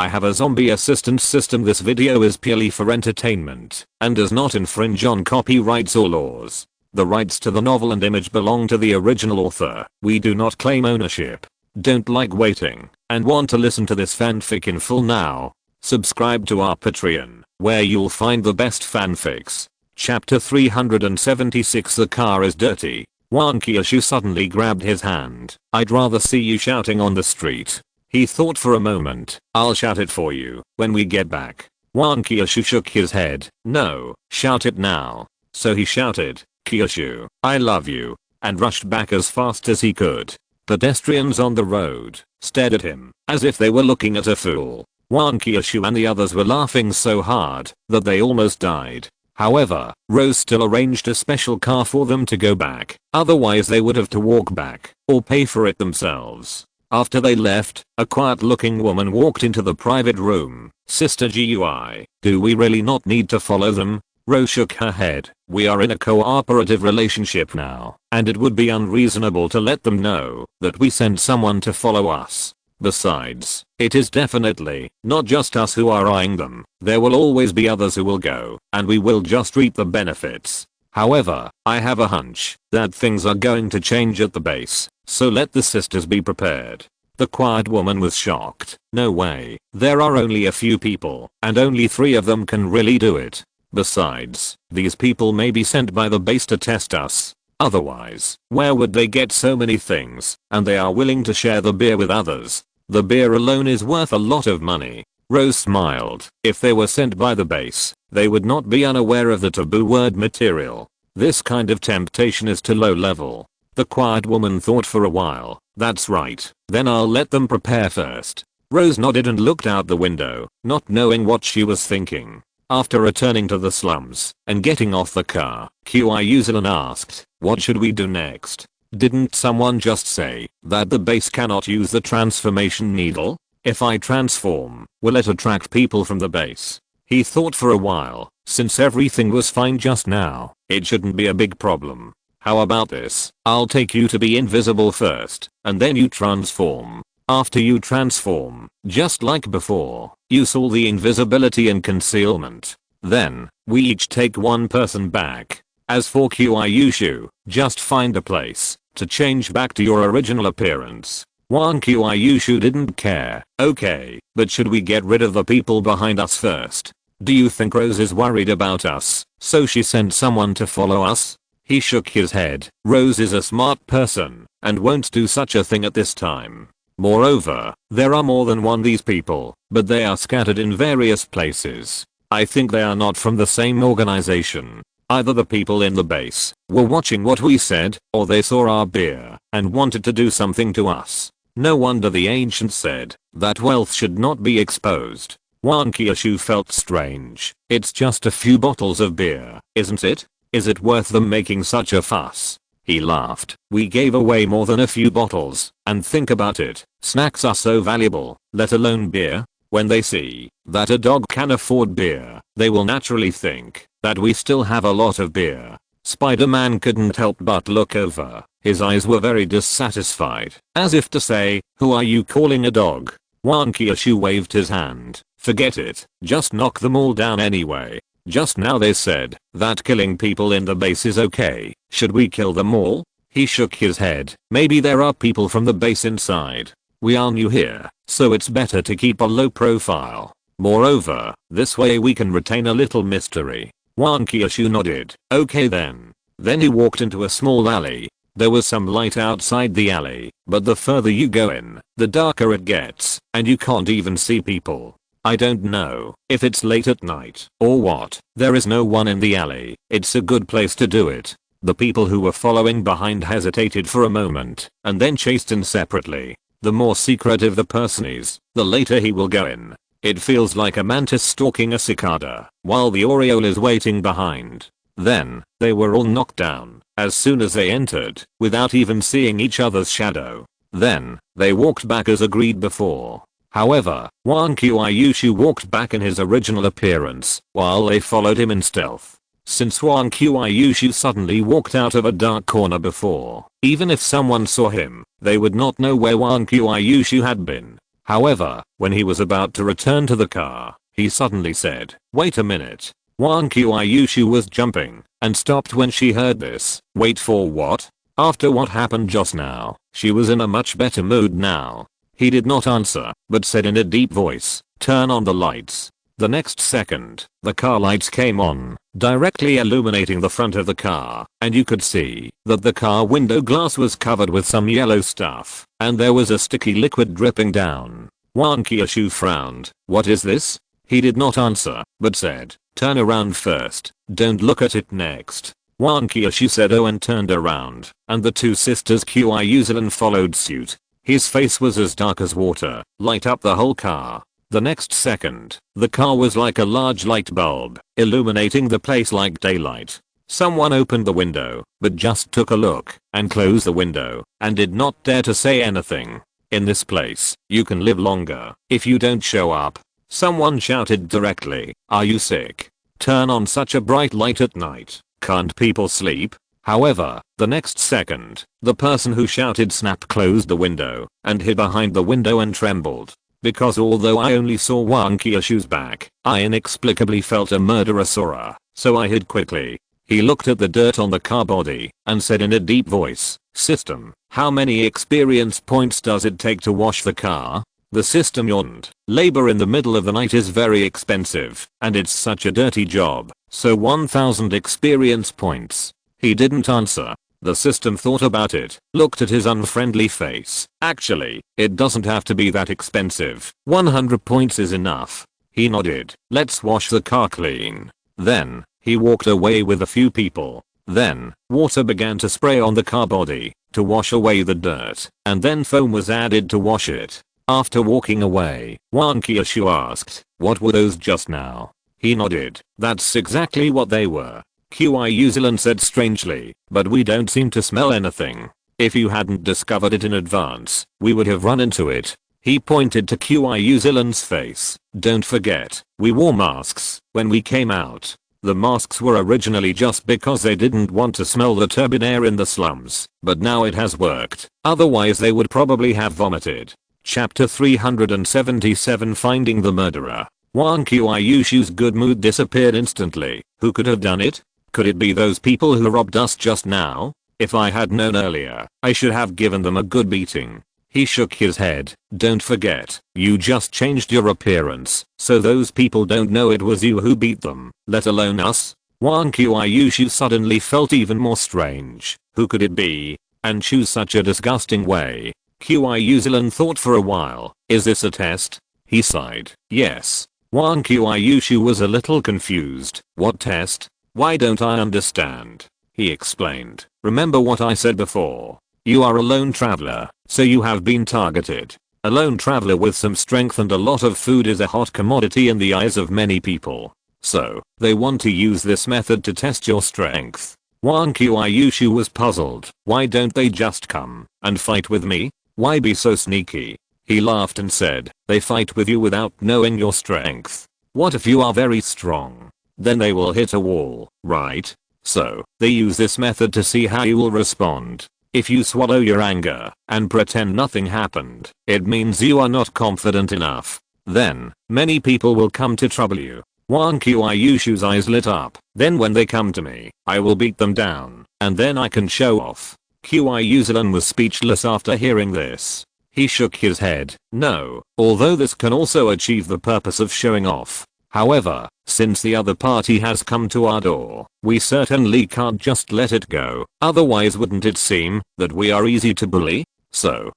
I have a zombie assistance system. This video is purely for entertainment and does not infringe on copyrights or laws. The rights to the novel and image belong to the original author. We do not claim ownership. Don't like waiting and want to listen to this fanfic in full now? Subscribe to our Patreon, where you'll find the best fanfics. Chapter 376. The car is dirty. Wang Qiushui suddenly grabbed his hand. I'd rather see you shouting on the street. He thought for a moment. I'll shout it for you when we get back. Wang Qiushui shook his head. No, shout it now. So he shouted, Qiushui, I love you, and rushed back as fast as he could. Pedestrians on the road stared at him as if they were looking at a fool. Wang Qiushui and the others were laughing so hard that they almost died. However, Rose still arranged a special car for them to go back, otherwise they would have to walk back or pay for it themselves. After they left, a quiet-looking woman walked into the private room. Sister Gui, do we really not need to follow them? Rose shook her head. We are in a cooperative relationship now, and it would be unreasonable to let them know that we sent someone to follow us. Besides, it is definitely not just us who are eyeing them. There will always be others who will go, and we will just reap the benefits. However, I have a hunch that things are going to change at the base, so let the sisters be prepared. The quiet woman was shocked. No way. There are only a few people, and only 3 of them can really do it. Besides, these people may be sent by the base to test us. Otherwise, where would they get so many things? And they are willing to share the beer with others. The beer alone is worth a lot of money. Rose smiled. If they were sent by the base, they would not be unaware of the taboo word material. This kind of temptation is too low level. The quiet woman thought for a while. That's right. Then I'll let them prepare first. Rose nodded and looked out the window, not knowing what she was thinking. After returning to the slums and getting off the car, Qiushui asked, what should we do next? Didn't someone just say that the base cannot use the transformation needle? If I transform, will it attract people from the base? He thought for a while. Since everything was fine just now, it shouldn't be a big problem. How about this? I'll take you to be invisible first, and then you transform. After you transform, just like before, use all the invisibility and concealment. Then, we each take one person back. As for Qiushui, just find a place to change back to your original appearance. Wang Qiushui didn't care. Okay, but should we get rid of the people behind us first? Do you think Rose is worried about us, so she sent someone to follow us? He shook his head. Rose is a smart person and won't do such a thing at this time. Moreover, there are more than one these people, but they are scattered in various places. I think they are not from the same organization. Either the people in the base were watching what we said, or they saw our beer and wanted to do something to us. No wonder the ancients said that wealth should not be exposed. Wang Qiushui felt strange. It's just a few bottles of beer, isn't it? Is it worth them making such a fuss? He laughed. We gave away more than a few bottles, and think about it, snacks are so valuable, let alone beer. When they see that a dog can afford beer, they will naturally think that we still have a lot of beer. Spider-Man couldn't help but look over. His eyes were very dissatisfied, as if to say, who are you calling a dog? Wang Qiushui waved his hand. Forget it, just knock them all down anyway. Just now they said that killing people in the base is okay. Should we kill them all? He shook his head. Maybe there are people from the base inside. We are new here, so it's better to keep a low profile. Moreover, this way we can retain a little mystery. Wang Qiushui nodded. Okay then. Then he walked into a small alley. There was some light outside the alley, but the further you go in, the darker it gets, and you can't even see people. I don't know if it's late at night or what. There is no one in the alley. It's a good place to do it. The people who were following behind hesitated for a moment and then chased in separately. The more secretive the person is, the later he will go in. It feels like a mantis stalking a cicada while the oriole is waiting behind. Then, they were all knocked down as soon as they entered without even seeing each other's shadow. Then, they walked back as agreed before. However, Wang Qiushui walked back in his original appearance while they followed him in stealth. Since Wang Qiushui suddenly walked out of a dark corner before, even if someone saw him, they would not know where Wang Qiushui had been. However, when he was about to return to the car, he suddenly said, "Wait a minute." Wang Qiushui was jumping and stopped when she heard this. Wait for what? After what happened just now, she was in a much better mood now. He did not answer, but said in a deep voice, "Turn on the lights." The next second, the car lights came on, directly illuminating the front of the car, and you could see that the car window glass was covered with some yellow stuff, and there was a sticky liquid dripping down. Wang Qiushui frowned. "What is this?" He did not answer, but said, "Turn around first, don't look at it next." Wang Qiushui said oh and turned around, and the two sisters Qiushui followed suit. His face was as dark as water, light up the whole car. The next second, the car was like a large light bulb, illuminating the place like daylight. Someone opened the window, but just took a look, and closed the window, and did not dare to say anything. "In this place, you can live longer, if you don't show up." Someone shouted directly, "Are you sick? Turn on such a bright light at night, can't people sleep?" However, the next second, the person who shouted snap closed the window, and hid behind the window and trembled. Because although I only saw Wang Qiushui's back, I inexplicably felt a murderous aura, so I hid quickly. He looked at the dirt on the car body, and said in a deep voice, "System, how many experience points does it take to wash the car?" The system yawned. "Labor in the middle of the night is very expensive, and it's such a dirty job, so 1000 experience points." He didn't answer. The system thought about it, looked at his unfriendly face. "Actually, it doesn't have to be that expensive. 100 points is enough." He nodded. "Let's wash the car clean." Then, he walked away with a few people. Then, water began to spray on the car body, to wash away the dirt, and then foam was added to wash it. After walking away, Wang Qiushui asked, "What were those just now?" He nodded. "That's exactly what they were." Qiushui said strangely, "But we don't seem to smell anything. If you hadn't discovered it in advance, we would have run into it." He pointed to Qiushui's face. "Don't forget, we wore masks when we came out. The masks were originally just because they didn't want to smell the turbid air in the slums, but now it has worked. Otherwise they would probably have vomited." Chapter 377 Finding the Murderer. Wang Qiushui's good mood disappeared instantly. Who could have done it? Could it be those people who robbed us just now? If I had known earlier, I should have given them a good beating. He shook his head. "Don't forget, you just changed your appearance, so those people don't know it was you who beat them, let alone us." Wang Qiushui suddenly felt even more strange. Who could it be? And choose such a disgusting way. Qiushui thought for a while. "Is this a test?" He sighed. "Yes." Wang Qiushui was a little confused. "What test? Why don't I understand?" He explained. "Remember what I said before. You are a lone traveler, so you have been targeted. A lone traveler with some strength and a lot of food is a hot commodity in the eyes of many people. So, they want to use this method to test your strength." Wang Qiushui was puzzled. "Why don't they just come and fight with me? Why be so sneaky?" He laughed and said, "They fight with you without knowing your strength. What if you are very strong? Then they will hit a wall, right? So, they use this method to see how you will respond. If you swallow your anger and pretend nothing happened, it means you are not confident enough. Then, many people will come to trouble you." Wang Qiushui's eyes lit up. "Then when they come to me, I will beat them down, and then I can show off." Qiushui was speechless after hearing this. He shook his head. "No, although this can also achieve the purpose of showing off. However, since the other party has come to our door, we certainly can't just let it go. Otherwise wouldn't it seem that we are easy to bully? So,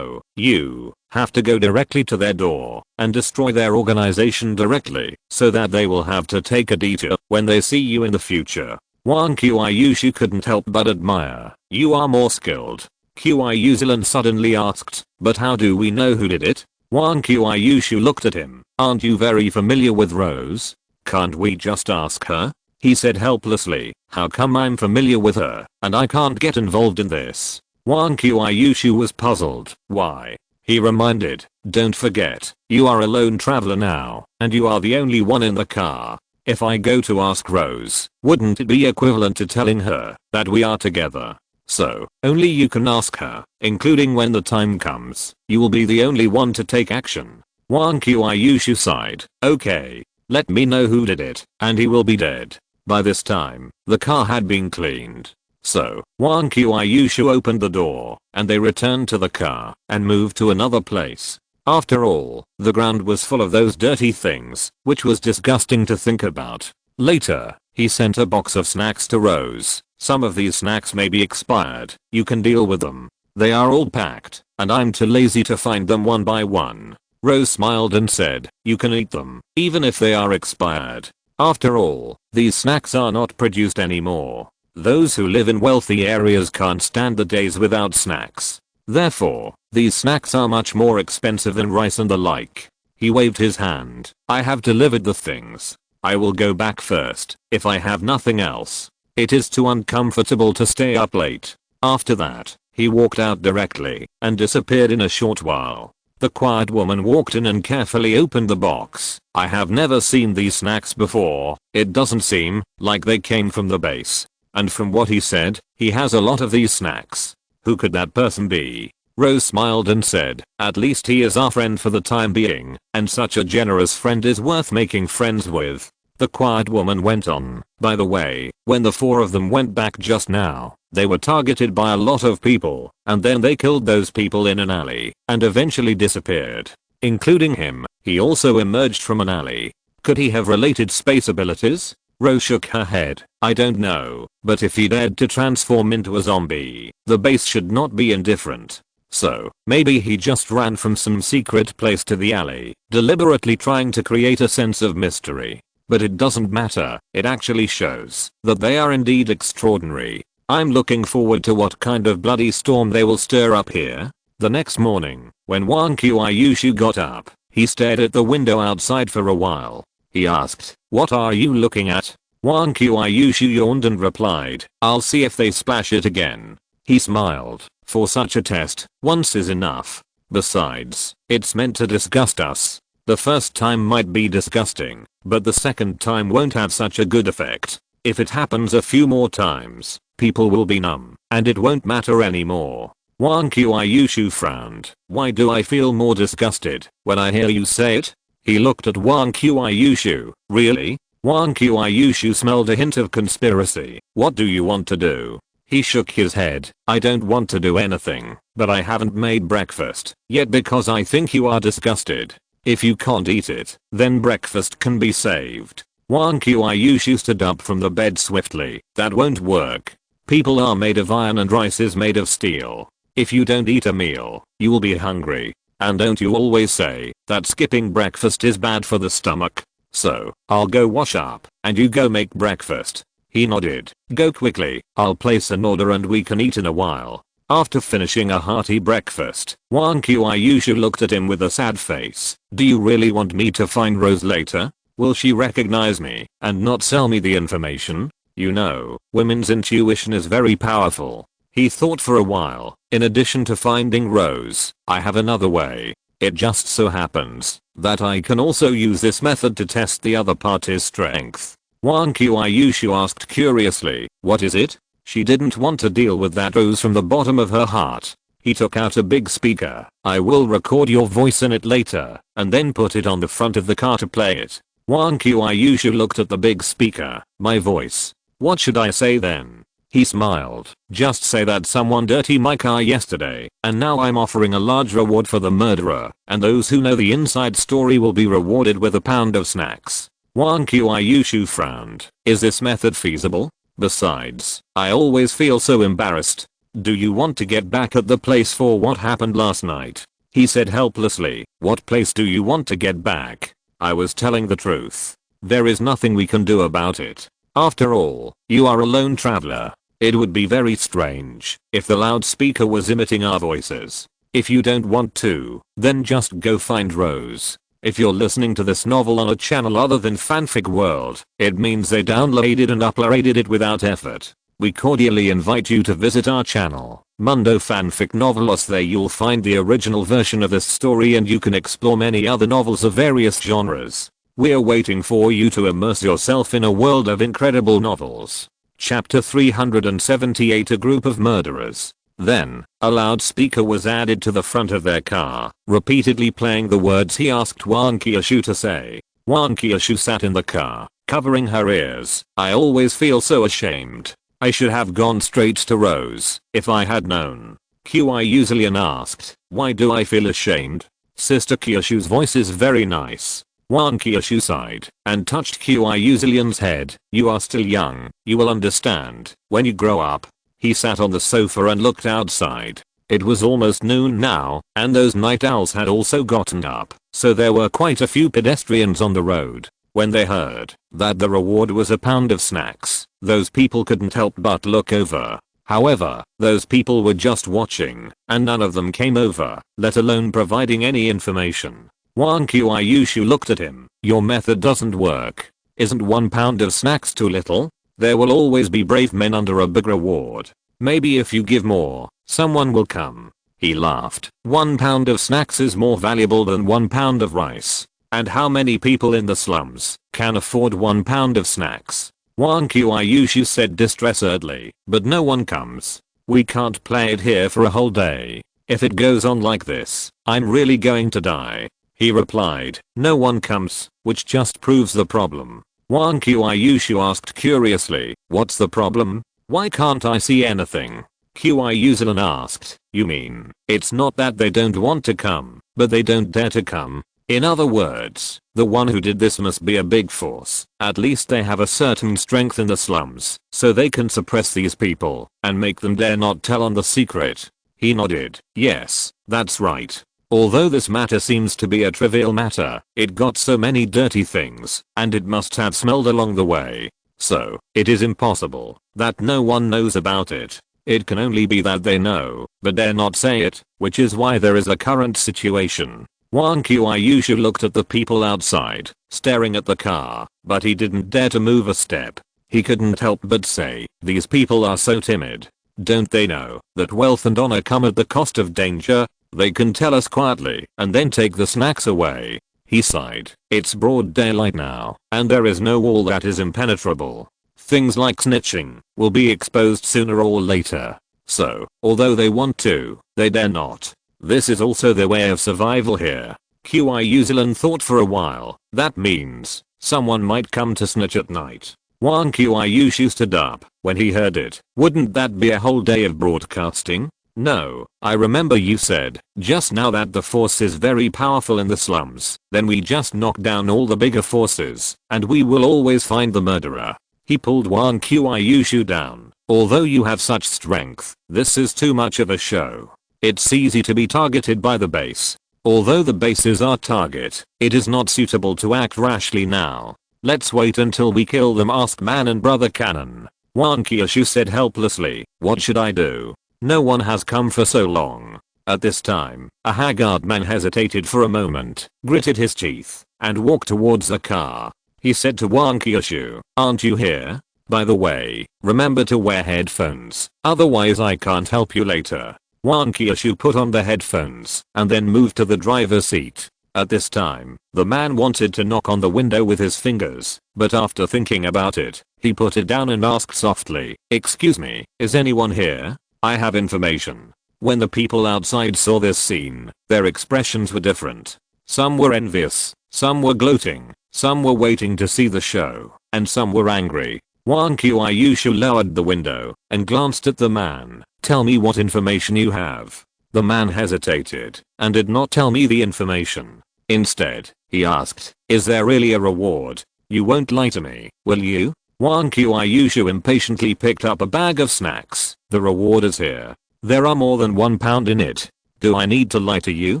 you have to go directly to their door and destroy their organization directly so that they will have to take a detour when they see you in the future." Wang Qiushui couldn't help but admire. "You are more skilled." Qiushui suddenly asked, "But how do we know who did it?" Wang Qiushui looked at him. "Aren't you very familiar with Rose? Can't we just ask her?" He said helplessly. "How come I'm familiar with her and I can't get involved in this?" Wang Qiushui was puzzled. "Why?" He reminded, "Don't forget, you are a lone traveler now, and you are the only one in the car. If I go to ask Rose, wouldn't it be equivalent to telling her that we are together? So, only you can ask her, including when the time comes. You will be the only one to take action. Wang Qiushui sighed. Okay. Let me know who did it, and he will be dead. By this time, the car had been cleaned. So, Wang Qiushui opened the door, and they returned to the car, and moved to another place. After all, the ground was full of those dirty things, which was disgusting to think about. Later, he sent a box of snacks to Rose. Some of these snacks may be expired, you can deal with them. They are all packed, and I'm too lazy to find them one by one. Rose smiled and said, you can eat them, even if they are expired. After all, these snacks are not produced anymore. Those who live in wealthy areas can't stand the days without snacks. Therefore, these snacks are much more expensive than rice and the like. He waved his hand. I have delivered the things. I will go back first, if I have nothing else. It is too uncomfortable to stay up late. After that, he walked out directly, and disappeared in a short while. The quiet woman walked in and carefully opened the box. I have never seen these snacks before. It doesn't seem like they came from the base. And from what he said, he has a lot of these snacks. Who could that person be? Rose smiled and said, at least he is our friend for the time being, and such a generous friend is worth making friends with. The quiet woman went on. By the way, when the four of them went back just now, they were targeted by a lot of people, and then they killed those people in an alley, and eventually disappeared. Including him, he also emerged from an alley. Could he have related space abilities? Rose shook her head. I don't know, but if he dared to transform into a zombie, the base should not be indifferent. So, maybe he just ran from some secret place to the alley, deliberately trying to create a sense of mystery. But it doesn't matter, it actually shows that they are indeed extraordinary. I'm looking forward to what kind of bloody storm they will stir up here. The next morning, when Wang Qiushui got up, he stared at the window outside for a while. He asked, what are you looking at? Wang Qiushui yawned and replied, I'll see if they splash it again. He smiled. For such a test, once is enough. Besides, it's meant to disgust us. The first time might be disgusting, but the second time won't have such a good effect. If it happens a few more times, people will be numb, and it won't matter anymore. Wang Qiushui frowned. Why do I feel more disgusted when I hear you say it? He looked at Wang Qiushui. Really? Wang Qiushui smelled a hint of conspiracy. What do you want to do? He shook his head. I don't want to do anything, but I haven't made breakfast yet because I think you are disgusted. If you can't eat it, then breakfast can be saved. Wang Qiushui stood up from the bed swiftly. That won't work. People are made of iron and rice is made of steel. If you don't eat a meal, you will be hungry. And don't you always say that skipping breakfast is bad for the stomach? So, I'll go wash up, and you go make breakfast. He nodded. Go quickly, I'll place an order and we can eat in a while. After finishing a hearty breakfast, Wang Qiushui looked at him with a sad face. Do you really want me to find Rose later? Will she recognize me and not sell me the information? You know, women's intuition is very powerful. He thought for a while. In addition to finding Rose, I have another way. It just so happens that I can also use this method to test the other party's strength. Wang Qiushui asked curiously, what is it? She didn't want to deal with that rose from the bottom of her heart. He took out a big speaker. I will record your voice in it later, and then put it on the front of the car to play it. Wang Qiushui looked at the big speaker. My voice. What should I say then? He smiled. Just say that someone dirtied my car yesterday, and now I'm offering a large reward for the murderer, and those who know the inside story will be rewarded with a pound of snacks. Wang Qiushui frowned. Is this method feasible? Besides, I always feel so embarrassed. Do you want to get back at the place for what happened last night? He said helplessly. What place do you want to get back? I was telling the truth. There is nothing we can do about it. After all, you are a lone traveler. It would be very strange if the loudspeaker was imitating our voices. If you don't want to, then just go find Rose. If you're listening to this novel on a channel other than Fanfic World, it means they downloaded and uploaded it without effort. We cordially invite you to visit our channel, Mundo Fanfic Novelos. There you'll find the original version of this story and you can explore many other novels of various genres. We're waiting for you to immerse yourself in a world of incredible novels. Chapter 378. A group of murderers. Then, a loudspeaker was added to the front of their car, repeatedly playing the words he asked Wang Qiushui to say. Wang Qiushui sat in the car, covering her ears. I always feel so ashamed. I should have gone straight to Rose, if I had known. Qiushui asked, why do I feel ashamed? Sister Qiushui's voice is very nice. Wang Qiushui sighed and touched Qiushui's head. You are still young, you will understand when you grow up. He sat on the sofa and looked outside. It was almost noon now, and those night owls had also gotten up, so there were quite a few pedestrians on the road. When they heard that the reward was a pound of snacks, those people couldn't help but look over. However, those people were just watching, and none of them came over, let alone providing any information. Wang Qiushui looked at him. Your method doesn't work. Isn't 1 pound of snacks too little? There will always be brave men under a big reward. Maybe if you give more, someone will come. He laughed. 1 pound of snacks is more valuable than 1 pound of rice. And how many people in the slums can afford 1 pound of snacks? Wang Qiushui said distressedly. But no one comes. We can't play it here for a whole day. If it goes on like this, I'm really going to die. He replied. No one comes, which just proves the problem. Wang Qiushui asked curiously, what's the problem? Why can't I see anything? Qiushui asked, you mean, it's not that they don't want to come, but they don't dare to come? In other words, the one who did this must be a big force. At least they have a certain strength in the slums, so they can suppress these people and make them dare not tell on the secret. He nodded. Yes, that's right. Although this matter seems to be a trivial matter, it got so many dirty things, and it must have smelled along the way. So, it is impossible that no one knows about it. It can only be that they know, but dare not say it, which is why there is a current situation. Wang Qiushui looked at the people outside, staring at the car, but he didn't dare to move a step. He couldn't help but say, these people are so timid. Don't they know that wealth and honor come at the cost of danger? They can tell us quietly and then take the snacks away. He sighed. It's broad daylight now, and there is no wall that is impenetrable. Things like snitching will be exposed sooner or later. So, although they want to, they dare not. This is also their way of survival here. Qiushui thought for a while. That means someone might come to snitch at night. Wang Qiushui stood up when he heard it. Wouldn't that be a whole day of broadcasting? No, I remember you said just now that the force is very powerful in the slums. Then we just knock down all the bigger forces, and we will always find the murderer. He pulled Wang Qiushui down. Although you have such strength, this is too much of a show. It's easy to be targeted by the base. Although the base is our target, it is not suitable to act rashly now. Let's wait until we kill them, asked Man and Brother Cannon. Wang Qiushui said helplessly, what should I do? No one has come for so long. At this time, a haggard man hesitated for a moment, gritted his teeth, and walked towards the car. He said to Wang Qiushui, aren't you here? By the way, remember to wear headphones, otherwise I can't help you later. Wang Qiushui put on the headphones and then moved to the driver's seat. At this time, the man wanted to knock on the window with his fingers, but after thinking about it, he put it down and asked softly, excuse me, is anyone here? I have information. When the people outside saw this scene, their expressions were different. Some were envious, some were gloating, some were waiting to see the show, and some were angry. Wang Qiushui lowered the window and glanced at the man. Tell me what information you have. The man hesitated and did not tell me the information. Instead, he asked, is there really a reward? You won't lie to me, will you? Wang Qiushui impatiently picked up a bag of snacks. The reward is here. There are more than 1 pound in it. Do I need to lie to you?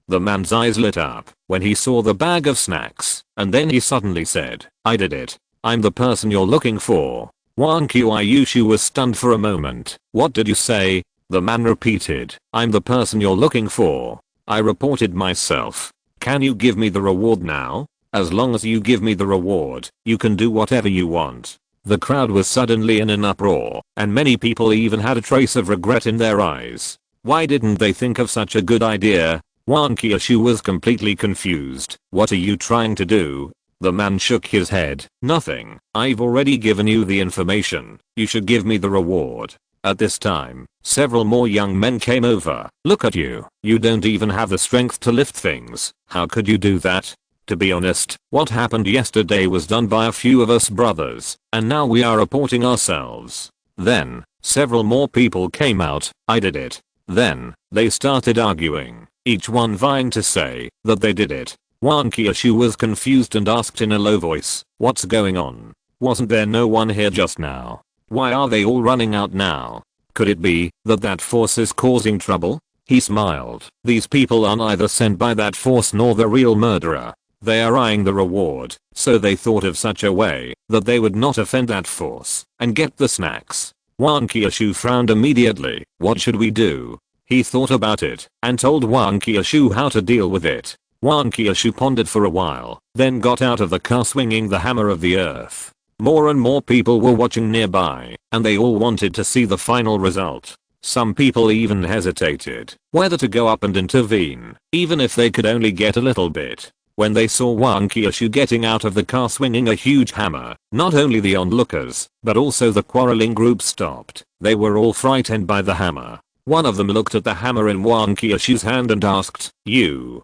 The man's eyes lit up when he saw the bag of snacks, and then he suddenly said, I did it. I'm the person you're looking for. Wang Qiushui was stunned for a moment. What did you say? The man repeated, I'm the person you're looking for. I reported myself. Can you give me the reward now? As long as you give me the reward, you can do whatever you want. The crowd was suddenly in an uproar, and many people even had a trace of regret in their eyes. Why didn't they think of such a good idea? Wang Qiushui was completely confused. What are you trying to do? The man shook his head. Nothing. I've already given you the information. You should give me the reward. At this time, several more young men came over. Look at you. You don't even have the strength to lift things. How could you do that? To be honest, what happened yesterday was done by a few of us brothers, and now we are reporting ourselves. Then, several more people came out. I did it. Then, they started arguing, each one vying to say that they did it. Wang Qiushui was confused and asked in a low voice, what's going on? Wasn't there no one here just now? Why are they all running out now? Could it be that that force is causing trouble? He smiled. These people are neither sent by that force nor the real murderer. They are eyeing the reward, so they thought of such a way that they would not offend that force and get the snacks. Wang Qiushui frowned immediately. What should we do? He thought about it and told Wang Qiushui how to deal with it. Wang Qiushui pondered for a while, then got out of the car swinging the hammer of the earth. More and more people were watching nearby, and they all wanted to see the final result. Some people even hesitated whether to go up and intervene, even if they could only get a little bit. When they saw Wang Qiushui getting out of the car swinging a huge hammer, not only the onlookers, but also the quarreling group stopped. They were all frightened by the hammer. One of them looked at the hammer in Wang Qiushui's hand and asked, You,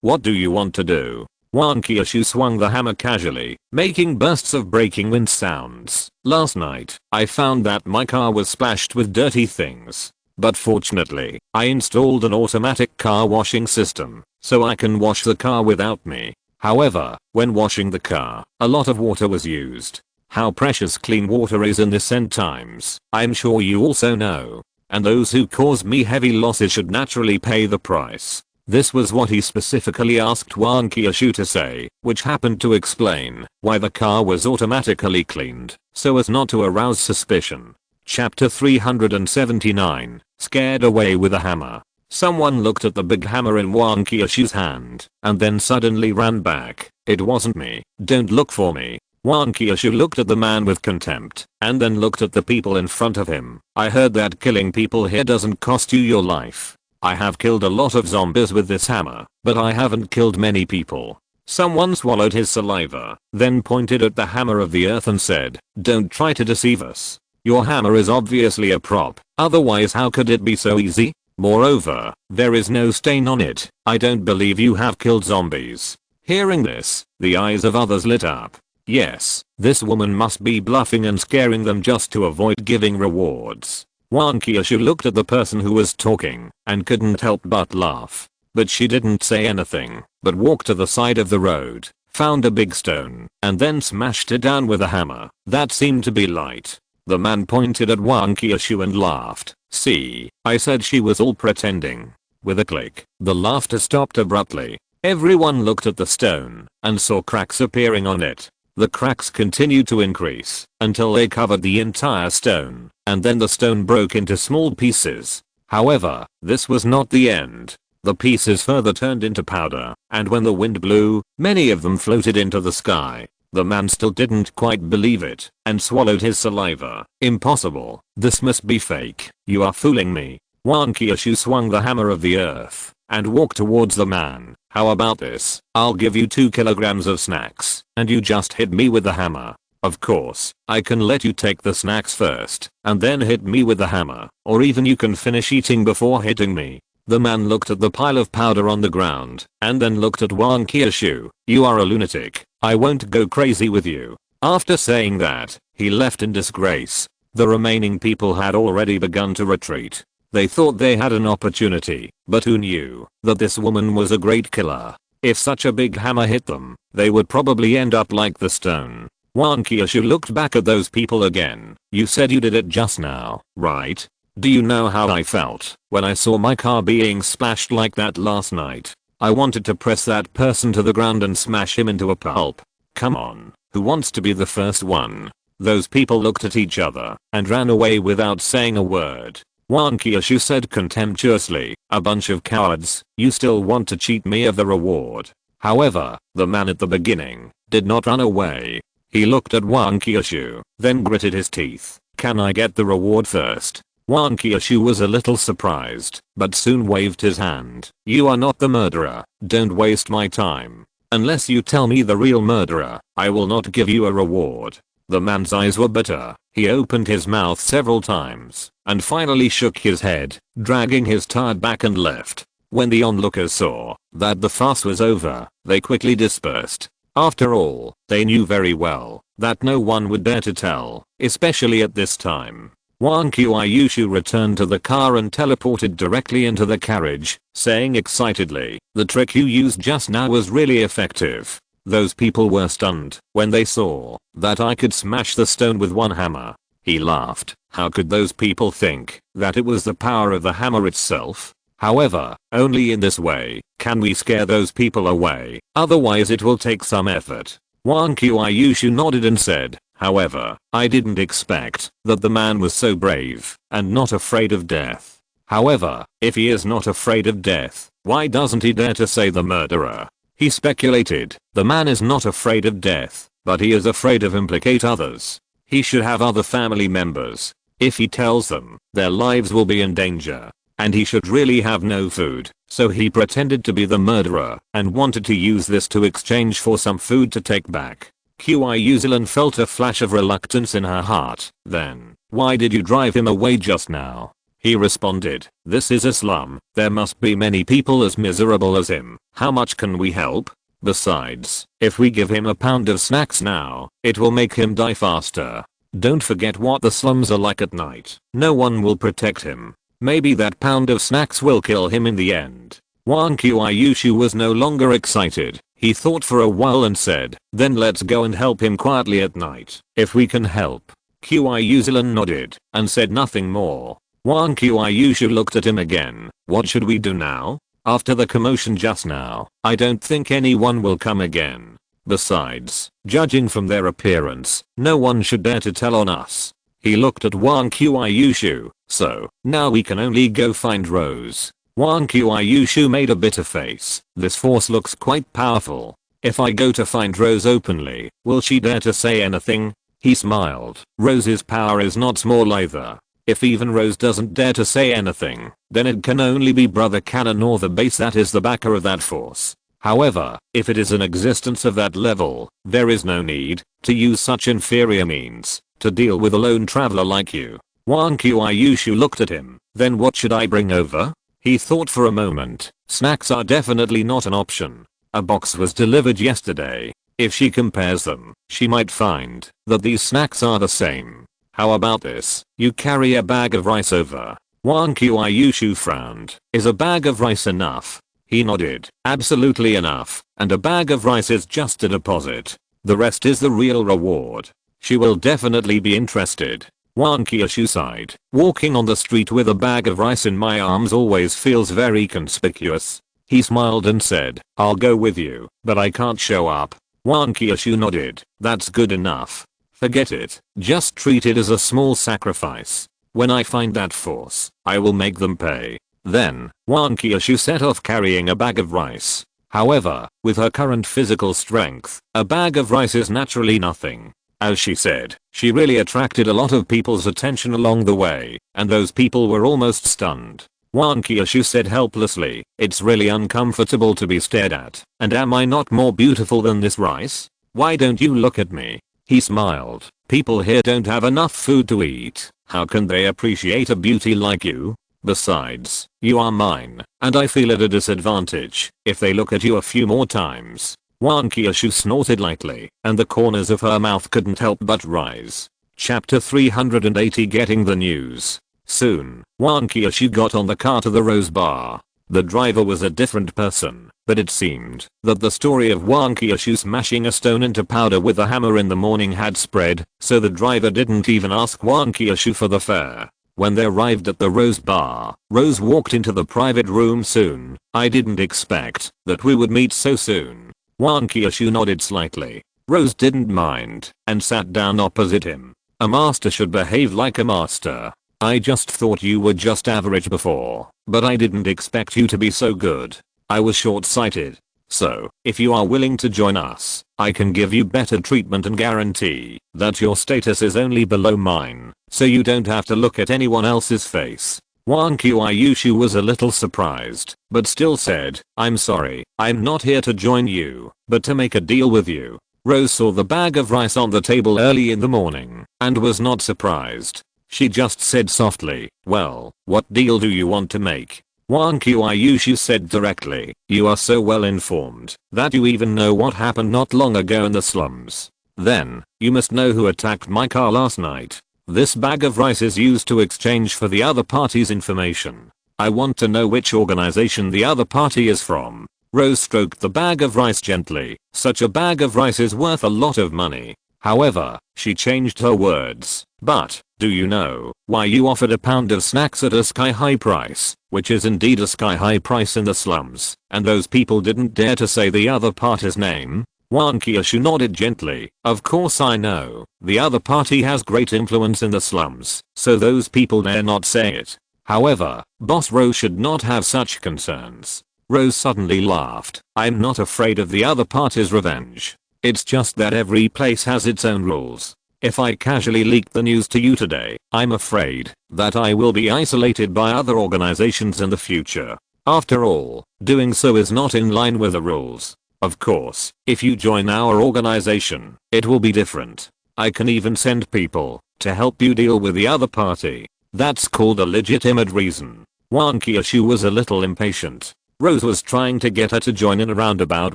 what do you want to do? Wang Qiushui swung the hammer casually, making bursts of breaking wind sounds. Last night, I found that my car was splashed with dirty things. But fortunately, I installed an automatic car washing system, so I can wash the car without me. However, when washing the car, a lot of water was used. How precious clean water is in this end times, I'm sure you also know. And those who cause me heavy losses should naturally pay the price. This was what he specifically asked Wang Qiushui to say, which happened to explain why the car was automatically cleaned, so as not to arouse suspicion. Chapter 379, Scared Away with a Hammer. Someone looked at the big hammer in Wang Qiushui's hand, and then suddenly ran back. It wasn't me. Don't look for me. Wang Qiushui looked at the man with contempt, and then looked at the people in front of him. I heard that killing people here doesn't cost you your life. I have killed a lot of zombies with this hammer, but I haven't killed many people. Someone swallowed his saliva, then pointed at the hammer of the earth and said, Don't try to deceive us. Your hammer is obviously a prop, otherwise how could it be so easy? Moreover, there is no stain on it. I don't believe you have killed zombies. Hearing this, the eyes of others lit up. Yes, this woman must be bluffing and scaring them just to avoid giving rewards. Wang Qiushui looked at the person who was talking and couldn't help but laugh. But she didn't say anything, but walked to the side of the road, found a big stone, and then smashed it down with a hammer that seemed to be light. The man pointed at Wang Qiushui and laughed. See, I said she was all pretending. With a click, the laughter stopped abruptly. Everyone looked at the stone and saw cracks appearing on it. The cracks continued to increase until they covered the entire stone, and then the stone broke into small pieces. However, this was not the end. The pieces further turned into powder, and when the wind blew, many of them floated into the sky. The man still didn't quite believe it, and swallowed his saliva. Impossible. This must be fake. You are fooling me. Wang Qiushui swung the hammer of the earth, and walked towards the man. How about this? I'll give you 2 kilograms of snacks, and you just hit me with the hammer. Of course, I can let you take the snacks first, and then hit me with the hammer, or even you can finish eating before hitting me. The man looked at the pile of powder on the ground, and then looked at Wang Qiushui. You are a lunatic. I won't go crazy with you. After saying that, he left in disgrace. The remaining people had already begun to retreat. They thought they had an opportunity, but who knew that this woman was a great killer? If such a big hammer hit them, they would probably end up like the stone. Wang Qiushui looked back at those people again. You said you did it just now, right? Do you know how I felt when I saw my car being splashed like that last night? I wanted to press that person to the ground and smash him into a pulp. Come on, who wants to be the first one? Those people looked at each other and ran away without saying a word. Wang Qiushui said contemptuously, a bunch of cowards, you still want to cheat me of the reward. However, the man at the beginning did not run away. He looked at Wang Qiushui, then gritted his teeth. Can I get the reward first? Wang Qiushui was a little surprised, but soon waved his hand. You are not the murderer. Don't waste my time. Unless you tell me the real murderer, I will not give you a reward. The man's eyes were bitter. He opened his mouth several times and finally shook his head, dragging his tired back and left. When the onlookers saw that the farce was over, they quickly dispersed. After all, they knew very well that no one would dare to tell, especially at this time. Wang Qiushui returned to the car and teleported directly into the carriage, saying excitedly, "The trick you used just now was really effective." Those people were stunned when they saw that I could smash the stone with one hammer. He laughed. How could those people think that it was the power of the hammer itself? However, only in this way can we scare those people away, otherwise it will take some effort. Wang Qiushui nodded and said, "However, I didn't expect that the man was so brave and not afraid of death. However, if he is not afraid of death, why doesn't he dare to say the murderer?" He speculated, the man is not afraid of death, but he is afraid of implicate others. He should have other family members. If he tells them, their lives will be in danger. And he should really have no food, so he pretended to be the murderer and wanted to use this to exchange for some food to take back. Qiushui felt a flash of reluctance in her heart. Then, "Why did you drive him away just now?" He responded, "This is a slum. There must be many people as miserable as him. How much can we help? Besides, if we give him a pound of snacks now, it will make him die faster. Don't forget what the slums are like at night. No one will protect him. Maybe that pound of snacks will kill him in the end." Wang Qiushui was no longer excited. He thought for a while and said, "Then let's go and help him quietly at night, if we can help." Qiushui nodded and said nothing more. Wang Qiushui looked at him again. "What should we do now? After the commotion just now, I don't think anyone will come again. Besides, judging from their appearance, no one should dare to tell on us." He looked at Wang Qiushui. "So, now we can only go find Rose." Wang Qiushui made a bitter face. "This force looks quite powerful. If I go to find Rose openly, will she dare to say anything?" He smiled. "Rose's power is not small either. If even Rose doesn't dare to say anything, then it can only be Brother Cannon or the base that is the backer of that force. However, if it is an existence of that level, there is no need to use such inferior means to deal with a lone traveler like you." Wang Qiushui looked at him. "Then what should I bring over?" He thought for a moment. Snacks are definitely not an option. A box was delivered yesterday. If she compares them, she might find that these snacks are the same. "How about this? You carry a bag of rice over." Wang Qiushui frowned. "Is a bag of rice enough?" He nodded. "Absolutely enough, and a bag of rice is just a deposit. The rest is the real reward." She will definitely be interested. Wang Qiushui sighed. "Walking on the street with a bag of rice in my arms always feels very conspicuous." He smiled and said, "I'll go with you, but I can't show up." Wang Qiushui nodded. "That's good enough. Forget it. Just treat it as a small sacrifice. When I find that force, I will make them pay." Then, Wang Qiushui set off carrying a bag of rice. However, with her current physical strength, a bag of rice is naturally nothing. As she said, she really attracted a lot of people's attention along the way, and those people were almost stunned. Wang Qiushui said helplessly, "It's really uncomfortable to be stared at, and am I not more beautiful than this rice? Why don't you look at me?" He smiled. "People here don't have enough food to eat. How can they appreciate a beauty like you? Besides, you are mine, and I feel at a disadvantage if they look at you a few more times." Wang Qiushui snorted lightly, and the corners of her mouth couldn't help but rise. Chapter 380 Getting the News. Soon, Wang Qiushui got on the car to the Rose Bar. The driver was a different person, but it seemed that the story of Wang Qiushui smashing a stone into powder with a hammer in the morning had spread, so the driver didn't even ask Wang Qiushui for the fare. When they arrived at the Rose Bar, Rose walked into the private room soon. "I didn't expect that we would meet so soon." Wang Qiushui nodded slightly. Rose didn't mind and sat down opposite him. "A master should behave like a master. I just thought you were just average before, but I didn't expect you to be so good. I was short-sighted. So, if you are willing to join us, I can give you better treatment and guarantee that your status is only below mine, so you don't have to look at anyone else's face." Wang Qiushui was a little surprised, but still said, I'm sorry, I'm not here to join you, but to make a deal with you. Rose saw the bag of rice on the table early in the morning, and was not surprised. She just said softly, well, what deal do you want to make? Wang Qiushui said directly, you are so well informed, that you even know what happened not long ago in the slums. Then, you must know who attacked my car last night. This bag of rice is used to exchange for the other party's information. I want to know which organization the other party is from. Rose stroked the bag of rice gently. Such a bag of rice is worth a lot of money. However, she changed her words. But, do you know why you offered a pound of snacks at a sky-high price, which is indeed a sky-high price in the slums, and those people didn't dare to say the other party's name? Wang Qiushui nodded gently. Of course I know. The other party has great influence in the slums, so those people dare not say it. However, Boss Rose should not have such concerns. Rose suddenly laughed. I'm not afraid of the other party's revenge. It's just that every place has its own rules. If I casually leak the news to you today, I'm afraid that I will be isolated by other organizations in the future. After all, doing so is not in line with the rules. Of course, if you join our organization, it will be different. I can even send people to help you deal with the other party. That's called a legitimate reason. Wang Qiushui was a little impatient. Rose was trying to get her to join in a roundabout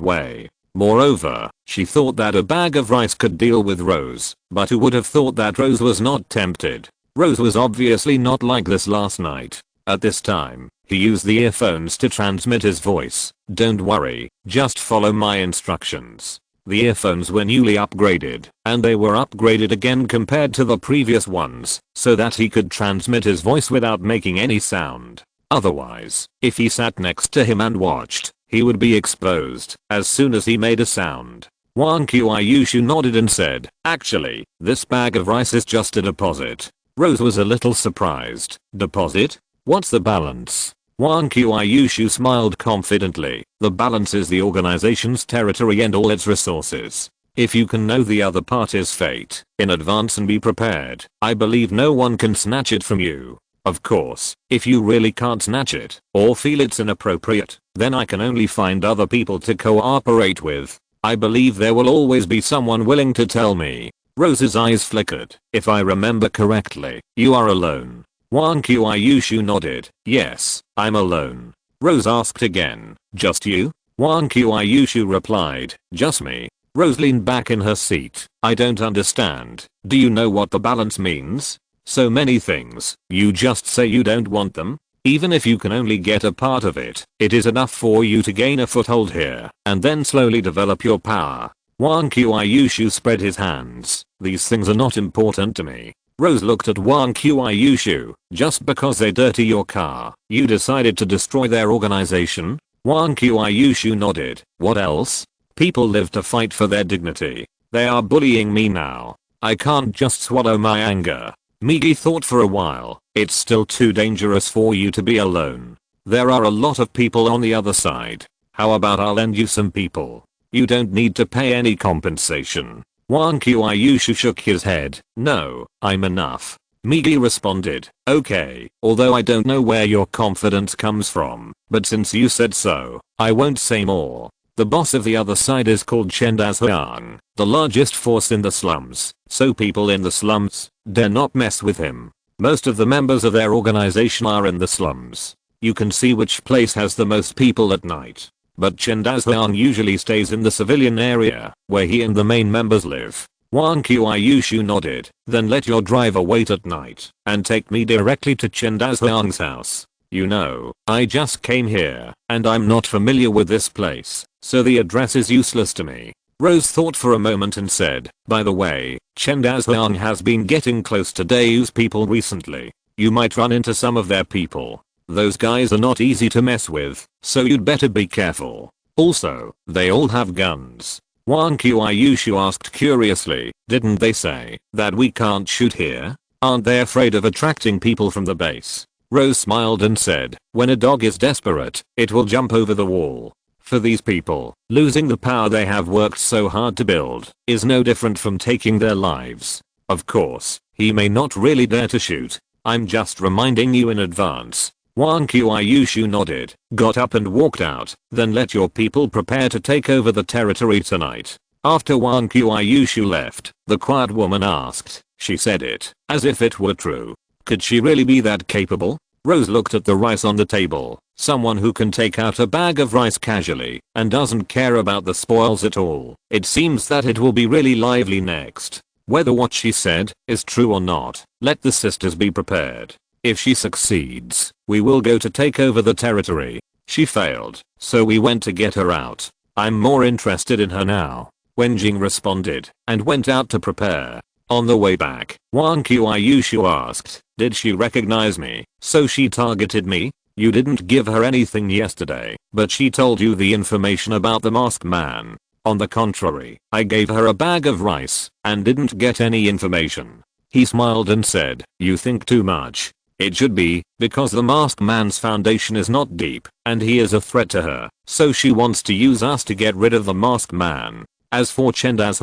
way. Moreover, she thought that a bag of rice could deal with Rose, but who would have thought that Rose was not tempted? Rose was obviously not like this last night. At this time, he used the earphones to transmit his voice. Don't worry, just follow my instructions. The earphones were newly upgraded, and they were upgraded again compared to the previous ones, so that he could transmit his voice without making any sound. Otherwise, if he sat next to him and watched, he would be exposed as soon as he made a sound. Wang Qiushui nodded and said, actually, this bag of rice is just a deposit. Rose was a little surprised. Deposit? What's the balance? Wang Qiushui smiled confidently. The balance is the organization's territory and all its resources. If you can know the other party's fate in advance and be prepared, I believe no one can snatch it from you. Of course, if you really can't snatch it, or feel it's inappropriate, then I can only find other people to cooperate with. I believe there will always be someone willing to tell me. Rose's eyes flickered. If I remember correctly, you are alone. Wang Qiushui nodded. Yes, I'm alone. Rose asked again. Just you? Wang Qiushui replied. Just me. Rose leaned back in her seat. I don't understand. Do you know what the balance means? So many things. You just say you don't want them? Even if you can only get a part of it, it is enough for you to gain a foothold here, and then slowly develop your power. Wang Qiushui spread his hands. These things are not important to me. Rose looked at Wang Qiushui. Just because they dirty your car, you decided to destroy their organization? Wang Qiushui nodded. What else? People live to fight for their dignity. They are bullying me now. I can't just swallow my anger. Migi thought for a while. It's still too dangerous for you to be alone. There are a lot of people on the other side. How about I'll lend you some people? You don't need to pay any compensation. Wang Qiushui shook his head. No, I'm enough. Migi responded. Okay, although I don't know where your confidence comes from, but since you said so, I won't say more. The boss of the other side is called Chen Dazhuang, the largest force in the slums, so people in the slums dare not mess with him. Most of the members of their organization are in the slums. You can see which place has the most people at night. But Chen Dazhuang usually stays in the civilian area, where he and the main members live. Wang Qiushui nodded. Then let your driver wait at night, and take me directly to Chen Dazhuang's house. You know, I just came here, and I'm not familiar with this place, so the address is useless to me. Rose thought for a moment and said, by the way, Chen Dazhuang has been getting close to Daew's people recently. You might run into some of their people. Those guys are not easy to mess with, so you'd better be careful. Also, they all have guns. Wang Qiushui asked curiously, didn't they say that we can't shoot here? Aren't they afraid of attracting people from the base? Rose smiled and said, when a dog is desperate, it will jump over the wall. For these people, losing the power they have worked so hard to build is no different from taking their lives. Of course, he may not really dare to shoot. I'm just reminding you in advance. Wang Qiushui nodded, got up and walked out, then let your people prepare to take over the territory tonight. After Wang Qiushui left, the quiet woman asked, she said it as if it were true. Could she really be that capable? Rose looked at the rice on the table, someone who can take out a bag of rice casually and doesn't care about the spoils at all. It seems that it will be really lively next. Whether what she said is true or not, let the sisters be prepared. If she succeeds, we will go to take over the territory. She failed, so we went to get her out. I'm more interested in her now. Wending responded and went out to prepare. On the way back, Wang Qiushui asked, did she recognize me? So she targeted me? You didn't give her anything yesterday, but she told you the information about the masked man. On the contrary, I gave her a bag of rice and didn't get any information. He smiled and said, you think too much. It should be, because the masked man's foundation is not deep, and he is a threat to her, so she wants to use us to get rid of the masked man. As for Chenda's,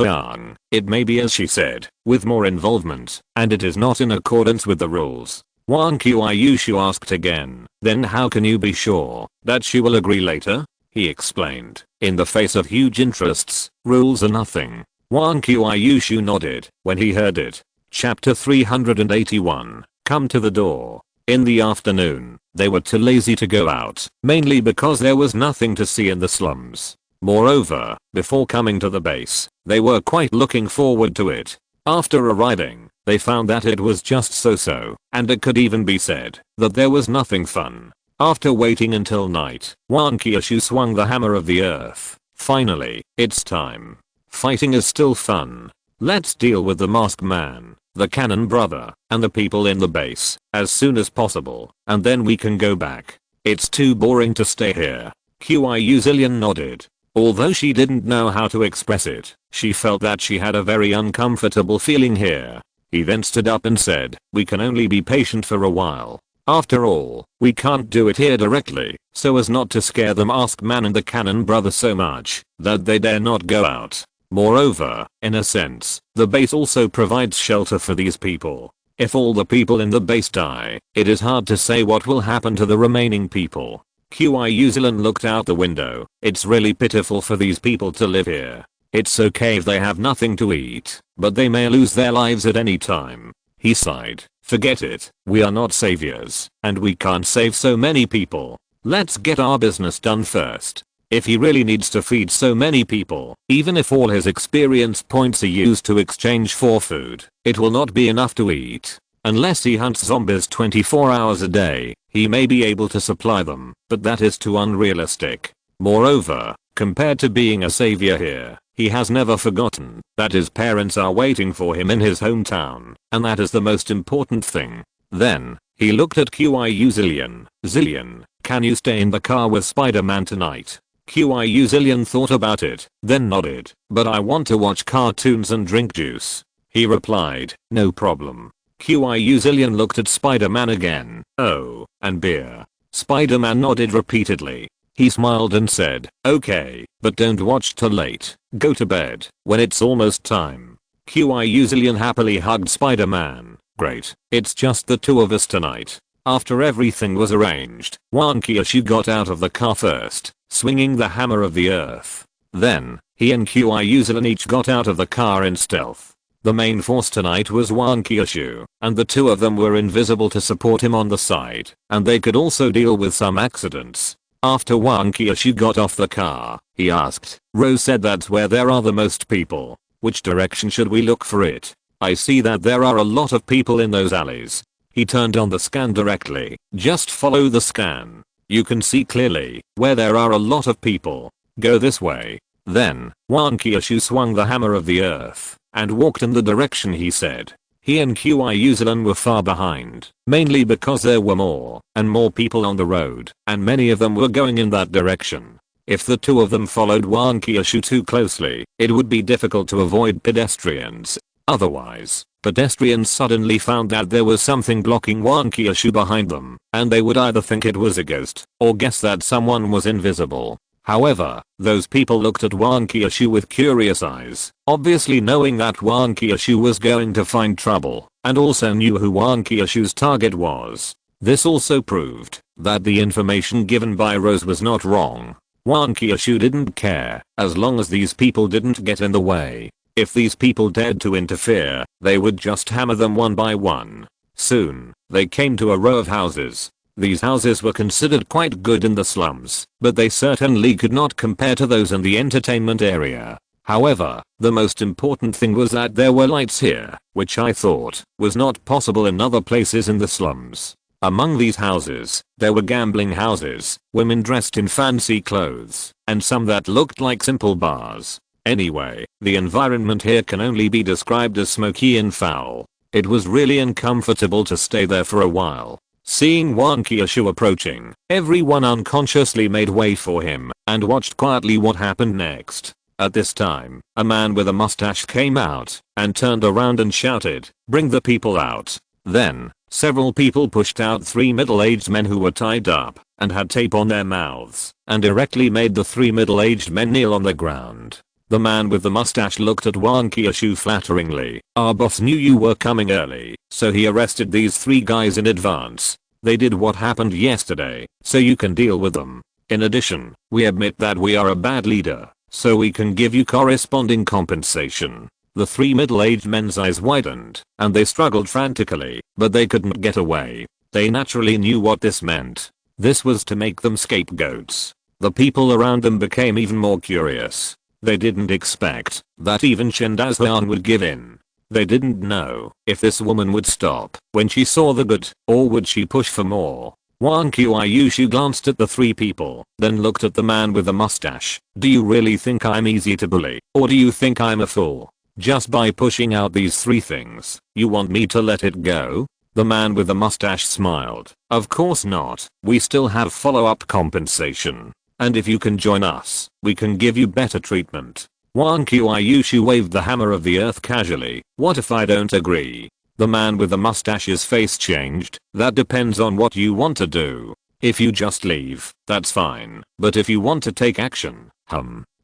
it may be as she said, with more involvement, and it is not in accordance with the rules. Wang Qiushui asked again, then how can you be sure that she will agree later? He explained, in the face of huge interests, rules are nothing. Wang Qiushui nodded when he heard it. Chapter 381. Come to the door. In the afternoon, they were too lazy to go out, mainly because there was nothing to see in the slums. Moreover, before coming to the base, they were quite looking forward to it. After arriving, they found that it was just so-so, and it could even be said that there was nothing fun. After waiting until night, Wang Qiushui swung the hammer of the earth. Finally, it's time. Fighting is still fun. Let's deal with the masked man, the cannon brother, and the people in the base as soon as possible, and then we can go back. It's too boring to stay here. Qiushui nodded. Although she didn't know how to express it, she felt that she had a very uncomfortable feeling here. He then stood up and said, we can only be patient for a while. After all, we can't do it here directly, so as not to scare the masked man and the cannon brother so much that they dare not go out. Moreover, in a sense, the base also provides shelter for these people. If all the people in the base die, it is hard to say what will happen to the remaining people. Qiushui looked out the window. It's really pitiful for these people to live here. It's okay if they have nothing to eat, but they may lose their lives at any time. He sighed. Forget it, we are not saviors, and we can't save so many people. Let's get our business done first. If he really needs to feed so many people, even if all his experience points are used to exchange for food, it will not be enough to eat. Unless he hunts zombies 24 hours a day, he may be able to supply them, but that is too unrealistic. Moreover, compared to being a savior here, he has never forgotten that his parents are waiting for him in his hometown, and that is the most important thing. Then, he looked at Qiushui. Zillion, can you stay in the car with Spider-Man tonight? Qiushui thought about it, then nodded, but I want to watch cartoons and drink juice. He replied, no problem. Qiushui looked at Spider-Man again. Oh, and beer. Spider-Man nodded repeatedly. He smiled and said, okay, but don't watch till late. Go to bed when it's almost time. Qiushui happily hugged Spider-Man. Great, it's just the two of us tonight. After everything was arranged, Wang Qiushui got out of the car first, swinging the hammer of the earth. Then, he and Qiushui each got out of the car in stealth. The main force tonight was Wang Qiushui, and the two of them were invisible to support him on the side, and they could also deal with some accidents. After Wang Qiushui got off the car, he asked, Rose said that's where there are the most people. Which direction should we look for it? I see that there are a lot of people in those alleys. He turned on the scan directly. Just follow the scan. You can see clearly where there are a lot of people. Go this way. Then, Wang Qiushui swung the hammer of the earth and walked in the direction he said. He and Qiushui were far behind, mainly because there were more and more people on the road, and many of them were going in that direction. If the two of them followed Wang Qiushui too closely, it would be difficult to avoid pedestrians. Otherwise, pedestrians suddenly found that there was something blocking Wang Qiushui behind them, and they would either think it was a ghost, or guess that someone was invisible. However, those people looked at Wang Qiushui with curious eyes, obviously knowing that Wang Qiushui was going to find trouble, and also knew who Wang Qiushui's target was. This also proved that the information given by Rose was not wrong. Wang Qiushui didn't care as long as these people didn't get in the way. If these people dared to interfere, they would just hammer them one by one. Soon, they came to a row of houses. These houses were considered quite good in the slums, but they certainly could not compare to those in the entertainment area. However, the most important thing was that there were lights here, which I thought was not possible in other places in the slums. Among these houses, there were gambling houses, women dressed in fancy clothes, and some that looked like simple bars. Anyway, the environment here can only be described as smoky and foul. It was really uncomfortable to stay there for a while. Seeing Wang Qiushui approaching, everyone unconsciously made way for him and watched quietly what happened next. At this time, a man with a mustache came out and turned around and shouted, "Bring the people out." Then, several people pushed out 3 middle-aged men who were tied up and had tape on their mouths and directly made the 3 middle-aged men kneel on the ground. The man with the mustache looked at Wang Qiushui flatteringly. "Our boss knew you were coming early, so he arrested these 3 guys in advance. They did what happened yesterday, so you can deal with them. In addition, we admit that we are a bad leader, so we can give you corresponding compensation." The 3 middle-aged men's eyes widened, and they struggled frantically, but they couldn't get away. They naturally knew what this meant. This was to make them scapegoats. The people around them became even more curious. They didn't expect that even Chen Dazhuan would give in. They didn't know if this woman would stop when she saw the good, or would she push for more. Wang Qiushui glanced at the 3 people, then looked at the man with the mustache. "Do you really think I'm easy to bully, or do you think I'm a fool? Just by pushing out these 3 things, you want me to let it go?" The man with the mustache smiled. "Of course not. We still have follow-up compensation. And if you can join us, we can give you better treatment." Wang Qiushui waved the hammer of the earth casually. "What if I don't agree?" The man with the mustache's face changed. "That depends on what you want to do. If you just leave, that's fine. But if you want to take action,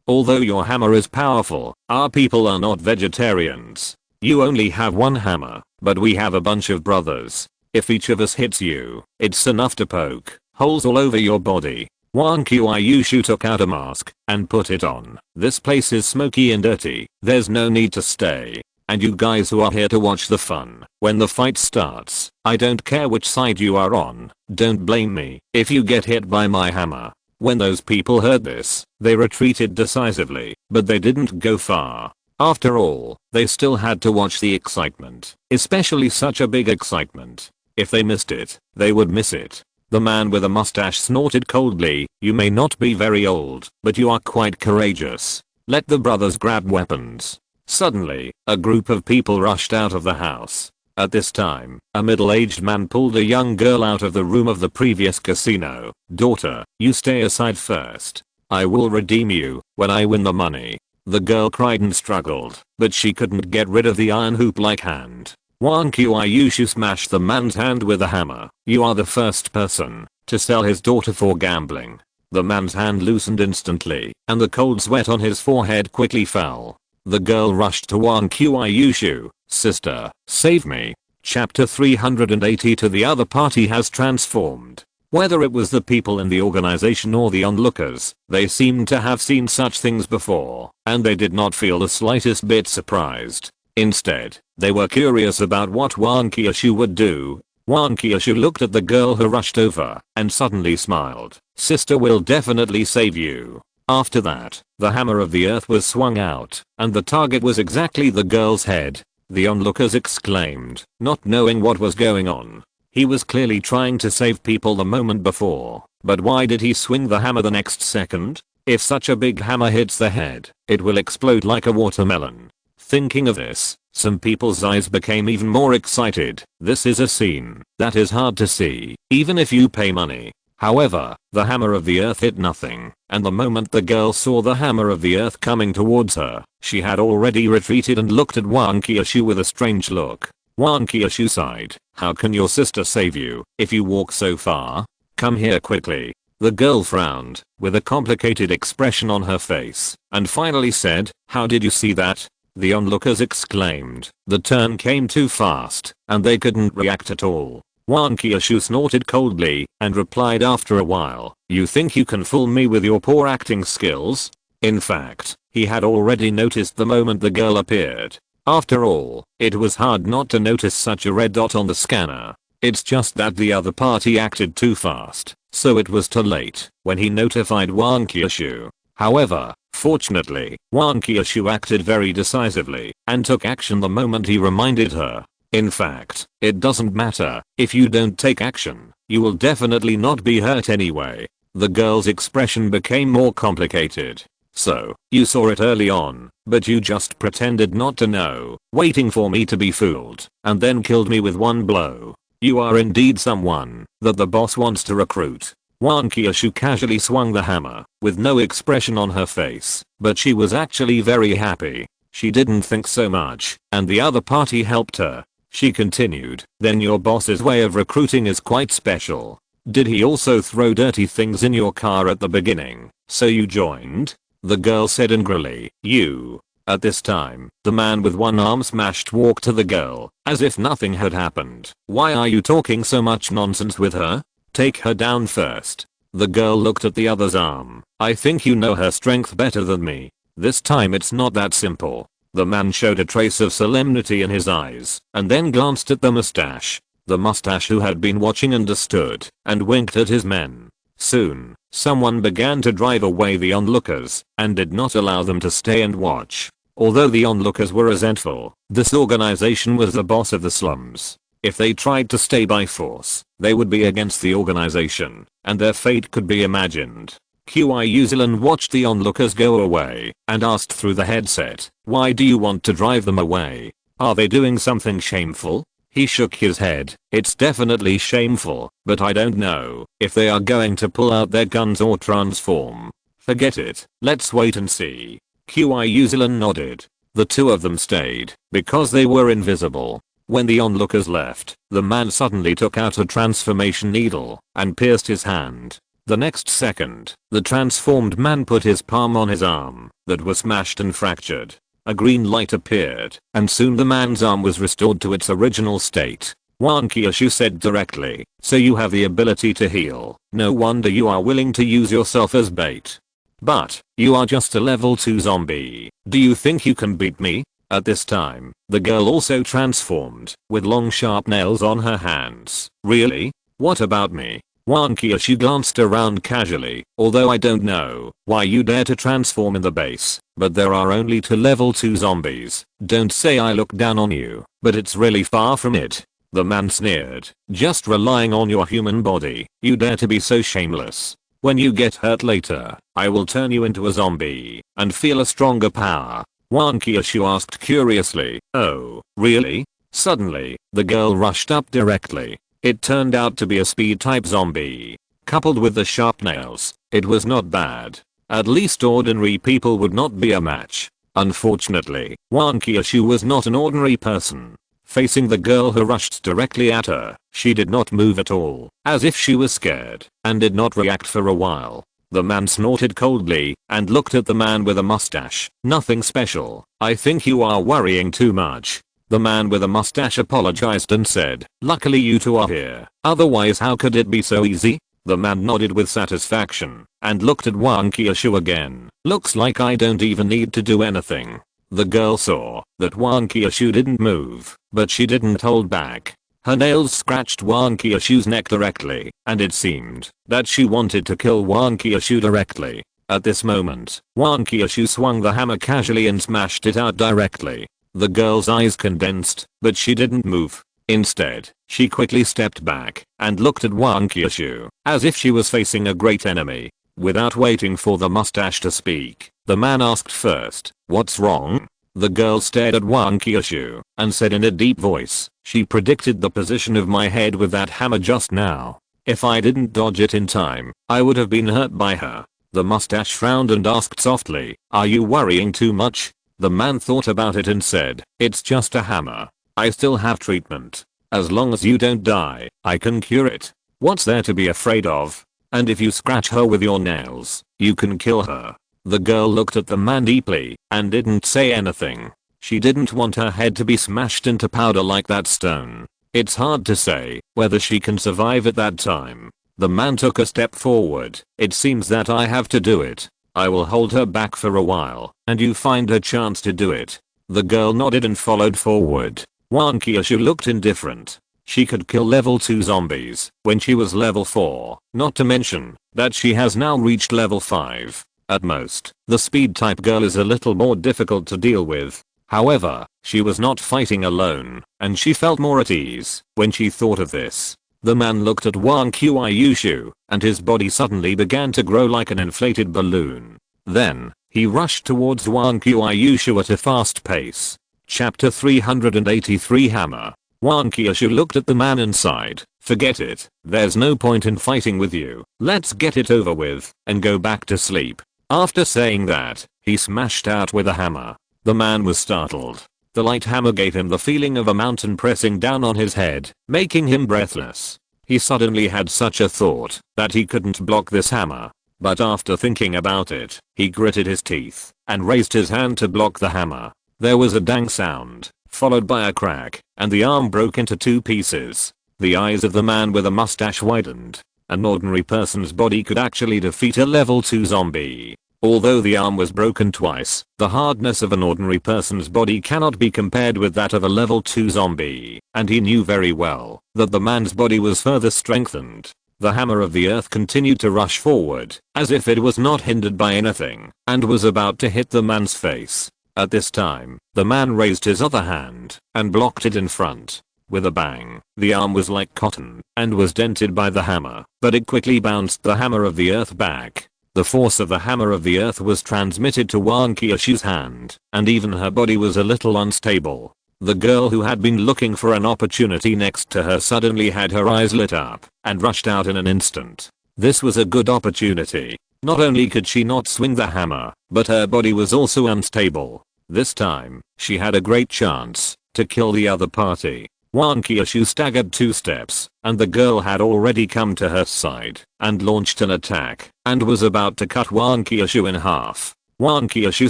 although your hammer is powerful, our people are not vegetarians. You only have 1 hammer, but we have a bunch of brothers. If each of us hits you, it's enough to poke holes all over your body." Wang Qiushui took out a mask and put it on. "This place is smoky and dirty. There's no need to stay. And you guys who are here to watch the fun, when the fight starts, I don't care which side you are on, don't blame me if you get hit by my hammer." When those people heard this, they retreated decisively, but they didn't go far. After all, they still had to watch the excitement, especially such a big excitement. If they missed it, they would miss it. The man with a mustache snorted coldly. "You may not be very old, but you are quite courageous. Let the brothers grab weapons." Suddenly, a group of people rushed out of the house. At this time, a middle-aged man pulled a young girl out of the room of the previous casino. "Daughter, you stay aside first. I will redeem you when I win the money." The girl cried and struggled, but she couldn't get rid of the iron hoop-like hand. Wang Qiushui smashed the man's hand with a hammer. "You are the first person to sell his daughter for gambling." The man's hand loosened instantly, and the cold sweat on his forehead quickly fell. The girl rushed to Wang Qiushui. "Sister, save me." Chapter 380. To the other party has transformed. Whether it was the people in the organization or the onlookers, they seemed to have seen such things before, and they did not feel the slightest bit surprised. Instead, they were curious about what Wang Qiushui would do. Wang Qiushui looked at the girl who rushed over and suddenly smiled. "Sister will definitely save you." After that, the hammer of the earth was swung out, and the target was exactly the girl's head. The onlookers exclaimed, not knowing what was going on. He was clearly trying to save people the moment before, but why did he swing the hammer the next second? If such a big hammer hits the head, it will explode like a watermelon. Thinking of this, some people's eyes became even more excited. This is a scene that is hard to see, even if you pay money. However, the hammer of the earth hit nothing, and the moment the girl saw the hammer of the earth coming towards her, she had already retreated and looked at Wang Qiushui with a strange look. Wang Qiushui sighed. "How can your sister save you if you walk so far? Come here quickly." The girl frowned, with a complicated expression on her face, and finally said, "How did you see that?" The onlookers exclaimed. The turn came too fast, and they couldn't react at all. Wang Qiushui snorted coldly, and replied after a while, "You think you can fool me with your poor acting skills?" In fact, he had already noticed the moment the girl appeared. After all, it was hard not to notice such a red dot on the scanner. It's just that the other party acted too fast, so it was too late when he notified Wang Qiushui. However, fortunately, Wang Qiushui acted very decisively and took action the moment he reminded her. In fact, it doesn't matter, if you don't take action, you will definitely not be hurt anyway. The girl's expression became more complicated. "So, you saw it early on, but you just pretended not to know, waiting for me to be fooled, and then killed me with one blow. You are indeed someone that the boss wants to recruit." Wang Qiushui casually swung the hammer, with no expression on her face, but she was actually very happy. She didn't think so much, and the other party helped her. She continued, "Then your boss's way of recruiting is quite special. Did he also throw dirty things in your car at the beginning, so you joined?" The girl said angrily, "You." At this time, the man with one arm smashed walked to the girl, as if nothing had happened. "Why are you talking so much nonsense with her? Take her down first." The girl looked at the other's arm. "I think you know her strength better than me. This time it's not that simple." The man showed a trace of solemnity in his eyes, and then glanced at the mustache. The mustache who had been watching understood, and winked at his men. Soon, someone began to drive away the onlookers, and did not allow them to stay and watch. Although the onlookers were resentful, this organization was the boss of the slums. If they tried to stay by force, they would be against the organization, and their fate could be imagined. Qiushui watched the onlookers go away, and asked through the headset, "Why do you want to drive them away? Are they doing something shameful?" He shook his head. "It's definitely shameful, but I don't know if they are going to pull out their guns or transform. Forget it, let's wait and see." Qiushui nodded. The two of them stayed, because they were invisible. When the onlookers left, the man suddenly took out a transformation needle, and pierced his hand. The next second, the transformed man put his palm on his arm, that was smashed and fractured. A green light appeared, and soon the man's arm was restored to its original state. Wang Qiushui said directly, "So you have the ability to heal. No wonder you are willing to use yourself as bait. But, you are just a level 2 zombie. Do you think you can beat me?" At this time, the girl also transformed, with long sharp nails on her hands. "Really? What about me?" Wang Qiushui glanced around casually. "Although I don't know why you dare to transform in the base, but there are only 2 level 2 zombies. Don't say I look down on you, but it's really far from it." The man sneered. "Just relying on your human body, you dare to be so shameless. When you get hurt later, I will turn you into a zombie, and feel a stronger power." Wang Qiushui asked curiously, "Oh, really?" Suddenly, the girl rushed up directly. It turned out to be a speed-type zombie. Coupled with the sharp nails, it was not bad. At least ordinary people would not be a match. Unfortunately, Wang Qiushui was not an ordinary person. Facing the girl who rushed directly at her, she did not move at all, as if she was scared, and did not react for a while. The man snorted coldly, and looked at the man with a mustache. "Nothing special. I think you are worrying too much." The man with a mustache apologized and said, "Luckily you two are here, otherwise how could it be so easy?" The man nodded with satisfaction, and looked at Wang Qiushui again. "Looks like I don't even need to do anything." The girl saw that Wang Qiushui didn't move, but she didn't hold back. Her nails scratched Wang Qiushui's neck directly, and it seemed that she wanted to kill Wang Qiushui directly. At this moment, Wang Qiushui swung the hammer casually and smashed it out directly. The girl's eyes condensed, but she didn't move. Instead, she quickly stepped back and looked at Wang Qiushui, as if she was facing a great enemy. Without waiting for the mustache to speak, the man asked first, "What's wrong?" The girl stared at Wang Qiushui and said in a deep voice, "She predicted the position of my head with that hammer just now. If I didn't dodge it in time, I would have been hurt by her." The mustache frowned and asked softly, "Are you worrying too much?" The man thought about it and said, "It's just a hammer. I still have treatment. As long as you don't die, I can cure it. What's there to be afraid of?" and if you scratch her with your nails, you can kill her. The girl looked at the man deeply and didn't say anything. She didn't want her head to be smashed into powder like that stone. It's hard to say whether she can survive at that time. The man took a step forward. It seems that I have to do it. I will hold her back for a while, and you find a chance to do it. The girl nodded and followed forward. Wang Qiushui looked indifferent. She could kill level 2 zombies when she was level 4, not to mention that she has now reached level 5. At most, the speed type girl is a little more difficult to deal with. However, she was not fighting alone, and she felt more at ease when she thought of this. The man looked at Wang Qiushui, and his body suddenly began to grow like an inflated balloon. Then, he rushed towards Wang Qiushui at a fast pace. Chapter 383 Hammer. Wang Qiushui looked at the man and sighed. Forget it, there's no point in fighting with you. Let's get it over with and go back to sleep. After saying that, he smashed out with a hammer. The man was startled. The light hammer gave him the feeling of a mountain pressing down on his head, making him breathless. He suddenly had such a thought that he couldn't block this hammer. But after thinking about it, he gritted his teeth and raised his hand to block the hammer. There was a dang sound, followed by a crack, and the arm broke into 2 pieces. The eyes of the man with a mustache widened. An ordinary person's body could actually defeat a level 2 zombie. Although the arm was broken twice, the hardness of an ordinary person's body cannot be compared with that of a level 2 zombie, and he knew very well that the man's body was further strengthened. The hammer of the earth continued to rush forward, as if it was not hindered by anything, and was about to hit the man's face. At this time, the man raised his other hand and blocked it in front. With a bang, the arm was like cotton and was dented by the hammer, but it quickly bounced the hammer of the earth back. The force of the hammer of the earth was transmitted to Wang Qiushui's hand, and even her body was a little unstable. The girl who had been looking for an opportunity next to her suddenly had her eyes lit up and rushed out in an instant. This was a good opportunity. Not only could she not swing the hammer, but her body was also unstable. This time, she had a great chance to kill the other party. Wang Qiushui staggered 2 steps, and the girl had already come to her side and launched an attack and was about to cut Wang Qiushui in half. Wang Qiushui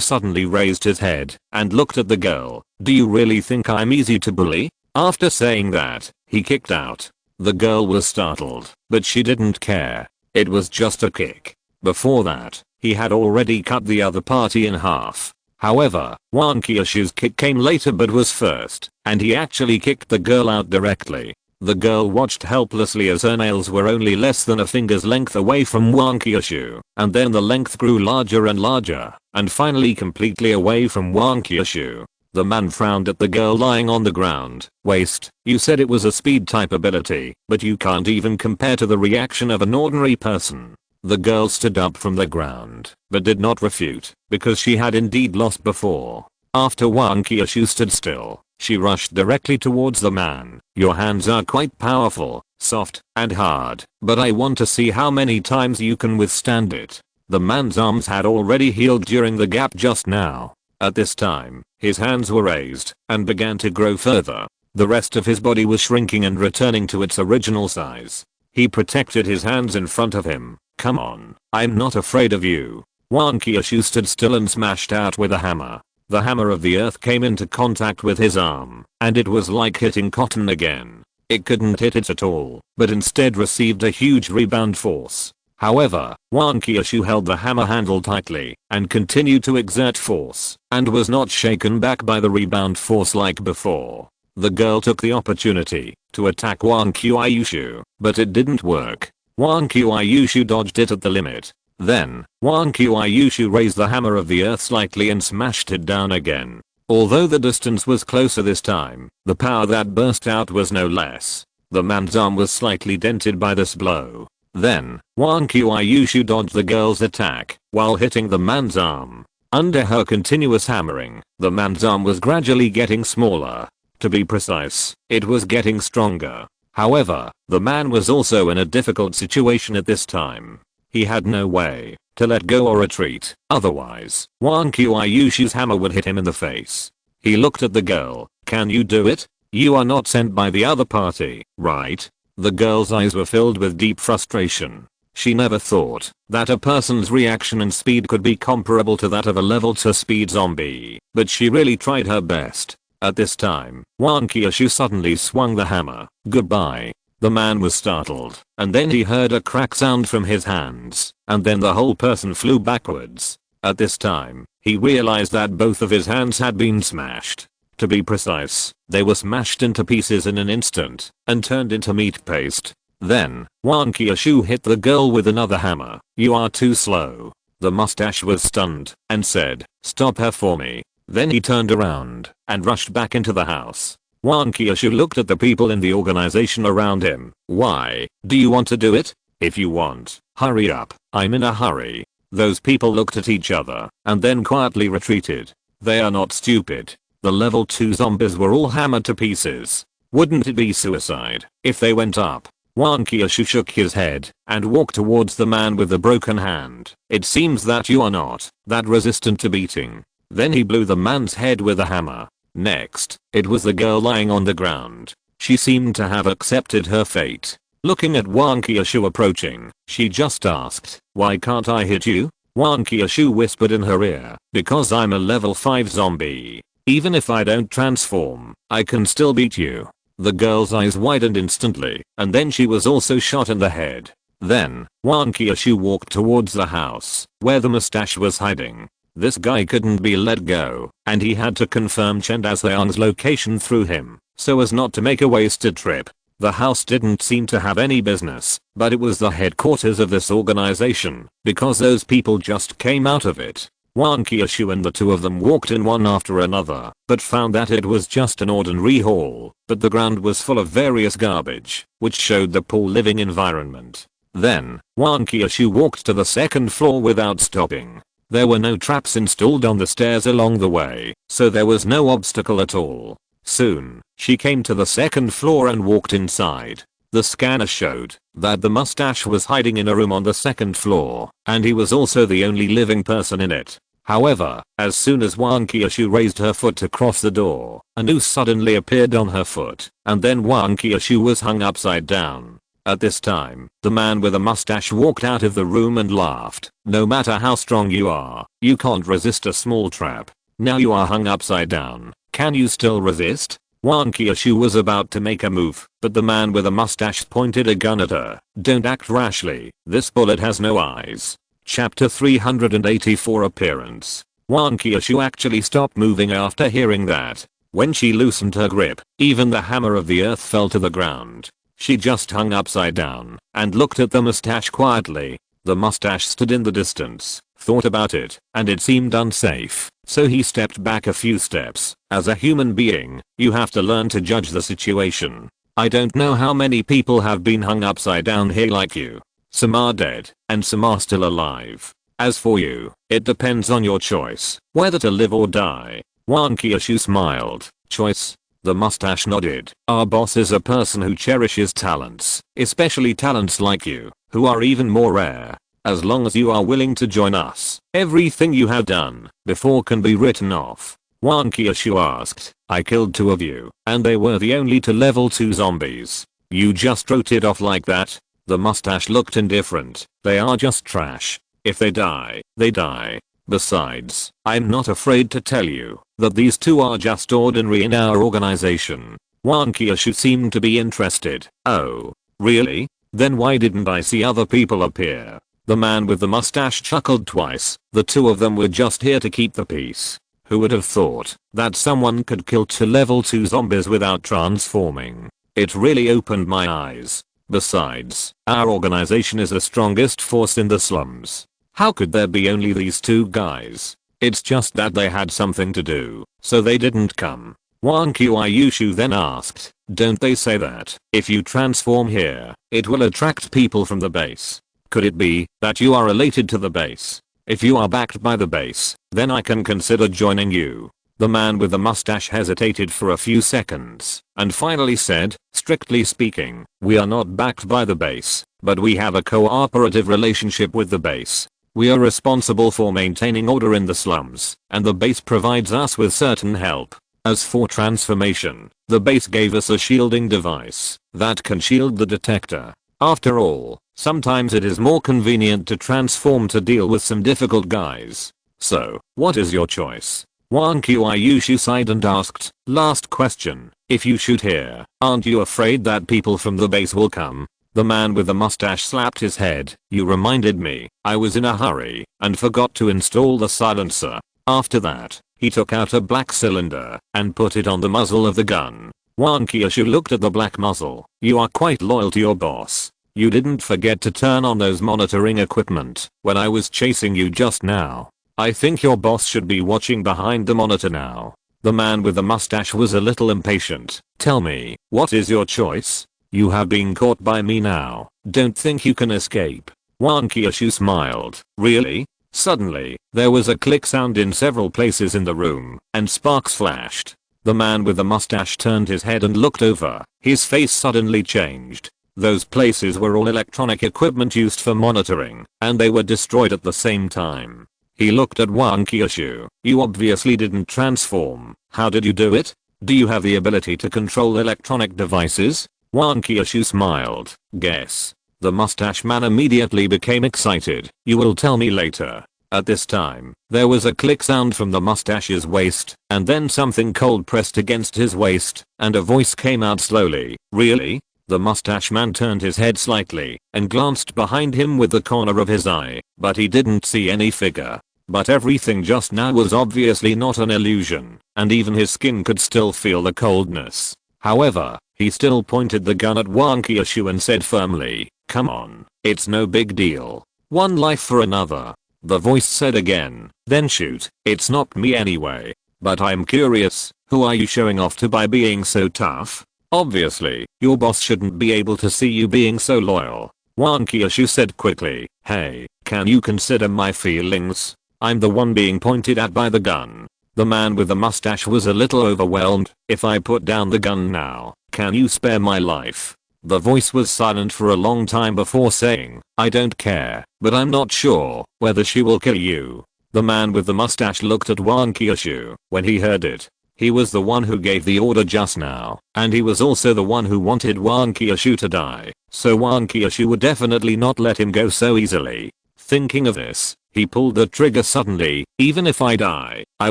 suddenly raised his head and looked at the girl. Do you really think I'm easy to bully? After saying that, he kicked out. The girl was startled, but she didn't care. It was just a kick. Before that, he had already cut the other party in half. However, Wang Qiushui's kick came later but was first, and he actually kicked the girl out directly. The girl watched helplessly as her nails were only less than a finger's length away from Wang Qiushui, and then the length grew larger and larger, and finally completely away from Wang Qiushui. The man frowned at the girl lying on the ground. Waste, you said it was a speed type ability, but you can't even compare to the reaction of an ordinary person. The girl stood up from the ground, but did not refute, because she had indeed lost before. After Wang Qiushui stood still, she rushed directly towards the man. Your hands are quite powerful, soft, and hard, but I want to see how many times you can withstand it. The man's arms had already healed during the gap just now. At this time, his hands were raised and began to grow further. The rest of his body was shrinking and returning to its original size. He protected his hands in front of him. Come on, I'm not afraid of you. Wang Qiushui stood still and smashed out with a hammer. The hammer of the earth came into contact with his arm, and it was like hitting cotton again. It couldn't hit it at all, but instead received a huge rebound force. However, Wang Qiushui held the hammer handle tightly and continued to exert force, and was not shaken back by the rebound force like before. The girl took the opportunity to attack Wang Qiushui, but it didn't work. Wang Qiushui dodged it at the limit. Then, Wang Qiushui raised the hammer of the earth slightly and smashed it down again. Although the distance was closer this time, the power that burst out was no less. The man's arm was slightly dented by this blow. Then, Wang Qiushui dodged the girl's attack while hitting the man's arm. Under her continuous hammering, the man's arm was gradually getting smaller. To be precise, it was getting stronger. However, the man was also in a difficult situation at this time. He had no way to let go or retreat, otherwise, Wang Qiushui's hammer would hit him in the face. He looked at the girl. Can you do it? You are not sent by the other party, right? The girl's eyes were filled with deep frustration. She never thought that a person's reaction and speed could be comparable to that of a level 2 speed zombie, but she really tried her best. At this time, Wang Qiushui suddenly swung the hammer. Goodbye. The man was startled, and then he heard a crack sound from his hands, and then the whole person flew backwards. At this time, he realized that both of his hands had been smashed. To be precise, they were smashed into pieces in an instant, and turned into meat paste. Then, Wang Qiushui hit the girl with another hammer. You are too slow. The mustache was stunned, and said, stop her for me. Then he turned around, and rushed back into the house. Wang Qiushui looked at the people in the organization around him. Why, do you want to do it? If you want, hurry up, I'm in a hurry. Those people looked at each other, and then quietly retreated. They are not stupid. The level 2 zombies were all hammered to pieces. Wouldn't it be suicide if they went up? Wang Qiushui shook his head, and walked towards the man with the broken hand. It seems that you are not that resistant to beating. Then he blew the man's head with a hammer. Next, it was the girl lying on the ground. She seemed to have accepted her fate. Looking at Wang Qiushui approaching, she just asked, why can't I hit you? Wang Qiushui whispered in her ear, because I'm a level 5 zombie. Even if I don't transform, I can still beat you. The girl's eyes widened instantly, and then she was also shot in the head. Then, Wang Qiushui walked towards the house, where the mustache was hiding. This guy couldn't be let go, and he had to confirm Chen Daxiang's location through him, so as not to make a wasted trip. The house didn't seem to have any business, but it was the headquarters of this organization, because those people just came out of it. Wang Qiushui and the two of them walked in one after another, but found that it was just an ordinary hall, but the ground was full of various garbage, which showed the poor living environment. Then, Wang Qiushui walked to the second floor without stopping. There were no traps installed on the stairs along the way, so there was no obstacle at all. Soon, she came to the second floor and walked inside. The scanner showed that the mustache was hiding in a room on the second floor, and he was also the only living person in it. However, as soon as Wang Qiushui raised her foot to cross the door, a noose suddenly appeared on her foot, and then Wang Qiushui was hung upside down. At this time, the man with a mustache walked out of the room and laughed. No matter how strong you are, you can't resist a small trap. Now you are hung upside down. Can you still resist? Wang Qiushui was about to make a move, but the man with a mustache pointed a gun at her. Don't act rashly. This bullet has no eyes. Chapter 384 Appearance. Wang Qiushui actually stopped moving after hearing that. When she loosened her grip, even the hammer of the earth fell to the ground. She just hung upside down and looked at the mustache quietly. The mustache stood in the distance, thought about it, and it seemed unsafe, so he stepped back a few steps. As a human being, you have to learn to judge the situation. I don't know how many people have been hung upside down here like you. Some are dead, and some are still alive. As for you, it depends on your choice, whether to live or die. Wang Qiushui smiled. Choice? The mustache nodded. Our boss is a person who cherishes talents, especially talents like you, who are even more rare. As long as you are willing to join us, everything you have done before can be written off. Wang Qiushui asked, I killed 2 of you, and they were the only 2 level 2 zombies. You just wrote it off like that? The mustache looked indifferent. They are just trash. If they die, they die. Besides, I'm not afraid to tell you that these 2 are just ordinary in our organization. Wang Qiushui seemed to be interested. Oh, really? Then why didn't I see other people appear? The man with the mustache chuckled twice. The 2 of them were just here to keep the peace. Who would have thought that someone could kill 2 level 2 zombies without transforming? It really opened my eyes. Besides, our organization is the strongest force in the slums. How could there be only these 2 guys? It's just that they had something to do, so they didn't come. Wang Qiushui then asked, don't they say that if you transform here, it will attract people from the base? Could it be that you are related to the base? If you are backed by the base, then I can consider joining you. The man with the mustache hesitated for a few seconds, and finally said, strictly speaking, we are not backed by the base, but we have a cooperative relationship with the base. We are responsible for maintaining order in the slums, and the base provides us with certain help. As for transformation, the base gave us a shielding device that can shield the detector. After all, Sometimes it is more convenient to transform to deal with some difficult guys. So, what is your choice? Wang Qiushui sighed and asked, last question, if you shoot here, aren't you afraid that people from the base will come? The man with the mustache slapped his head. You reminded me, I was in a hurry and forgot to install the silencer. After that, he took out a black cylinder and put it on the muzzle of the gun. Wang Qiushui looked at the black muzzle. You are quite loyal to your boss. You didn't forget to turn on those monitoring equipment when I was chasing you just now. I think your boss should be watching behind the monitor now. The man with the mustache was a little impatient. Tell me, what is your choice? You have been caught by me now. Don't think you can escape. Wang Qiushui smiled. Really? Suddenly, there was a click sound in several places in the room, and sparks flashed. The man with the mustache turned his head and looked over. His face suddenly changed. Those places were all electronic equipment used for monitoring, and they were destroyed at the same time. He looked at Wang Qiushui. You obviously didn't transform. How did you do it? Do you have the ability to control electronic devices? Wang Qiushui smiled. Guess. The mustache man immediately became excited. You will tell me later. At this time, there was a click sound from the mustache's waist, and then something cold pressed against his waist, and a voice came out slowly. Really? The mustache man turned his head slightly and glanced behind him with the corner of his eye, but he didn't see any figure. But everything just now was obviously not an illusion, and even his skin could still feel the coldness. However, he still pointed the gun at Wang Qiushui and said firmly, come on, it's no big deal. One life for another. The voice said again, then shoot, it's not me anyway. But I'm curious, who are you showing off to by being so tough? Obviously, your boss shouldn't be able to see you being so loyal. Wang Qiushui said quickly, hey, can you consider my feelings? I'm the one being pointed at by the gun. The man with the mustache was a little overwhelmed. If I put down the gun now, can you spare my life? The voice was silent for a long time before saying, I don't care, but I'm not sure whether she will kill you. The man with the mustache looked at Wang Qiushui. When he heard it, he was the one who gave the order just now, and he was also the one who wanted Wang Qiushui to die, so Wang Qiushui would definitely not let him go so easily. Thinking of this, he pulled the trigger suddenly. Even if I die, I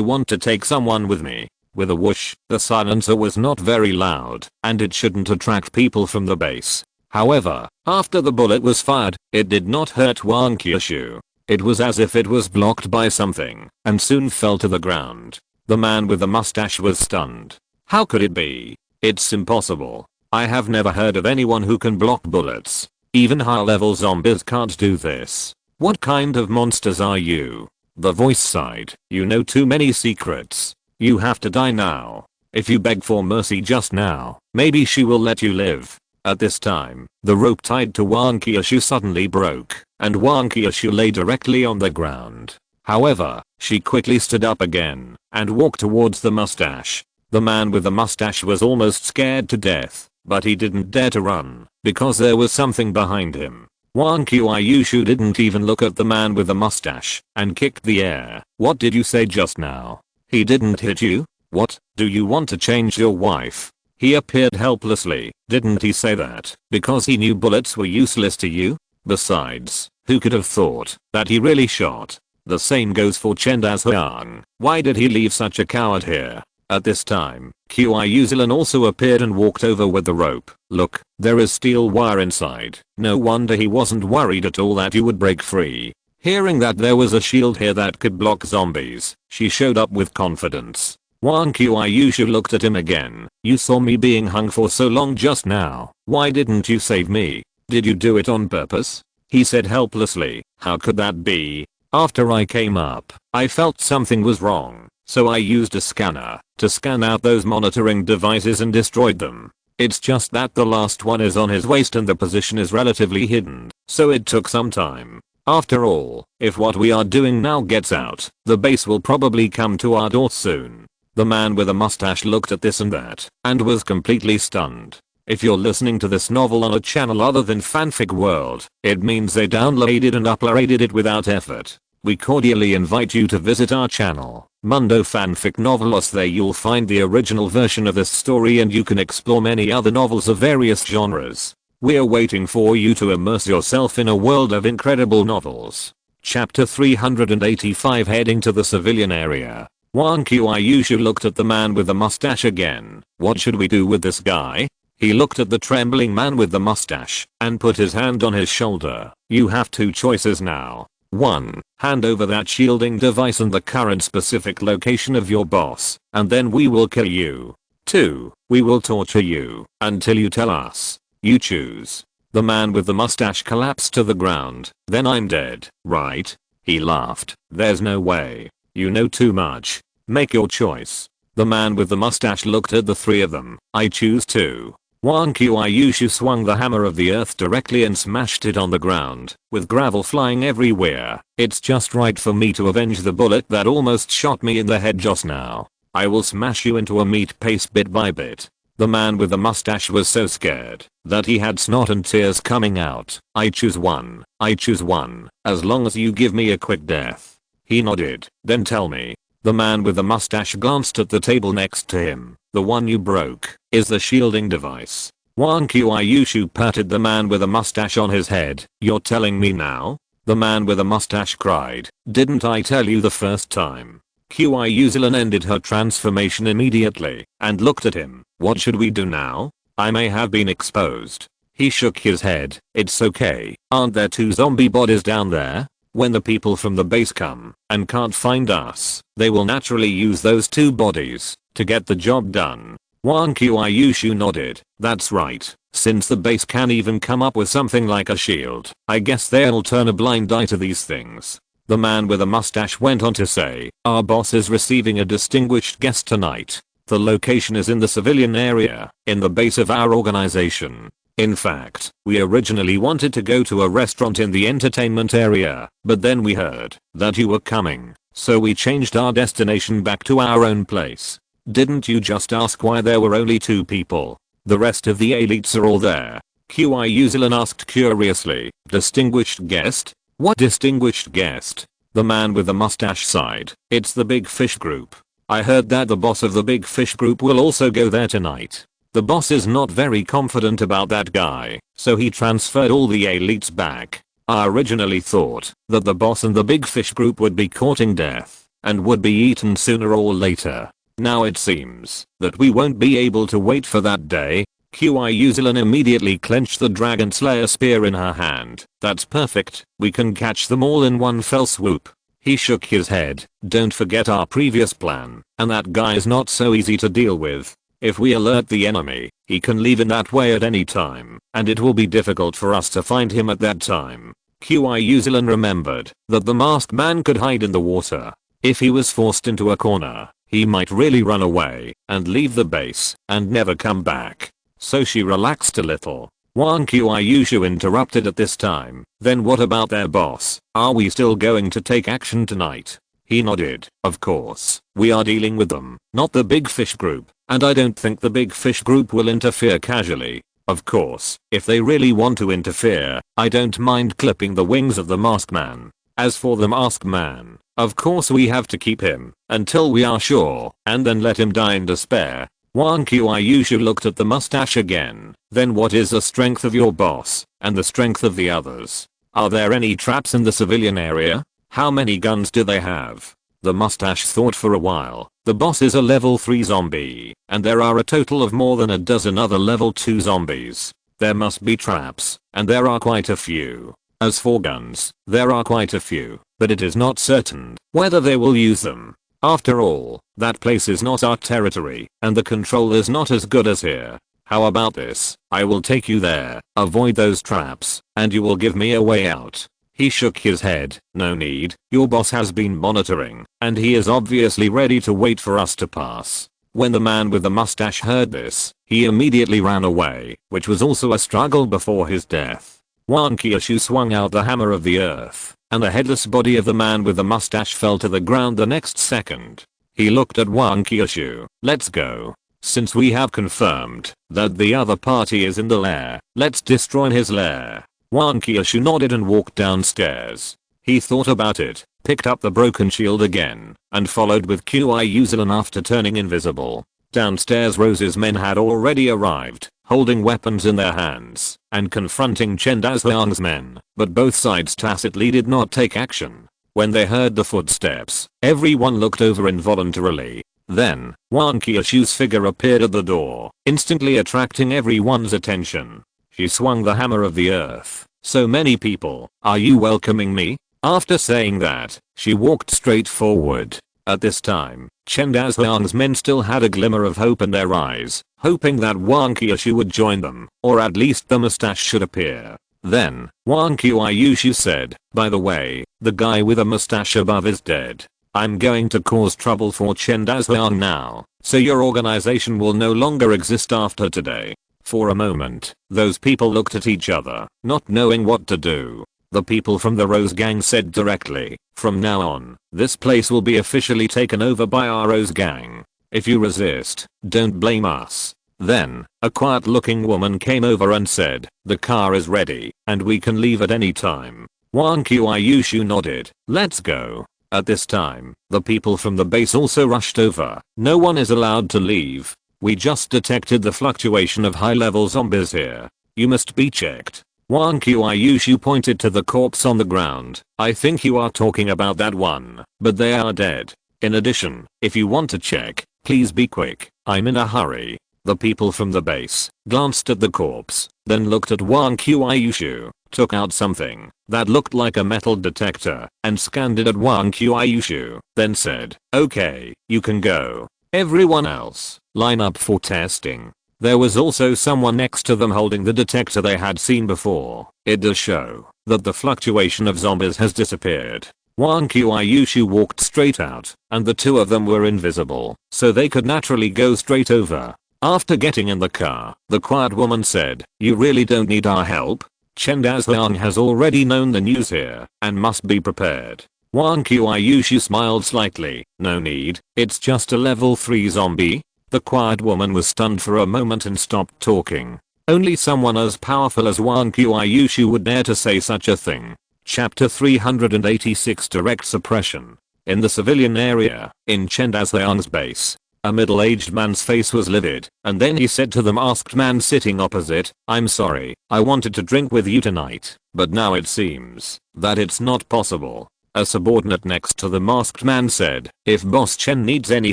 want to take someone with me. With a whoosh, the silencer was not very loud, and it shouldn't attract people from the base. However, after the bullet was fired, it did not hurt Wang Qiushui. It was as if it was blocked by something, and soon fell to the ground. The man with the mustache was stunned. How could it be? It's impossible. I have never heard of anyone who can block bullets. Even high-level zombies can't do this. What kind of monsters are you? The voice sighed. You know too many secrets. You have to die now. If you beg for mercy just now, maybe she will let you live. At this time, the rope tied to Wang Qiushui suddenly broke, and Wang Qiushui lay directly on the ground. However, she quickly stood up again and walked towards the mustache. The man with the mustache was almost scared to death, but he didn't dare to run because there was something behind him. Wang Qiushui didn't even look at the man with the mustache and kicked the air. What did you say just now? He didn't hit you? What, do you want to change your wife? He appeared helplessly. Didn't he say that because he knew bullets were useless to you? Besides, who could have thought that he really shot? The same goes for Chen Dazhuang. Why did he leave such a coward here? At this time, Qiushui also appeared and walked over with the rope. Look, there is steel wire inside. No wonder he wasn't worried at all that you would break free. Hearing that there was a shield here that could block zombies, she showed up with confidence. Wang Qiushui looked at him again. You saw me being hung for so long just now. Why didn't you save me? Did you do it on purpose? He said helplessly. How could that be? After I came up, I felt something was wrong, so I used a scanner to scan out those monitoring devices and destroyed them. It's just that the last one is on his waist and the position is relatively hidden, so it took some time. After all, if what we are doing now gets out, the base will probably come to our door soon. The man with a mustache looked at this and that, and was completely stunned. If you're listening to this novel on a channel other than Fanfic World, it means they downloaded and uploaded it without effort. We cordially invite you to visit our channel, Mundo Fanfic Novelos. There you'll find the original version of this story and you can explore many other novels of various genres. We're waiting for you to immerse yourself in a world of incredible novels. Chapter 385 Heading to the civilian area. Wang Qiushui looked at the man with the mustache again. What should we do with this guy? He looked at the trembling man with the mustache and put his hand on his shoulder. You have two choices now. 1. Hand over that shielding device and the current specific location of your boss, and then we will kill you. 2. We will torture you until you tell us. You choose. The man with the mustache collapsed to the ground. Then I'm dead, right? He laughed. There's no way. You know too much. Make your choice. The man with the mustache looked at the three of them. I choose to. Wang Qiushui swung the hammer of the earth directly and smashed it on the ground, with gravel flying everywhere. It's just right for me to avenge the bullet that almost shot me in the head just now. I will smash you into a meat paste bit by bit. The man with the mustache was so scared that he had snot and tears coming out. I choose one. I choose one, as long as you give me a quick death. He nodded. Then tell me. The man with the mustache glanced at the table next to him. The one you broke is the shielding device. Wang Qiushui patted the man with a mustache on his head. You're telling me now? The man with a mustache cried. Didn't I tell you the first time? Qiushui ended her transformation immediately and looked at him. What should we do now? I may have been exposed. He shook his head. It's okay. Aren't there two zombie bodies down there? When the people from the base come and can't find us, they will naturally use those two bodies to get the job done. Wang Qiushui nodded. That's right. Since the base can't even come up with something like a shield, I guess they'll turn a blind eye to these things. The man with a mustache went on to say, our boss is receiving a distinguished guest tonight. The location is in the civilian area, in the base of our organization. In fact, we originally wanted to go to a restaurant in the entertainment area, but then we heard that you were coming, so we changed our destination back to our own place. Didn't you just ask why there were only two people? The rest of the elites are all there. Qiushui asked curiously. Distinguished guest? What distinguished guest? The man with the mustache sighed. It's the Big Fish Group. I heard that the boss of the Big Fish Group will also go there tonight. The boss is not very confident about that guy, so he transferred all the elites back. I originally thought that the boss and the Big Fish Group would be courting death and would be eaten sooner or later. Now it seems that we won't be able to wait for that day. Qiushui immediately clenched the Dragon Slayer spear in her hand. That's perfect. We can catch them all in one fell swoop. He shook his head. Don't forget our previous plan, and that guy is not so easy to deal with. If we alert the enemy, he can leave in that way at any time, and it will be difficult for us to find him at that time. Qiushui remembered that the masked man could hide in the water. If he was forced into a corner, he might really run away and leave the base and never come back. So she relaxed a little. Wang Qiushui interrupted at this time. Then what about their boss? Are we still going to take action tonight? He nodded. Of course, we are dealing with them, not the Big Fish Group, and I don't think the Big Fish Group will interfere casually. Of course, if they really want to interfere, I don't mind clipping the wings of the masked man. As for the masked man, of course we have to keep him until we are sure, and then let him die in despair. Wang Qiushui looked at the mustache again. Then what is the strength of your boss and the strength of the others? Are there any traps in the civilian area? How many guns do they have? The mustache thought for a while. The boss is a level 3 zombie, and there are a total of more than a dozen other level 2 zombies. There must be traps, and there are quite a few. As for guns, there are quite a few, but it is not certain whether they will use them. After all, that place is not our territory, and the control is not as good as here. How about this? I will take you there, avoid those traps, and you will give me a way out. He shook his head. No need. Your boss has been monitoring, and he is obviously ready to wait for us to pass. When the man with the mustache heard this, he immediately ran away, which was also a struggle before his death. Wang Qiushui swung out the hammer of the earth, and the headless body of the man with the mustache fell to the ground the next second. He looked at Wang Qiushui. Let's go. Since we have confirmed that the other party is in the lair, let's destroy his lair. Wang Qiushui nodded and walked downstairs. He thought about it, picked up the broken shield again, and followed with Qiushui after turning invisible. Downstairs Rose's men had already arrived, holding weapons in their hands and confronting Chen Dazhuang's men, but both sides tacitly did not take action. When they heard the footsteps, everyone looked over involuntarily. Then, Wang Qiushui's figure appeared at the door, instantly attracting everyone's attention. She swung the hammer of the earth. "So many people, are you welcoming me?" After saying that, she walked straight forward. At this time, Chen Dazhuang's men still had a glimmer of hope in their eyes, hoping that Wang Qiushui would join them, or at least the mustache should appear. Then, Wang Qiushui said, "By the way, the guy with a mustache above is dead. I'm going to cause trouble for Chen Dazhuang now, so your organization will no longer exist after today." For a moment, those people looked at each other, not knowing what to do. The people from the Rose Gang said directly, "From now on, this place will be officially taken over by our Rose Gang. If you resist, don't blame us." Then, a quiet-looking woman came over and said, "The car is ready, and we can leave at any time." Wang Qiushui nodded. "Let's go." At this time, the people from the base also rushed over. "No one is allowed to leave. We just detected the fluctuation of high-level zombies here. You must be checked." Wang Qiushui pointed to the corpse on the ground. "I think you are talking about that one, but they are dead. In addition, if you want to check, please be quick. I'm in a hurry." The people from the base glanced at the corpse, then looked at Wang Qiushui, took out something that looked like a metal detector, and scanned it at Wang Qiushui, then said, "Okay, you can go. Everyone else, line up for testing." There was also someone next to them holding the detector they had seen before. It does show that the fluctuation of zombies has disappeared. Wang Qiushui walked straight out, and the two of them were invisible, so they could naturally go straight over. After getting in the car, the quiet woman said, "You really don't need our help. Chen Dazhuang has already known the news here, and must be prepared." Wang Qiushui smiled slightly. "No need, it's just a level 3 zombie." The quiet woman was stunned for a moment and stopped talking. Only someone as powerful as Wang Qiushui would dare to say such a thing. Chapter 386 Direct Suppression. In the civilian area, in Chen Dazhuang's base, a middle-aged man's face was livid, and then he said to the masked man sitting opposite, "I'm sorry, I wanted to drink with you tonight, but now it seems that it's not possible." A subordinate next to the masked man said, "If Boss Chen needs any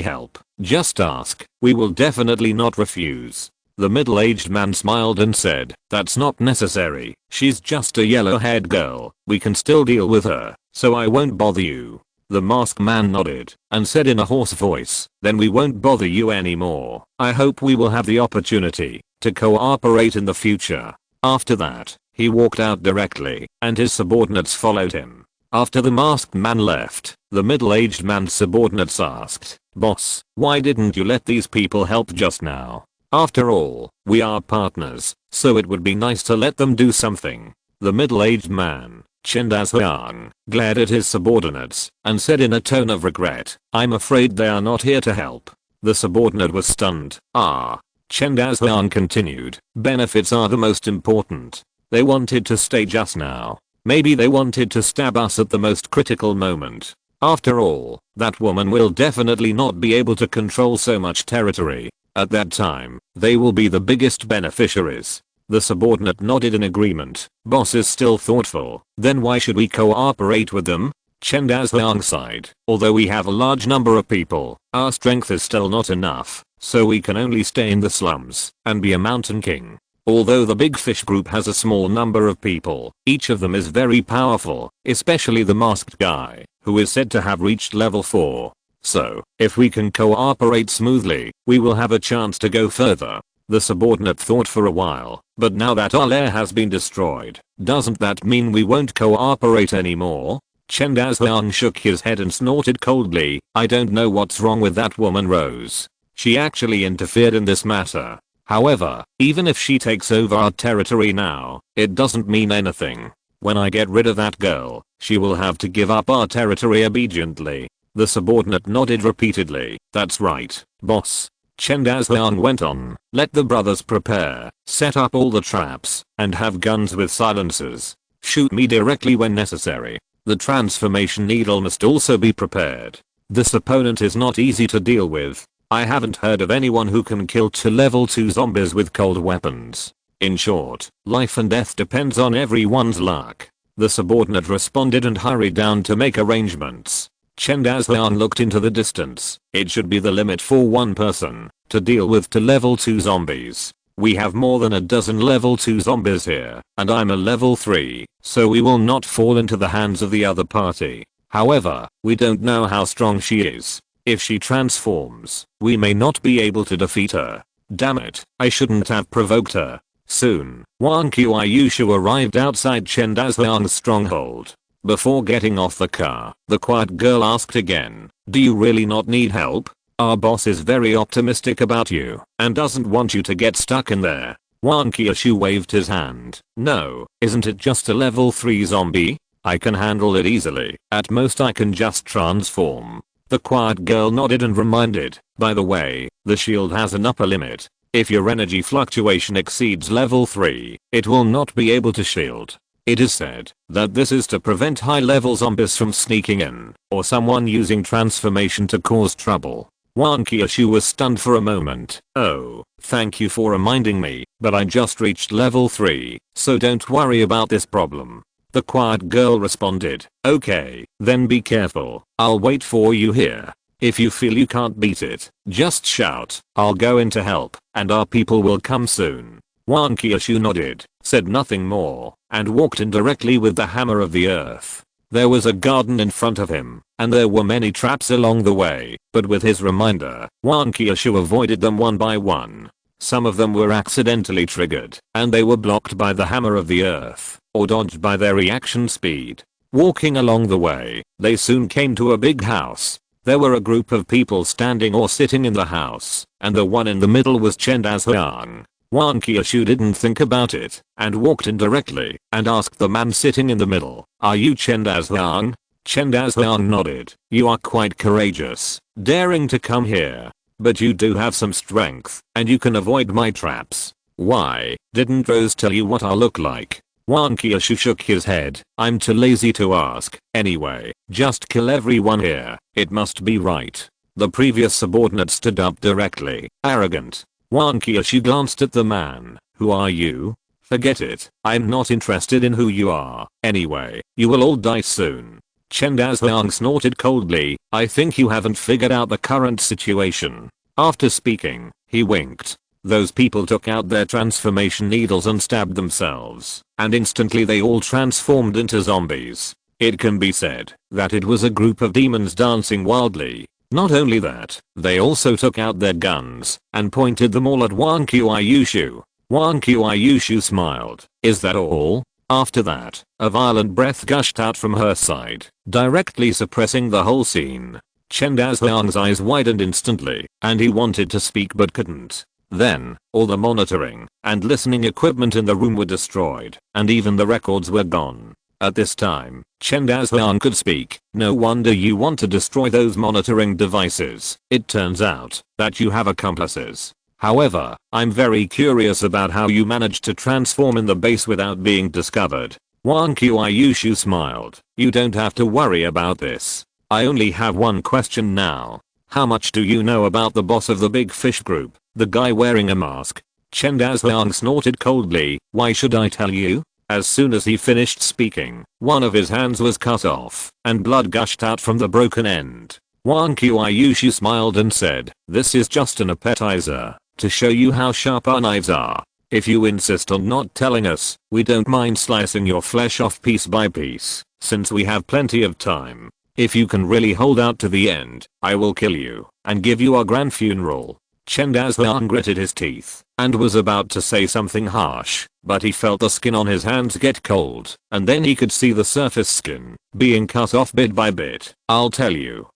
help, just ask. We will definitely not refuse." The middle-aged man smiled and said, "That's not necessary. She's just a yellow-haired girl. We can still deal with her, so I won't bother you." The masked man nodded and said in a hoarse voice, "Then we won't bother you anymore. I hope we will have the opportunity to cooperate in the future." After that, he walked out directly, and his subordinates followed him. After the masked man left, the middle-aged man's subordinates asked, "Boss, why didn't you let these people help just now? After all, we are partners, so it would be nice to let them do something." The middle-aged man, Chen Dazhuang, glared at his subordinates and said in a tone of regret, "I'm afraid they are not here to help." The subordinate was stunned. Chen Dazhuang continued, "Benefits are the most important. They wanted to stay just now. Maybe they wanted to stab us at the most critical moment. After all, that woman will definitely not be able to control so much territory. At that time, they will be the biggest beneficiaries." The subordinate nodded in agreement. "Boss is still thoughtful. Then why should we cooperate with them?" Chen Dazhuang sighed. "Although we have a large number of people, our strength is still not enough, so we can only stay in the slums and be a mountain king. Although the Big Fish group has a small number of people, each of them is very powerful, especially the masked guy, who is said to have reached level 4. So, if we can cooperate smoothly, we will have a chance to go further." The subordinate thought for a while, "But now that our lair has been destroyed, doesn't that mean we won't cooperate anymore?" Chen Dazhuang shook his head and snorted coldly, "I don't know what's wrong with that woman Rose. She actually interfered in this matter. However, even if she takes over our territory now, it doesn't mean anything. When I get rid of that girl, she will have to give up our territory obediently." The subordinate nodded repeatedly. "That's right, boss." Chen Dazhuang went on, "Let the brothers prepare, set up all the traps, and have guns with silencers. Shoot me directly when necessary. The transformation needle must also be prepared. This opponent is not easy to deal with." I haven't heard of anyone who can kill 2 level 2 zombies with cold weapons. In short, life and death depends on everyone's luck. The subordinate responded and hurried down to make arrangements. Chen Dazhuang looked into the distance. It should be the limit for one person to deal with 2 level 2 zombies. We have more than a dozen level 2 zombies here, and I'm a level 3, so we will not fall into the hands of the other party. However, we don't know how strong she is. If she transforms, we may not be able to defeat her. Damn it, I shouldn't have provoked her. Soon, Wang Qiushui arrived outside Chen Dazhuang's stronghold. Before getting off the car, the quiet girl asked again, do you really not need help? Our boss is very optimistic about you and doesn't want you to get stuck in there. Wang Qiushui waved his hand. No, isn't it just a level 3 zombie? I can handle it easily. At most I can just transform. The quiet girl nodded and reminded, by the way, the shield has an upper limit. If your energy fluctuation exceeds level 3, it will not be able to shield. It is said that this is to prevent high-level zombies from sneaking in, or someone using transformation to cause trouble. Wang Qiushui was stunned for a moment. Oh, thank you for reminding me, but I just reached level 3, so don't worry about this problem. The quiet girl responded. Okay, then be careful. I'll wait for you here. If you feel you can't beat it, just shout. I'll go in to help, and our people will come soon. Wang Qiushui nodded, said nothing more, and walked in directly with the hammer of the earth. There was a garden in front of him, and there were many traps along the way, but with his reminder, Wang Qiushui avoided them one by one. Some of them were accidentally triggered, and they were blocked by the hammer of the earth, or dodged by their reaction speed. Walking along the way, they soon came to a big house. There were a group of people standing or sitting in the house, and the one in the middle was Chen Dazhuang. Wang Qiushui didn't think about it, and walked in directly, and asked the man sitting in the middle, are you Chen Dazhuang? Chen Dazhuang nodded. You are quite courageous, daring to come here. But you do have some strength, and you can avoid my traps. Why, didn't Rose tell you what I look like? Wang Qiushui shook his head. I'm too lazy to ask. Anyway, just kill everyone here. It must be right. The previous subordinate stood up directly. Arrogant. Wang Qiushui glanced at the man. Who are you? Forget it. I'm not interested in who you are. Anyway, you will all die soon. Chen Dazhuang snorted coldly. I think you haven't figured out the current situation. After speaking, he winked. Those people took out their transformation needles and stabbed themselves, and instantly they all transformed into zombies. It can be said that it was a group of demons dancing wildly. Not only that, they also took out their guns and pointed them all at Wang Qiushui. Wang Qiushui smiled. Is that all? After that, a violent breath gushed out from her side, directly suppressing the whole scene. Chen Dazhuang's eyes widened instantly, and he wanted to speak but couldn't. Then, all the monitoring and listening equipment in the room were destroyed, and even the records were gone. At this time, Chen Dazhuang could speak. No wonder you want to destroy those monitoring devices. It turns out that you have accomplices. However, I'm very curious about how you managed to transform in the base without being discovered. Wang Qiushui smiled. You don't have to worry about this. I only have one question now. How much do you know about the boss of the Big Fish Group, the guy wearing a mask? Chen Dazhuang snorted coldly. Why should I tell you? As soon as he finished speaking, one of his hands was cut off, and blood gushed out from the broken end. Wang Qiushui smiled and said, this is just an appetizer, to show you how sharp our knives are. If you insist on not telling us, we don't mind slicing your flesh off piece by piece, since we have plenty of time. If you can really hold out to the end, I will kill you, and give you our grand funeral. Chen Dazhuang gritted his teeth, and was about to say something harsh, but he felt the skin on his hands get cold, and then he could see the surface skin being cut off bit by bit. I'll tell you.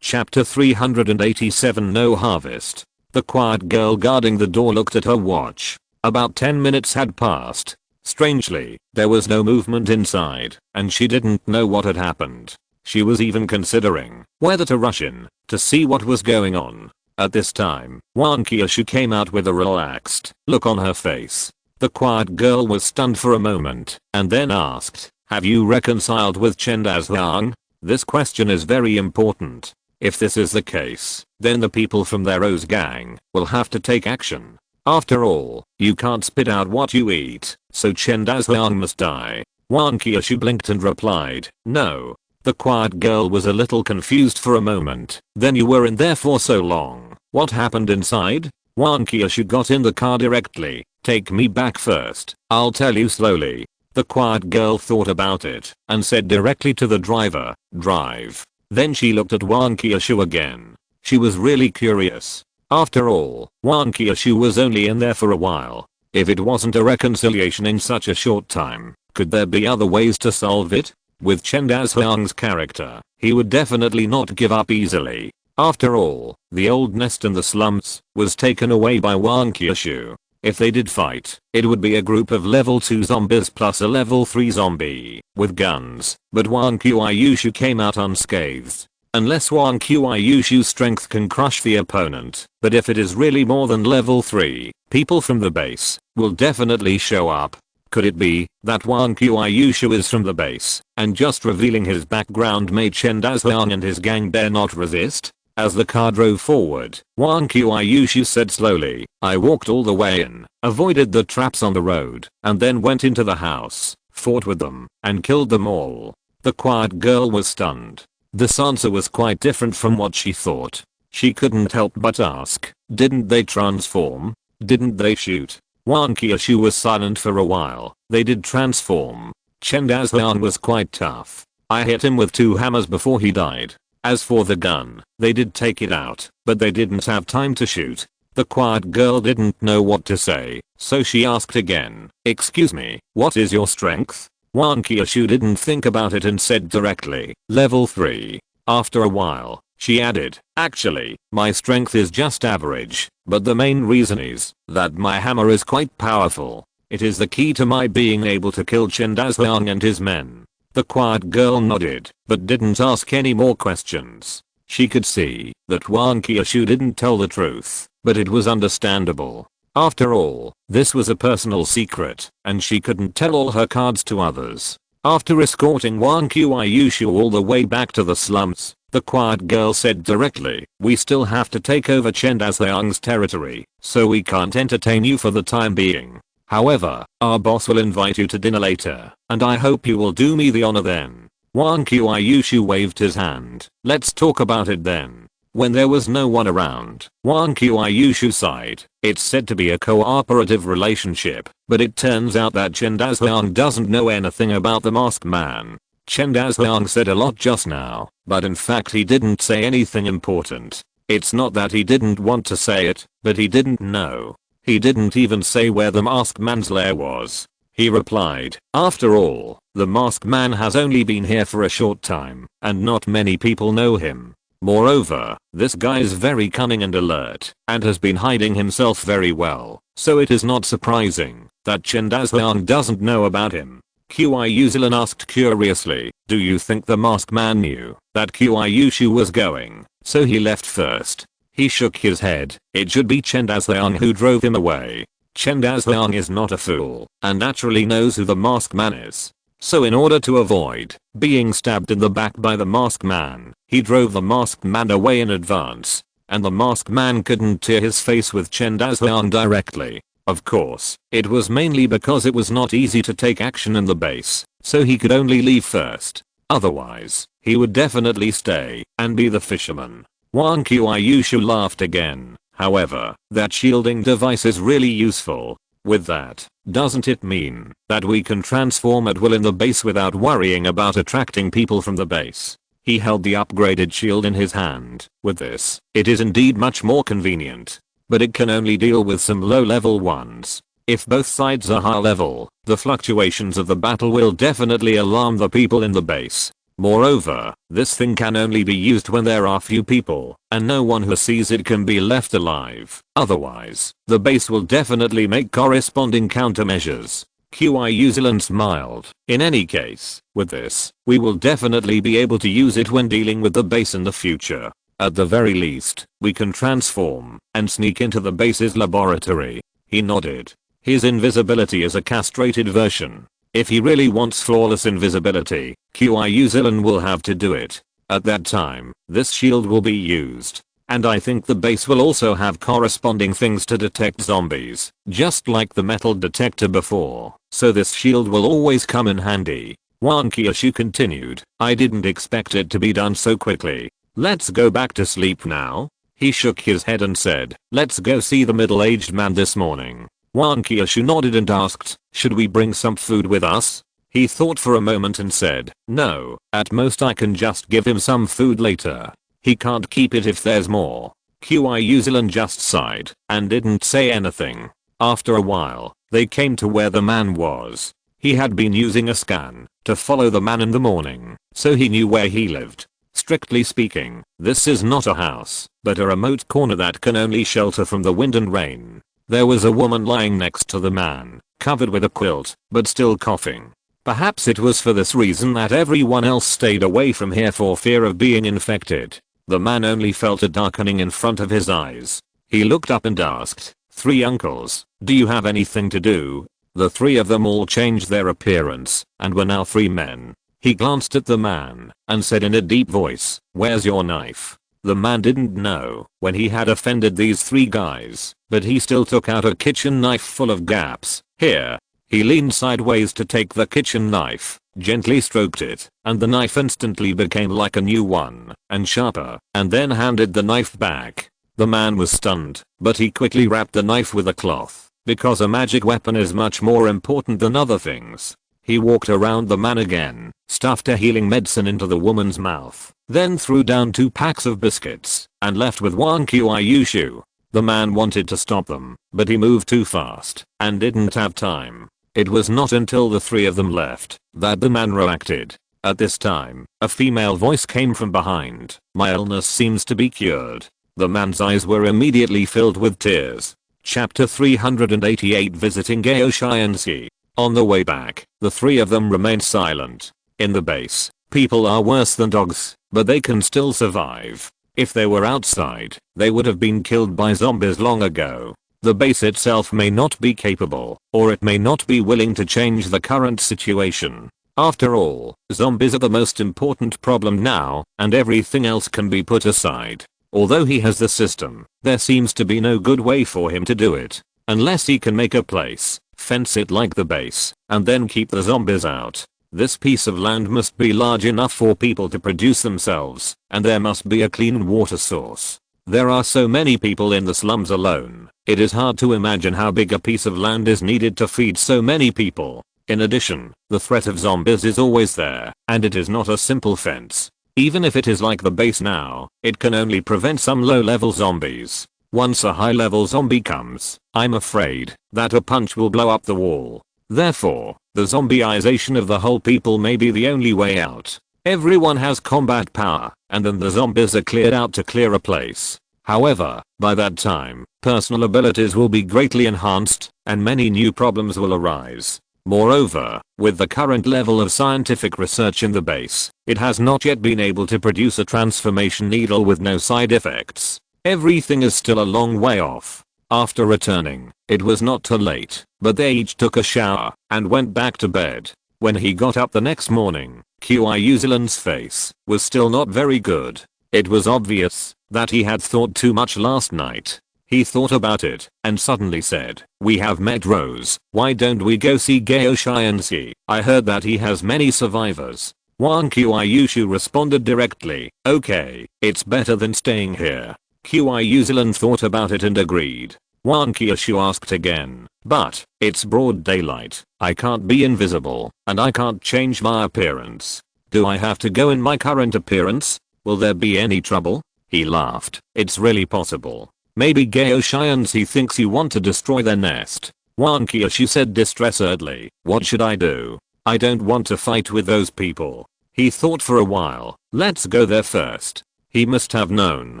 Chapter 387 No Harvest. The quiet girl guarding the door looked at her watch. About 10 minutes had passed. Strangely, there was no movement inside, and she didn't know what had happened. She was even considering whether to rush in to see what was going on. At this time, Wang Qiushui came out with a relaxed look on her face. The quiet girl was stunned for a moment, and then asked, have you reconciled with Chen Dazhuang? This question is very important. If this is the case, then the people from their O's gang will have to take action. After all, you can't spit out what you eat, so Chen Daohuang must die. Wang Qiushui blinked and replied, no. The quiet girl was a little confused for a moment. Then you were in there for so long. What happened inside? Wang Qiushui got in the car directly. Take me back first. I'll tell you slowly. The quiet girl thought about it and said directly to the driver, drive. Then she looked at Wang Qiushui again. She was really curious. After all, Wang Qiushui was only in there for a while. If it wasn't a reconciliation in such a short time, could there be other ways to solve it? With Chen Daohuang's character, he would definitely not give up easily. After all, the old nest in the slums was taken away by Wang Qiushui. If they did fight, it would be a group of level 2 zombies plus a level 3 zombie with guns, but Wang Qiushui came out unscathed. Unless Wang Qiushui's strength can crush the opponent, but if it is really more than level 3, people from the base will definitely show up. Could it be that Wang Qiushui is from the base, and just revealing his background made Chen Daohuang and his gang dare not resist? As the car drove forward, Wang Qiushui said slowly, I walked all the way in, avoided the traps on the road, and then went into the house, fought with them, and killed them all. The quiet girl was stunned. This answer was quite different from what she thought. She couldn't help but ask, didn't they transform? Didn't they shoot? Wang Qiushui was silent for a while. They did transform. Chen Daohuang was quite tough. I hit him with 2 hammers before he died. As for the gun, they did take it out, but they didn't have time to shoot. The quiet girl didn't know what to say, so she asked again, excuse me, what is your strength? Wang Qiushui didn't think about it and said directly, level 3. After a while, she added, actually, my strength is just average, but the main reason is that my hammer is quite powerful. It is the key to my being able to kill Chen Daohuang and his men. The quiet girl nodded, but didn't ask any more questions. She could see that Wang Qiushui didn't tell the truth, but it was understandable. After all, this was a personal secret, and she couldn't tell all her cards to others. After escorting Wang Qiushui all the way back to the slums, the quiet girl said directly, we still have to take over Chen Daohuang's territory, so we can't entertain you for the time being. However, our boss will invite you to dinner later, and I hope you will do me the honor then. Wang Qiushui waved his hand. Let's talk about it then. When there was no one around, Wang Qiushui sighed. It's said to be a cooperative relationship, but it turns out that Chen Daohuang doesn't know anything about the masked man. Chen Daohuang said a lot just now, but in fact he didn't say anything important. It's not that he didn't want to say it, but he didn't know. He didn't even say where the masked man's lair was. He replied, after all, the masked man has only been here for a short time, and not many people know him. Moreover, this guy is very cunning and alert, and has been hiding himself very well, so it is not surprising that Chen Daohuang doesn't know about him. Qiushui asked curiously, do you think the masked man knew that Qiushui was going, so he left first? He shook his head. It should be Chen Daohuang who drove him away. Chen Daohuang is not a fool, and naturally knows who the masked man is. So in order to avoid being stabbed in the back by the masked man, he drove the masked man away in advance, and the masked man couldn't tear his face with Chen Daohuang directly. Of course, it was mainly because it was not easy to take action in the base, so he could only leave first. Otherwise, he would definitely stay and be the fisherman. Wang Qiushui laughed again. However, that shielding device is really useful. With that, doesn't it mean that we can transform at will in the base without worrying about attracting people from the base? He held the upgraded shield in his hand. With this, it is indeed much more convenient. But it can only deal with some low level ones. If both sides are high level, the fluctuations of the battle will definitely alarm the people in the base. Moreover, this thing can only be used when there are few people, and no one who sees it can be left alive. Otherwise, the base will definitely make corresponding countermeasures. Qiushui smiled. In any case, with this, we will definitely be able to use it when dealing with the base in the future. At the very least, we can transform and sneak into the base's laboratory. He nodded. His invisibility is a castrated version. If he really wants flawless invisibility, Qiushui will have to do it. At that time, this shield will be used. And I think the base will also have corresponding things to detect zombies, just like the metal detector before, so this shield will always come in handy. Wang Qiushui continued, I didn't expect it to be done so quickly. Let's go back to sleep now. He shook his head and said, let's go see the middle-aged man this morning. Wang Qiushui nodded and asked, should we bring some food with us? He thought for a moment and said, no, at most I can just give him some food later. He can't keep it if there's more. Qiushui just sighed and didn't say anything. After a while, they came to where the man was. He had been using a scan to follow the man in the morning, so he knew where he lived. Strictly speaking, this is not a house, but a remote corner that can only shelter from the wind and rain. There was a woman lying next to the man, covered with a quilt, but still coughing. Perhaps it was for this reason that everyone else stayed away from here for fear of being infected. The man only felt a darkening in front of his eyes. He looked up and asked, 3 uncles, do you have anything to do? The 3 of them all changed their appearance and were now 3 men. He glanced at the man and said in a deep voice, where's your knife? The man didn't know when he had offended these 3 guys, but he still took out a kitchen knife full of gaps. Here. He leaned sideways to take the kitchen knife, gently stroked it, and the knife instantly became like a new one, and sharper, and then handed the knife back. The man was stunned, but he quickly wrapped the knife with a cloth, because a magic weapon is much more important than other things. He walked around the man again, stuffed a healing medicine into the woman's mouth, then threw down 2 packs of biscuits, and left with Wang Qiushui. The man wanted to stop them, but he moved too fast, and didn't have time. It was not until the 3 of them left that the man reacted. At this time, a female voice came from behind. My illness seems to be cured. The man's eyes were immediately filled with tears. Chapter 388 Visiting Qiushui. On the way back, the 3 of them remained silent. In the base, people are worse than dogs, but they can still survive. If they were outside, they would have been killed by zombies long ago. The base itself may not be capable, or it may not be willing to change the current situation. After all, zombies are the most important problem now, and everything else can be put aside. Although he has the system, there seems to be no good way for him to do it. Unless he can make a place, fence it like the base, and then keep the zombies out. This piece of land must be large enough for people to produce themselves, and there must be a clean water source. There are so many people in the slums alone, it is hard to imagine how big a piece of land is needed to feed so many people. In addition, the threat of zombies is always there, and it is not a simple fence. Even if it is like the base now, it can only prevent some low-level zombies. Once a high-level zombie comes, I'm afraid that a punch will blow up the wall. Therefore, the zombieization of the whole people may be the only way out. Everyone has combat power, and then the zombies are cleared out to clear a place. However, by that time, personal abilities will be greatly enhanced, and many new problems will arise. Moreover, with the current level of scientific research in the base, it has not yet been able to produce a transformation needle with no side effects. Everything is still a long way off. After returning, it was not too late, but they each took a shower and went back to bed. When he got up the next morning, Qiushui's face was still not very good. It was obvious that he had thought too much last night. He thought about it and suddenly said, we have met Rose, why don't we go see Qiushui? I heard that he has many survivors. Wang Qiushui responded directly, okay, it's better than staying here. Qiushui thought about it and agreed. Wang Qiushui asked again, but, it's broad daylight, I can't be invisible, and I can't change my appearance. Do I have to go in my current appearance? Will there be any trouble? He laughed, it's really possible. Maybe Qiushui thinks you want to destroy their nest. Wang Qiushui said distressedly, what should I do? I don't want to fight with those people. He thought for a while, let's go there first. He must have known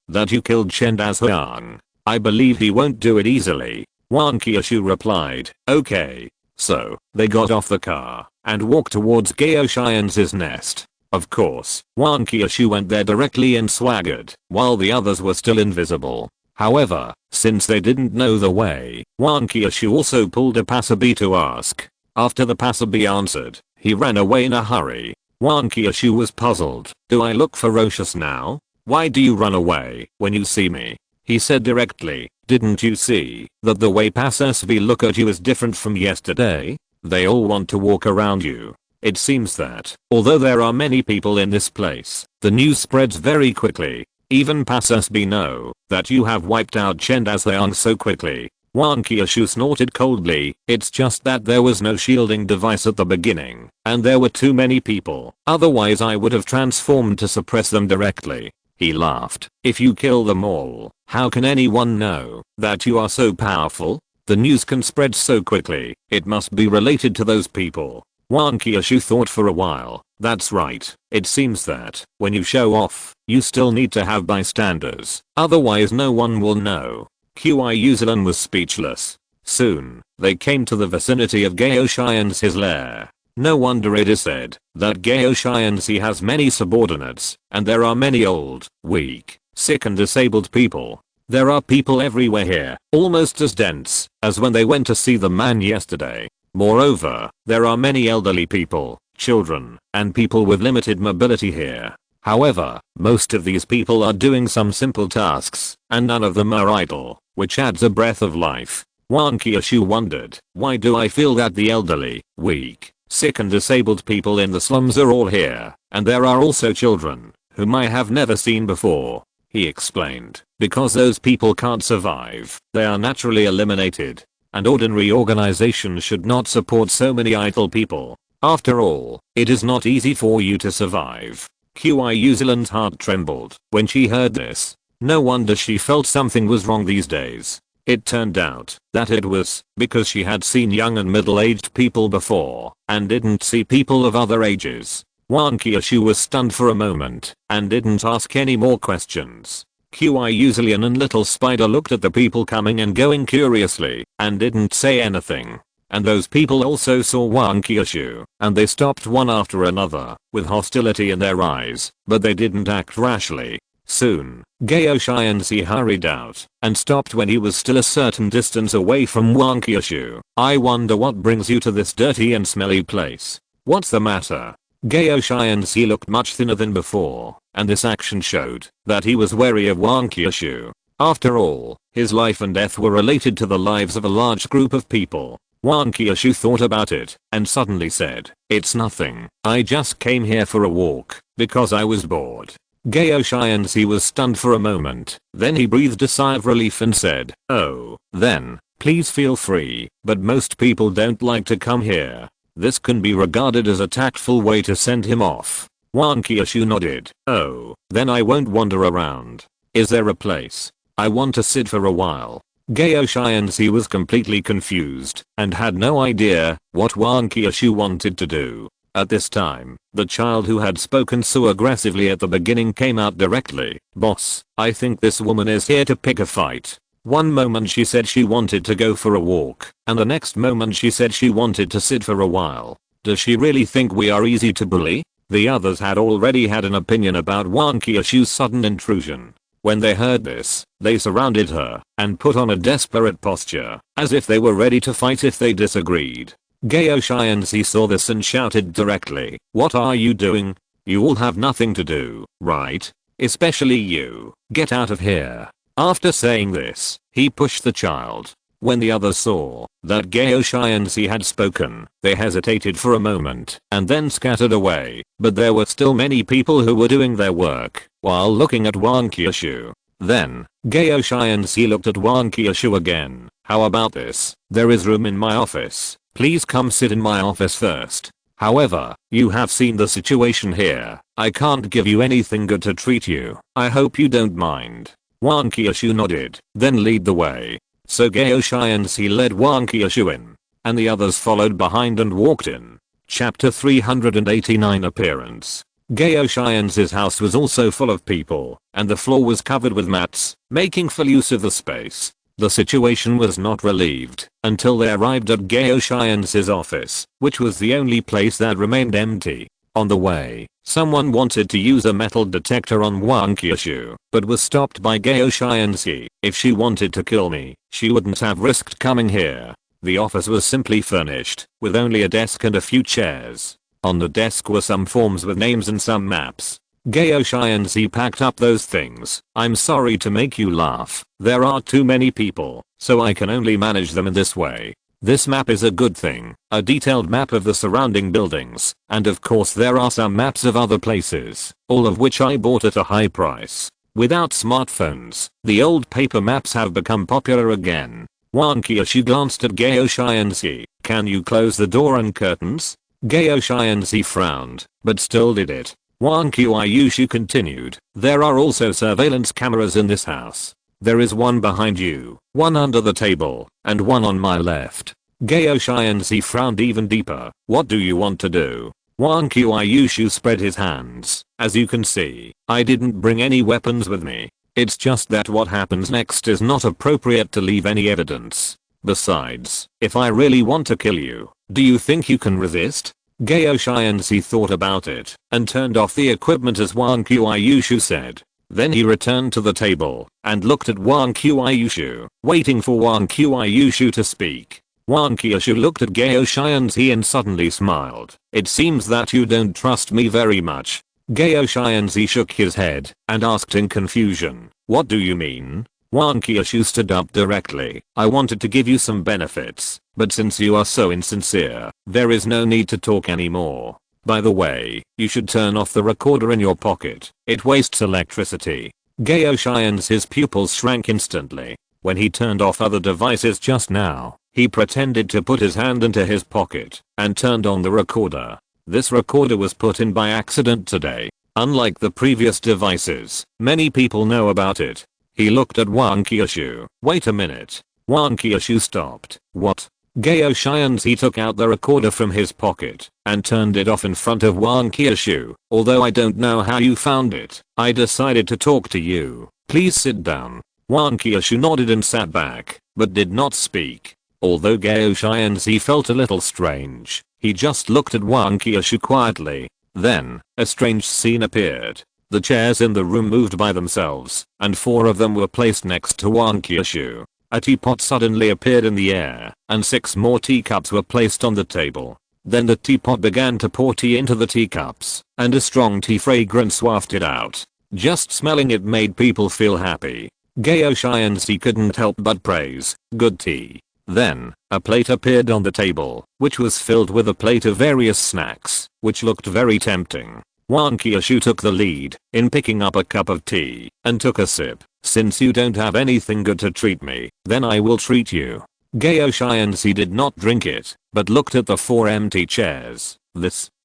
that you killed Chen Dazhuang. I believe he won't do it easily. Wang Qiushui replied, okay. So, they got off the car and walked towards Qiushui's nest. Of course, Wang Qiushui went there directly and swaggered, while the others were still invisible. However, since they didn't know the way, Wang Qiushui also pulled a passerby to ask. After the passerby answered, he ran away in a hurry. Wang Qiushui was puzzled. Do I look ferocious now? Why do you run away when you see me? He said directly. Didn't you see that the way passers-by look at you is different from yesterday? They all want to walk around you. It seems that, although there are many people in this place, the news spreads very quickly. Even passers-by know that you have wiped out Chen Daoxiang so quickly. Wang Qiushui snorted coldly. It's just that there was no shielding device at the beginning, and there were too many people. Otherwise I would have transformed to suppress them directly. He laughed. If you kill them all, how can anyone know that you are so powerful? The news can spread so quickly, it must be related to those people. Wang Qiushui thought for a while. That's right. It seems that, when you show off, you still need to have bystanders. Otherwise no one will know. Qiushui was speechless. Soon, they came to the vicinity of Qiushui's his lair. No wonder it is said that Qiushui has many subordinates, and there are many old, weak, sick and disabled people. There are people everywhere here, almost as dense as when they went to see the man yesterday. Moreover, there are many elderly people, children, and people with limited mobility here. However, most of these people are doing some simple tasks, and none of them are idle, which adds a breath of life. Wang Qiushui wondered, why do I feel that the elderly, weak, sick and disabled people in the slums are all here, and there are also children, whom I have never seen before? He explained, because those people can't survive, they are naturally eliminated, and ordinary organizations should not support so many idle people. After all, it is not easy for you to survive. Qiushui's heart trembled when she heard this. No wonder she felt something was wrong these days. It turned out that it was because she had seen young and middle-aged people before and didn't see people of other ages. Wang Qiushui was stunned for a moment and didn't ask any more questions. Qiushui and Little Spider looked at the people coming and going curiously and didn't say anything. And those people also saw Wang Qiushui, and they stopped one after another with hostility in their eyes, but they didn't act rashly. Soon, Qiushui hurried out and stopped when he was still a certain distance away from Wang Qiushui. I wonder what brings you to this dirty and smelly place. What's the matter? Qiushui looked much thinner than before, and this action showed that he was wary of Wang Qiushui. After all, his life and death were related to the lives of a large group of people. Wang Qiushui thought about it and suddenly said, it's nothing. I just came here for a walk because I was bored. Qiushui was stunned for a moment, then he breathed a sigh of relief and said, oh, then, please feel free, but most people don't like to come here. This can be regarded as a tactful way to send him off. Wang Qiushui nodded. Oh, then I won't wander around. Is there a place? I want to sit for a while. Qiushui was completely confused and had no idea what Wang Qiushui wanted to do. At this time, the child who had spoken so aggressively at the beginning came out directly. Boss, I think this woman is here to pick a fight. One moment she said she wanted to go for a walk, and the next moment she said she wanted to sit for a while. Does she really think we are easy to bully? The others had already had an opinion about Wang Qiushui's sudden intrusion. When they heard this, they surrounded her and put on a desperate posture, as if they were ready to fight if they disagreed. Qiushui saw this and shouted directly, what are you doing? You all have nothing to do, right? Especially you. Get out of here. After saying this, he pushed the child. When the others saw that Qiushui had spoken, they hesitated for a moment and then scattered away, but there were still many people who were doing their work while looking at Wang Qiushui. Then, Qiushui looked at Wang Qiushui again. How about this? There is room in my office. Please come sit in my office first. However, you have seen the situation here. I can't give you anything good to treat you. I hope you don't mind. Wang Qiushui nodded, then lead the way. So Qiushui led Wang Qiushui in, and the others followed behind and walked in. Chapter 389 Appearance. Qiushui's house was also full of people, and the floor was covered with mats, making full use of the space. The situation was not relieved until they arrived at Qiushui's office, which was the only place that remained empty. On the way, someone wanted to use a metal detector on Wang Qiushui, but was stopped by Qiushui. If she wanted to kill me, she wouldn't have risked coming here. The office was simply furnished, with only a desk and a few chairs. On the desk were some forms with names and some maps. Qiushui and Z packed up those things. I'm sorry to make you laugh. There are too many people, so I can only manage them in this way. This map is a good thing, a detailed map of the surrounding buildings, and of course there are some maps of other places, all of which I bought at a high price. Without smartphones, the old paper maps have become popular again. Wang Qiushui glanced at Qiushui and Z. Can you close the door and curtains? Qiushui and Z frowned, but still did it. Wang Qiushui continued, there are also surveillance cameras in this house. There is one behind you, one under the table, and one on my left. Qiushui and Z frowned even deeper. What do you want to do? Wang Qiushui spread his hands. As you can see, I didn't bring any weapons with me. It's just that what happens next is not appropriate to leave any evidence. Besides, if I really want to kill you, do you think you can resist? Qiushui and Z thought about it and turned off the equipment as Wang Qiushui said. Then he returned to the table and looked at Wang Qiushui, waiting for Wang Qiushui to speak. Wang Qiushui looked at Qiushui and Z and suddenly smiled. It seems that you don't trust me very much. Qiushui and Z shook his head and asked in confusion, what do you mean? Wang Qiushui stood up directly. I wanted to give you some benefits, but since you are so insincere, there is no need to talk anymore. By the way, you should turn off the recorder in your pocket. It wastes electricity. Qiushui and his pupils shrank instantly. When he turned off other devices just now, he pretended to put his hand into his pocket and turned on the recorder. This recorder was put in by accident today. Unlike the previous devices, many people know about it. He looked at Wang Qiushui. Wait a minute. Wang Qiushui stopped. What? Qiushui and he took out the recorder from his pocket and turned it off in front of Wang Qiushui. Although I don't know how you found it, I decided to talk to you. Please sit down. Wang Qiushui nodded and sat back, but did not speak. Although Qiushui and he felt a little strange, he just looked at Wang Qiushui quietly. Then, a strange scene appeared. The chairs in the room moved by themselves, and 4 of them were placed next to Wang Qiushui. A teapot suddenly appeared in the air, and 6 more teacups were placed on the table. Then the teapot began to pour tea into the teacups, and a strong tea fragrance wafted out. Just smelling it made people feel happy. Qiushui and Z couldn't help but praise, good tea. Then, a plate appeared on the table, which was filled with a plate of various snacks, which looked very tempting. Wang Qiushui took the lead in picking up a cup of tea and took a sip. Since you don't have anything good to treat me, then I will treat you. Qiushui and Z did not drink it, but looked at the 4 empty chairs.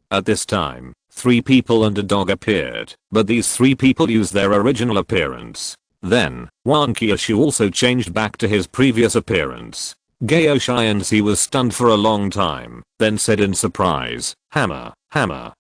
At this time, 3 people and a dog appeared, but these 3 people used their original appearance. Then, Wang Qiushui also changed back to his previous appearance. Qiushui and Z was stunned for a long time, then said in surprise, hammer,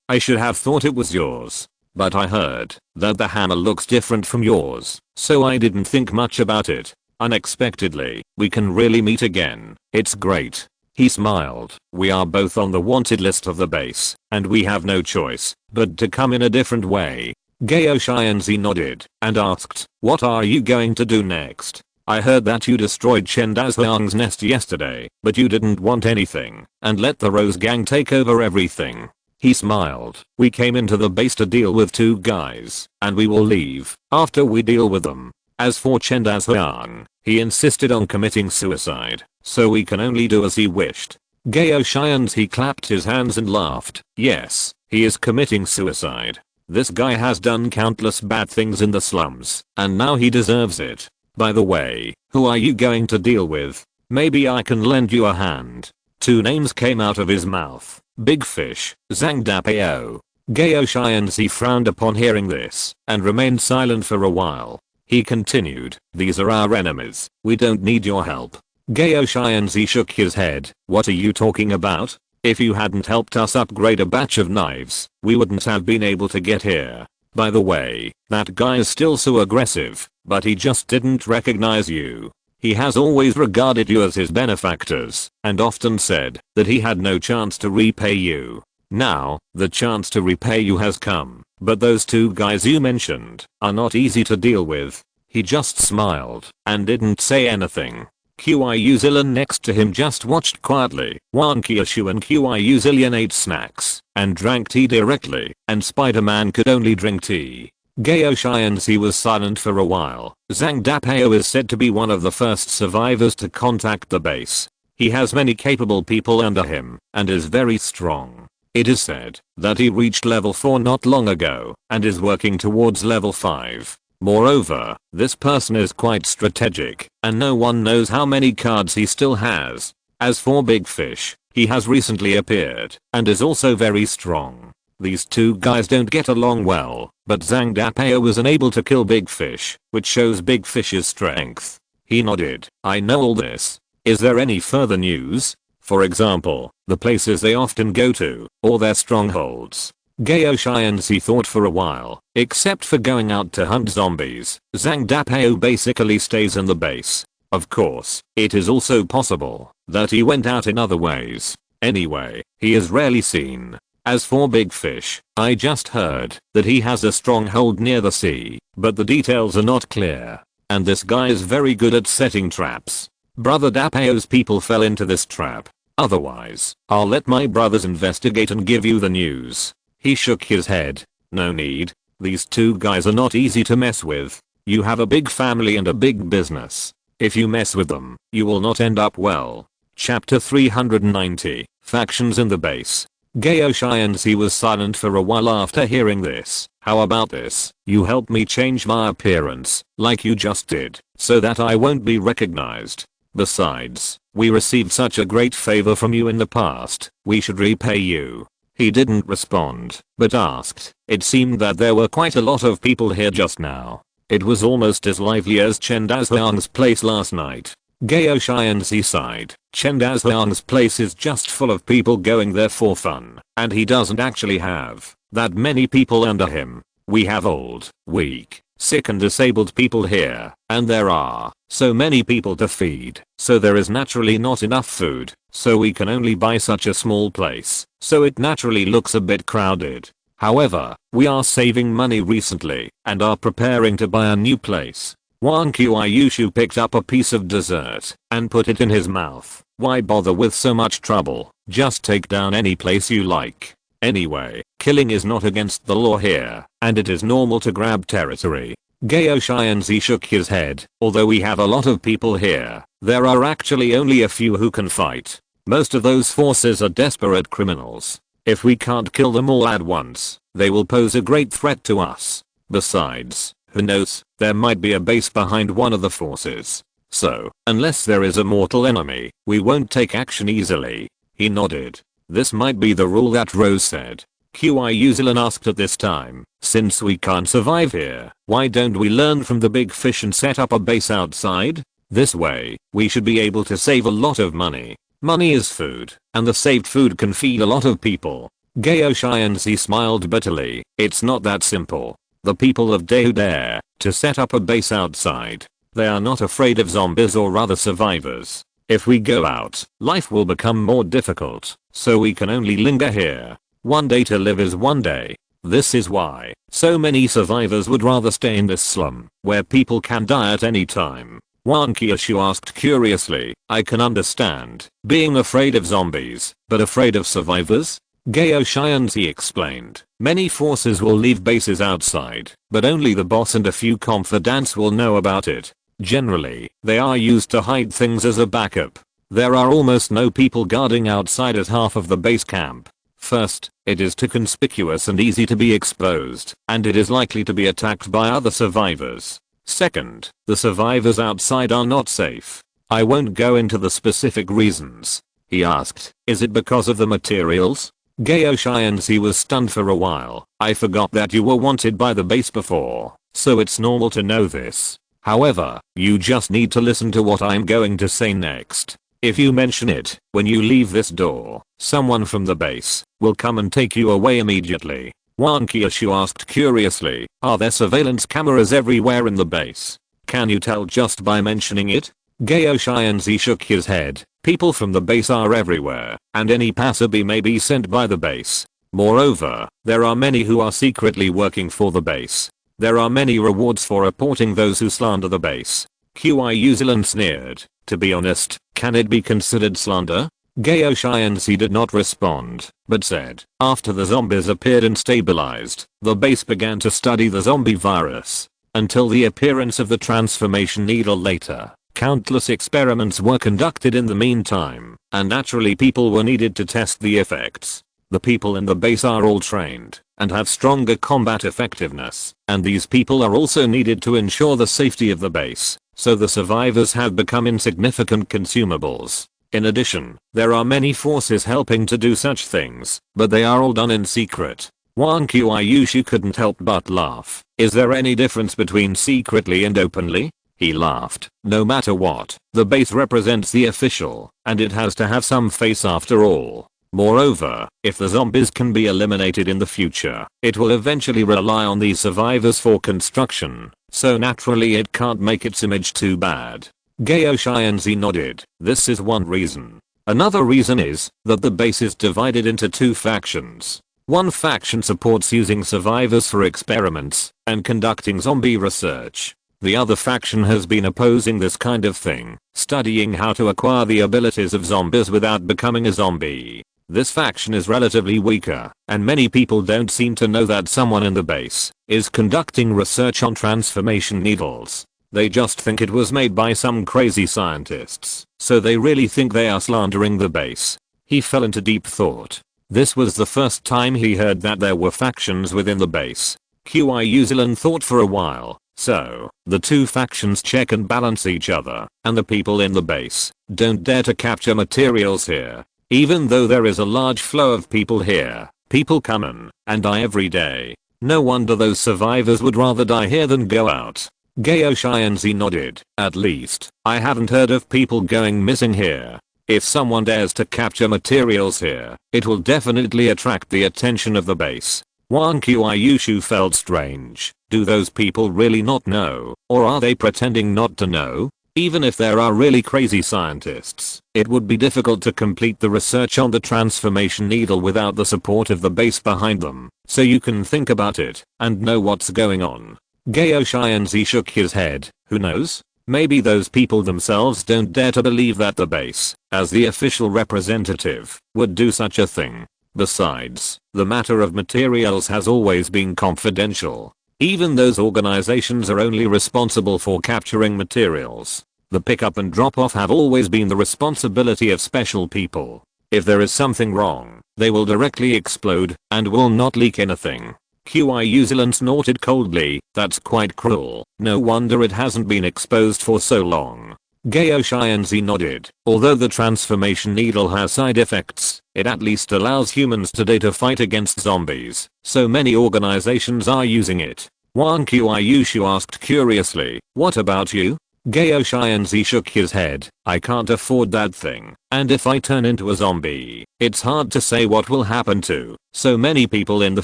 I should have thought it was yours. But I heard that the hammer looks different from yours, so I didn't think much about it. Unexpectedly, we can really meet again. It's great. He smiled. We are both on the wanted list of the base, and we have no choice but to come in a different way. Qiushui and Z nodded and asked, what are you going to do next? I heard that you destroyed Chen Daohuang's nest yesterday, but you didn't want anything and let the Rose Gang take over everything. He smiled. We came into the base to deal with 2 guys, and we will leave after we deal with them. As for Chen Daohuang, he insisted on committing suicide, so we can only do as he wished. Qiushui and he clapped his hands and laughed. Yes, he is committing suicide. This guy has done countless bad things in the slums, and now he deserves it. By the way, who are you going to deal with? Maybe I can lend you a hand. 2 names came out of his mouth. Big Fish, Zhang Dapao. Qiushui and Z frowned upon hearing this and remained silent for a while. He continued, these are our enemies. We don't need your help. Qiushui and Z shook his head. What are you talking about? If you hadn't helped us upgrade a batch of knives, we wouldn't have been able to get here. By the way, that guy is still so aggressive, but he just didn't recognize you. He has always regarded you as his benefactors, and often said that he had no chance to repay you. Now, the chance to repay you has come, but those 2 guys you mentioned are not easy to deal with. He just smiled and didn't say anything. Qiushui next to him just watched quietly. Wang Qiushui and Qiushui ate snacks and drank tea directly, and Spider-Man could only drink tea. Wang Qiushui was silent for a while. Zhang Dapao is said to be one of the first survivors to contact the base. He has many capable people under him, and is very strong. It is said that he reached level 4 not long ago, and is working towards level 5. Moreover, this person is quite strategic, and no one knows how many cards he still has. As for Big Fish, he has recently appeared, and is also very strong. These two guys don't get along well, but Zhang Dapao was unable to kill Big Fish, which shows Big Fish's strength. He nodded. I know all this. Is there any further news? For example, the places they often go to, or their strongholds. Wang Qiushui thought for a while. Except for going out to hunt zombies, Zhang Dapao basically stays in the base. Of course, it is also possible that he went out in other ways. Anyway, he is rarely seen. As for Big Fish, I just heard that he has a stronghold near the sea, but the details are not clear. And this guy is very good at setting traps. Brother Dapao's people fell into this trap. Otherwise, I'll let my brothers investigate and give you the news. He shook his head. No need. These two guys are not easy to mess with. You have a big family and a big business. If you mess with them, you will not end up well. Chapter 390, Factions in the Base. Wang Qiushui was silent for a while after hearing this. How about this? You help me change my appearance, like you just did, so that I won't be recognized. Besides, we received such a great favor from you in the past, we should repay you. He didn't respond, but asked. It seemed that there were quite a lot of people here just now. It was almost as lively as Chen Dazhuang's place last night. Wang Qiushui sighed. Chen Dazhuang's place is just full of people going there for fun, and he doesn't actually have that many people under him. We have old, weak, sick and disabled people here, and there are so many people to feed, so there is naturally not enough food, so we can only buy such a small place, so it naturally looks a bit crowded. However, we are saving money recently, and are preparing to buy a new place. Wang Qiushui picked up a piece of dessert, and put it in his mouth. Why bother with so much trouble, just take down any place you like. Anyway, killing is not against the law here, and it is normal to grab territory. Wang Qiushui shook his head. Although we have a lot of people here, there are actually only a few who can fight. Most of those forces are desperate criminals. If we can't kill them all at once, they will pose a great threat to us. Besides, who knows, there might be a base behind one of the forces. So, unless there is a mortal enemy, we won't take action easily. He nodded. This might be the rule that Rose said. Qiushui asked at this time. Since we can't survive here, why don't we learn from the Big Fish and set up a base outside? This way, we should be able to save a lot of money. Money is food, and the saved food can feed a lot of people. Wang Qiushui smiled bitterly. It's not that simple. The people of Dahu dare to set up a base outside. They are not afraid of zombies or other survivors. If we go out, life will become more difficult, so we can only linger here. One day to live is one day. This is why so many survivors would rather stay in this slum, where people can die at any time. Wang Qiushui asked curiously. I can understand being afraid of zombies, but afraid of survivors? Wang Qiushui explained. Many forces will leave bases outside, but only the boss and a few confidants will know about it. Generally, they are used to hide things as a backup. There are almost no people guarding outside at half of the base camp. First, it is too conspicuous and easy to be exposed, and it is likely to be attacked by other survivors. Second, the survivors outside are not safe. I won't go into the specific reasons. He asked. Is it because of the materials? Wang Qiushui was stunned for a while. I forgot that you were wanted by the base before, so it's normal to know this. However, you just need to listen to what I'm going to say next. If you mention it, when you leave this door, someone from the base will come and take you away immediately. Wang Qiushui asked curiously. Are there surveillance cameras everywhere in the base? Can you tell just by mentioning it? Wang Qiushui shook his head. People from the base are everywhere, and any passerby may be sent by the base. Moreover, there are many who are secretly working for the base. There are many rewards for reporting those who slander the base. Qiushui sneered. To be honest, can it be considered slander? Qiushui did not respond, but said, after the zombies appeared and stabilized, the base began to study the zombie virus. Until the appearance of the transformation needle later, countless experiments were conducted in the meantime, and naturally people were needed to test the effects. The people in the base are all trained and have stronger combat effectiveness, and these people are also needed to ensure the safety of the base, so the survivors have become insignificant consumables. In addition, there are many forces helping to do such things, but they are all done in secret. Wang Qiushui couldn't help but laugh. Is there any difference between secretly and openly? He laughed. No matter what, the base represents the official, and it has to have some face after all. Moreover, if the zombies can be eliminated in the future, it will eventually rely on these survivors for construction, so naturally it can't make its image too bad. Qiushui nodded. This is one reason. Another reason is that the base is divided into two factions. One faction supports using survivors for experiments and conducting zombie research. The other faction has been opposing this kind of thing, studying how to acquire the abilities of zombies without becoming a zombie. This faction is relatively weaker, and many people don't seem to know that someone in the base is conducting research on transformation needles. They just think it was made by some crazy scientists, so they really think they are slandering the base. He fell into deep thought. This was the first time he heard that there were factions within the base. Qiushui thought for a while. So, the two factions check and balance each other, and the people in the base don't dare to capture materials here. Even though there is a large flow of people here, people come in and die every day. No wonder those survivors would rather die here than go out. Qiushui nodded. At least, I haven't heard of people going missing here. If someone dares to capture materials here, it will definitely attract the attention of the base. Wang Qiushui felt strange. Do those people really not know, or are they pretending not to know? Even if there are really crazy scientists, it would be difficult to complete the research on the transformation needle without the support of the base behind them, so you can think about it and know what's going on. Qiushui shook his head. Who knows? Maybe those people themselves don't dare to believe that the base, as the official representative, would do such a thing. Besides, the matter of materials has always been confidential. Even those organizations are only responsible for capturing materials. The pickup and drop off have always been the responsibility of special people. If there is something wrong, they will directly explode and will not leak anything. Qiushui snorted coldly. That's quite cruel. No wonder it hasn't been exposed for so long. Qiushui nodded. Although the transformation needle has side effects, it at least allows humans today to fight against zombies, so many organizations are using it. Wang Qiushui asked curiously, what about you? Qiushui shook his head. I can't afford that thing, and if I turn into a zombie, it's hard to say what will happen to so many people in the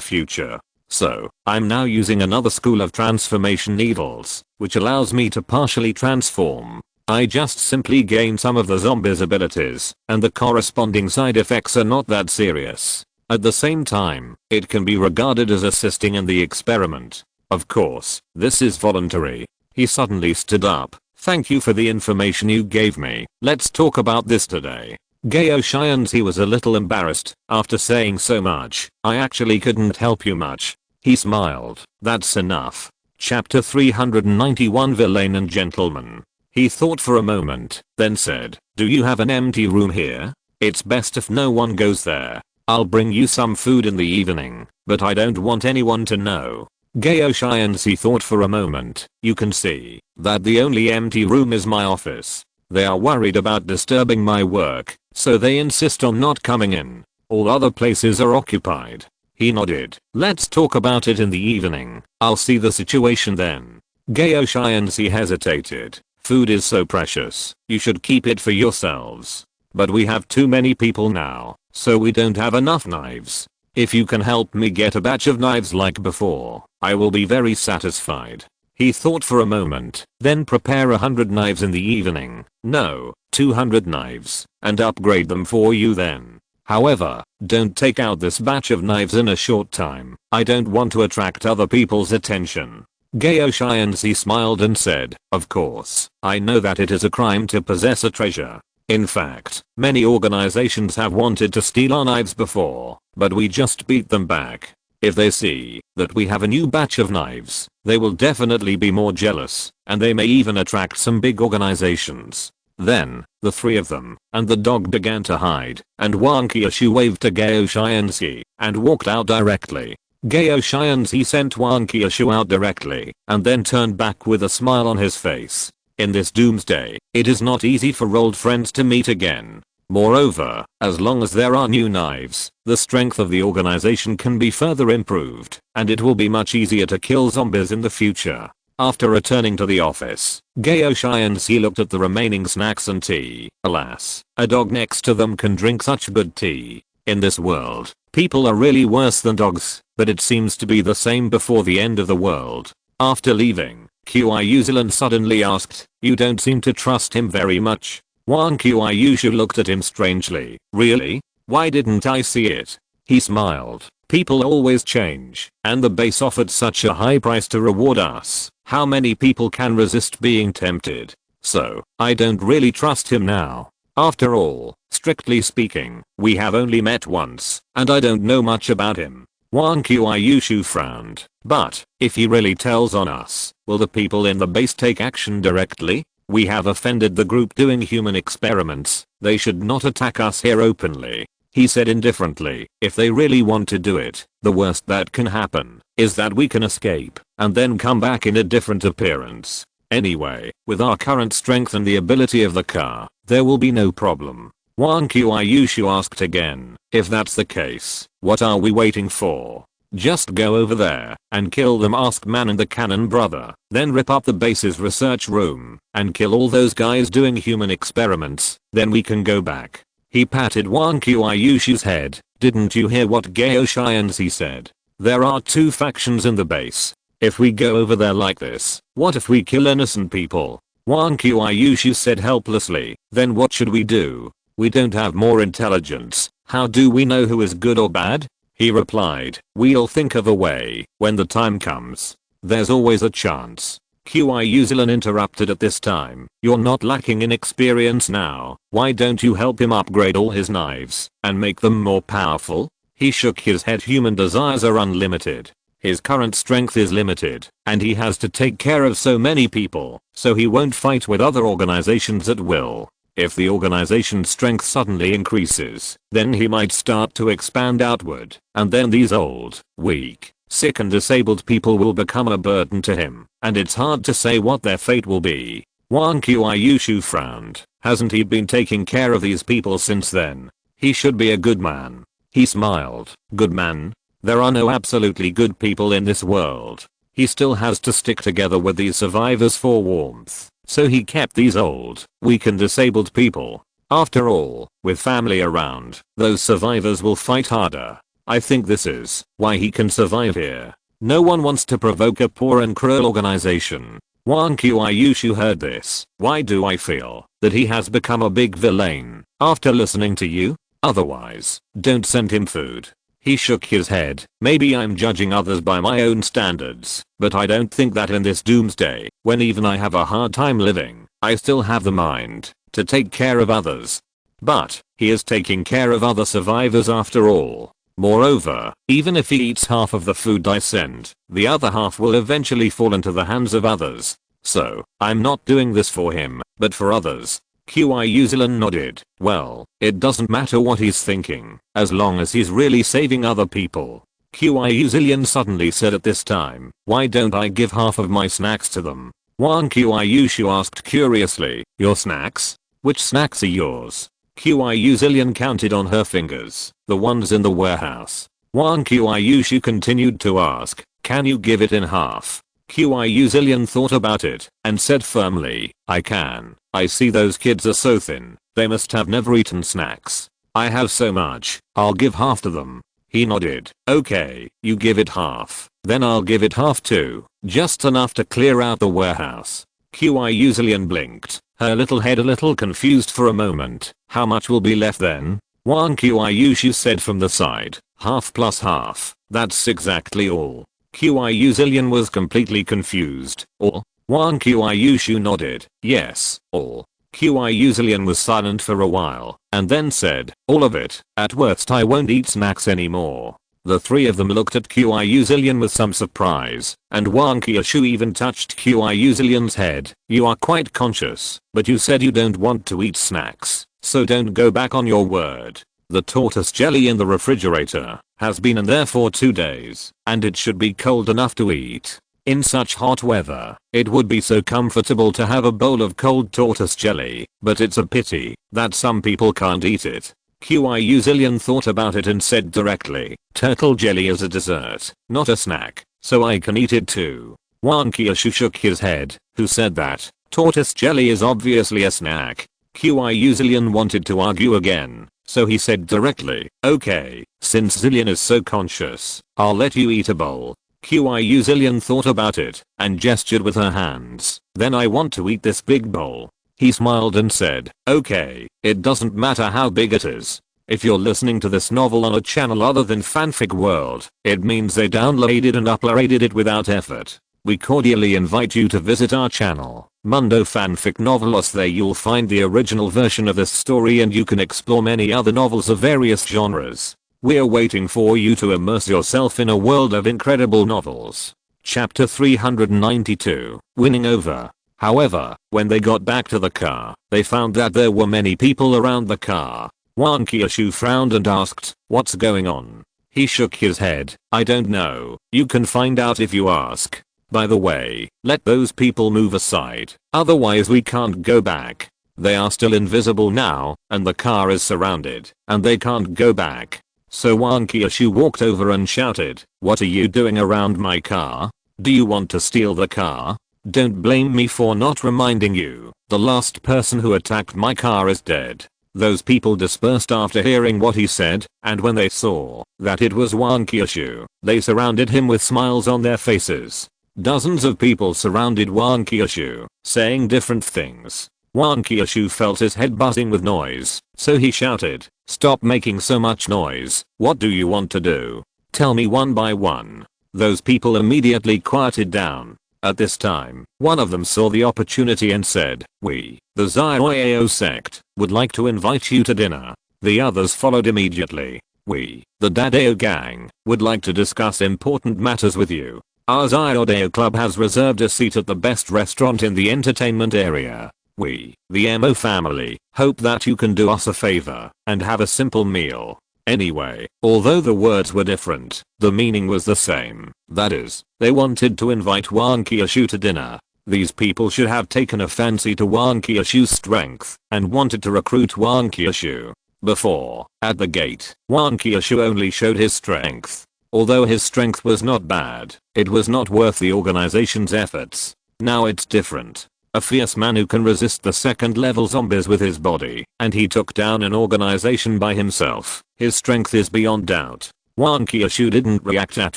future. So, I'm now using another school of transformation needles, which allows me to partially transform. I just simply gain some of the zombies' abilities, and the corresponding side effects are not that serious. At the same time, it can be regarded as assisting in the experiment. Of course, this is voluntary. He suddenly stood up. Thank you for the information you gave me. Let's talk about this today. Qiushui was a little embarrassed after saying so much. I actually couldn't help you much. He smiled. That's enough. Chapter 391 Villain and Gentleman. He thought for a moment, then said, do you have an empty room here? It's best if no one goes there. I'll bring you some food in the evening, but I don't want anyone to know. Qiushui thought for a moment. You can see that the only empty room is my office. They are worried about disturbing my work, so they insist on not coming in. All other places are occupied. He nodded. Let's talk about it in the evening. I'll see the situation then. Qiushui hesitated. Food is so precious. You should keep it for yourselves. But we have too many people now, so we don't have enough knives. If you can help me get a batch of knives like before, I will be very satisfied. He thought for a moment, then prepare 100 knives in the evening. No, 200 knives, and upgrade them for you then. However, don't take out this batch of knives in a short time. I don't want to attract other people's attention. Qiushui smiled and said, of course, I know that it is a crime to possess a treasure. In fact, many organizations have wanted to steal our knives before, but we just beat them back. If they see that we have a new batch of knives, they will definitely be more jealous, and they may even attract some big organizations. Then, the three of them and the dog began to hide, and Wang Qiushui waved to Qiushui and walked out directly. Qiushui sent Wang Qiushui out directly, and then turned back with a smile on his face. In this doomsday, it is not easy for old friends to meet again. Moreover, as long as there are new knives, the strength of the organization can be further improved, and it will be much easier to kill zombies in the future. After returning to the office, Qiushui looked at the remaining snacks and tea. Alas, a dog next to them can drink such good tea. In this world, people are really worse than dogs, but it seems to be the same before the end of the world. After leaving, Qiushui suddenly asked, "You don't seem to trust him very much." Wang Qiushui looked at him strangely. "Really? Why didn't I see it?" He smiled. "People always change, and the base offered such a high price to reward us. How many people can resist being tempted? So, I don't really trust him now. After all, strictly speaking, we have only met once, and I don't know much about him." Wang Qiushui frowned. "But, if he really tells on us, will the people in the base take action directly? We have offended the group doing human experiments. They should not attack us here openly." He said indifferently, "If they really want to do it, the worst that can happen is that we can escape and then come back in a different appearance. Anyway, with our current strength and the ability of the car, there will be no problem." Wang Qiushui asked again, "If that's the case, what are we waiting for? Just go over there and kill them," asked Man and the Cannon brother. "Then rip up the base's research room and kill all those guys doing human experiments, then we can go back." He patted Wang Qiushui's head. "Didn't you hear what Qiushui said? There are two factions in the base. If we go over there like this, what if we kill innocent people?" Wang Qiushui said helplessly. "Then what should we do? We don't have more intelligence. How do we know who is good or bad?" He replied, "We'll think of a way when the time comes. There's always a chance." Qiushui interrupted at this time. "You're not lacking in experience now. Why don't you help him upgrade all his knives and make them more powerful?" He shook his head. "Human desires are unlimited. His current strength is limited, and he has to take care of so many people, so he won't fight with other organizations at will. If the organization's strength suddenly increases, then he might start to expand outward, and then these old, weak, sick and disabled people will become a burden to him, and it's hard to say what their fate will be." Wang Qiushui frowned. "Hasn't he been taking care of these people since then? He should be a good man." He smiled. "Good man? There are no absolutely good people in this world. He still has to stick together with these survivors for warmth. So he kept these old, weak and disabled people. After all, with family around, those survivors will fight harder. I think this is why he can survive here. No one wants to provoke a poor and cruel organization." Wang Qiushui heard this. "Why do I feel that he has become a big villain after listening to you? Otherwise, don't send him food." He shook his head. "Maybe I'm judging others by my own standards, but I don't think that in this doomsday, when even I have a hard time living, I still have the mind to take care of others." But, he is taking care of other survivors after all. Moreover, even if he eats half of the food I send, the other half will eventually fall into the hands of others. So, I'm not doing this for him, but for others. Qiushui nodded. "Well, it doesn't matter what he's thinking, as long as he's really saving other people." Qiushui suddenly said at this time, "Why don't I give half of my snacks to them?" Wang Qiushui asked curiously, "Your snacks? Which snacks are yours?" Qiushui counted on her fingers, "The ones in the warehouse." Wang Qiushui continued to ask, "Can you give it in half?" Qiushui thought about it and said firmly, "I can. I see those kids are so thin, they must have never eaten snacks. I have so much, I'll give half to them." He nodded. "Okay, you give it half, then I'll give it half too, just enough to clear out the warehouse." Qiushui blinked, her little head a little confused for a moment. "How much will be left then?" Wang Qiushui said from the side, "Half plus half, that's exactly all." Qiushui was completely confused. "All?" Wang Qiushui nodded. "Yes, all." Qiushui Zillion was silent for a while, and then said, all of it. At worst I won't eat snacks anymore. The three of them looked at Qiushui Zillion with some surprise, and Wang Qiushui even touched Qiushui Zillion's head. You are quite conscious, but you said you don't want to eat snacks, so don't go back on your word. The tortoise jelly in the refrigerator has been in there for 2 days, and it should be cold enough to eat. In such hot weather, it would be so comfortable to have a bowl of cold tortoise jelly, but it's a pity that some people can't eat it. Qiushui Zillion thought about it and said directly, turtle jelly is a dessert, not a snack, so I can eat it too. Wang Qiushui shook his head, who said that tortoise jelly is obviously a snack. Qiushui Zillion wanted to argue again, so he said directly, okay, since Zillion is so conscious, I'll let you eat a bowl. Qiushui Zillion thought about it and gestured with her hands. Then I want to eat this big bowl. He smiled and said, okay, it doesn't matter how big it is. If you're listening to this novel on a channel other than Fanfic World, it means they downloaded and uploaded it without effort. We cordially invite you to visit our channel, Mundo Fanfic Novelos. There you'll find the original version of this story and you can explore many other novels of various genres. We're waiting for you to immerse yourself in a world of incredible novels. Chapter 392, Winning Over. However, when they got back to the car, they found that there were many people around the car. Wang Qiushui frowned and asked, what's going on? He shook his head, I don't know, you can find out if you ask. By the way, let those people move aside, otherwise we can't go back. They are still invisible now, and the car is surrounded, and they can't go back. So Wang Qiushui walked over and shouted, what are you doing around my car? Do you want to steal the car? Don't blame me for not reminding you. The last person who attacked my car is dead. Those people dispersed after hearing what he said, and when they saw that it was Wang Qiushui, they surrounded him with smiles on their faces. Dozens of people surrounded Wang Qiushui, saying different things. Wang Qiushui felt his head buzzing with noise, so he shouted, stop making so much noise, what do you want to do? Tell me one by one. Those people immediately quieted down. At this time, one of them saw the opportunity and said, we, the Zioyao sect, would like to invite you to dinner. The others followed immediately. We, the Dadao gang, would like to discuss important matters with you. Our Zioyao club has reserved a seat at the best restaurant in the entertainment area. We, the Mo family, hope that you can do us a favor and have a simple meal. Anyway, although the words were different, the meaning was the same. That is, they wanted to invite Wang Qiushui to dinner. These people should have taken a fancy to Wang Qiushui's strength and wanted to recruit Wang Qiushui. Before, at the gate, Wang Qiushui only showed his strength. Although his strength was not bad, it was not worth the organization's efforts. Now it's different. A fierce man who can resist the second level zombies with his body, and he took down an organization by himself. His strength is beyond doubt. Wang Qiushui didn't react at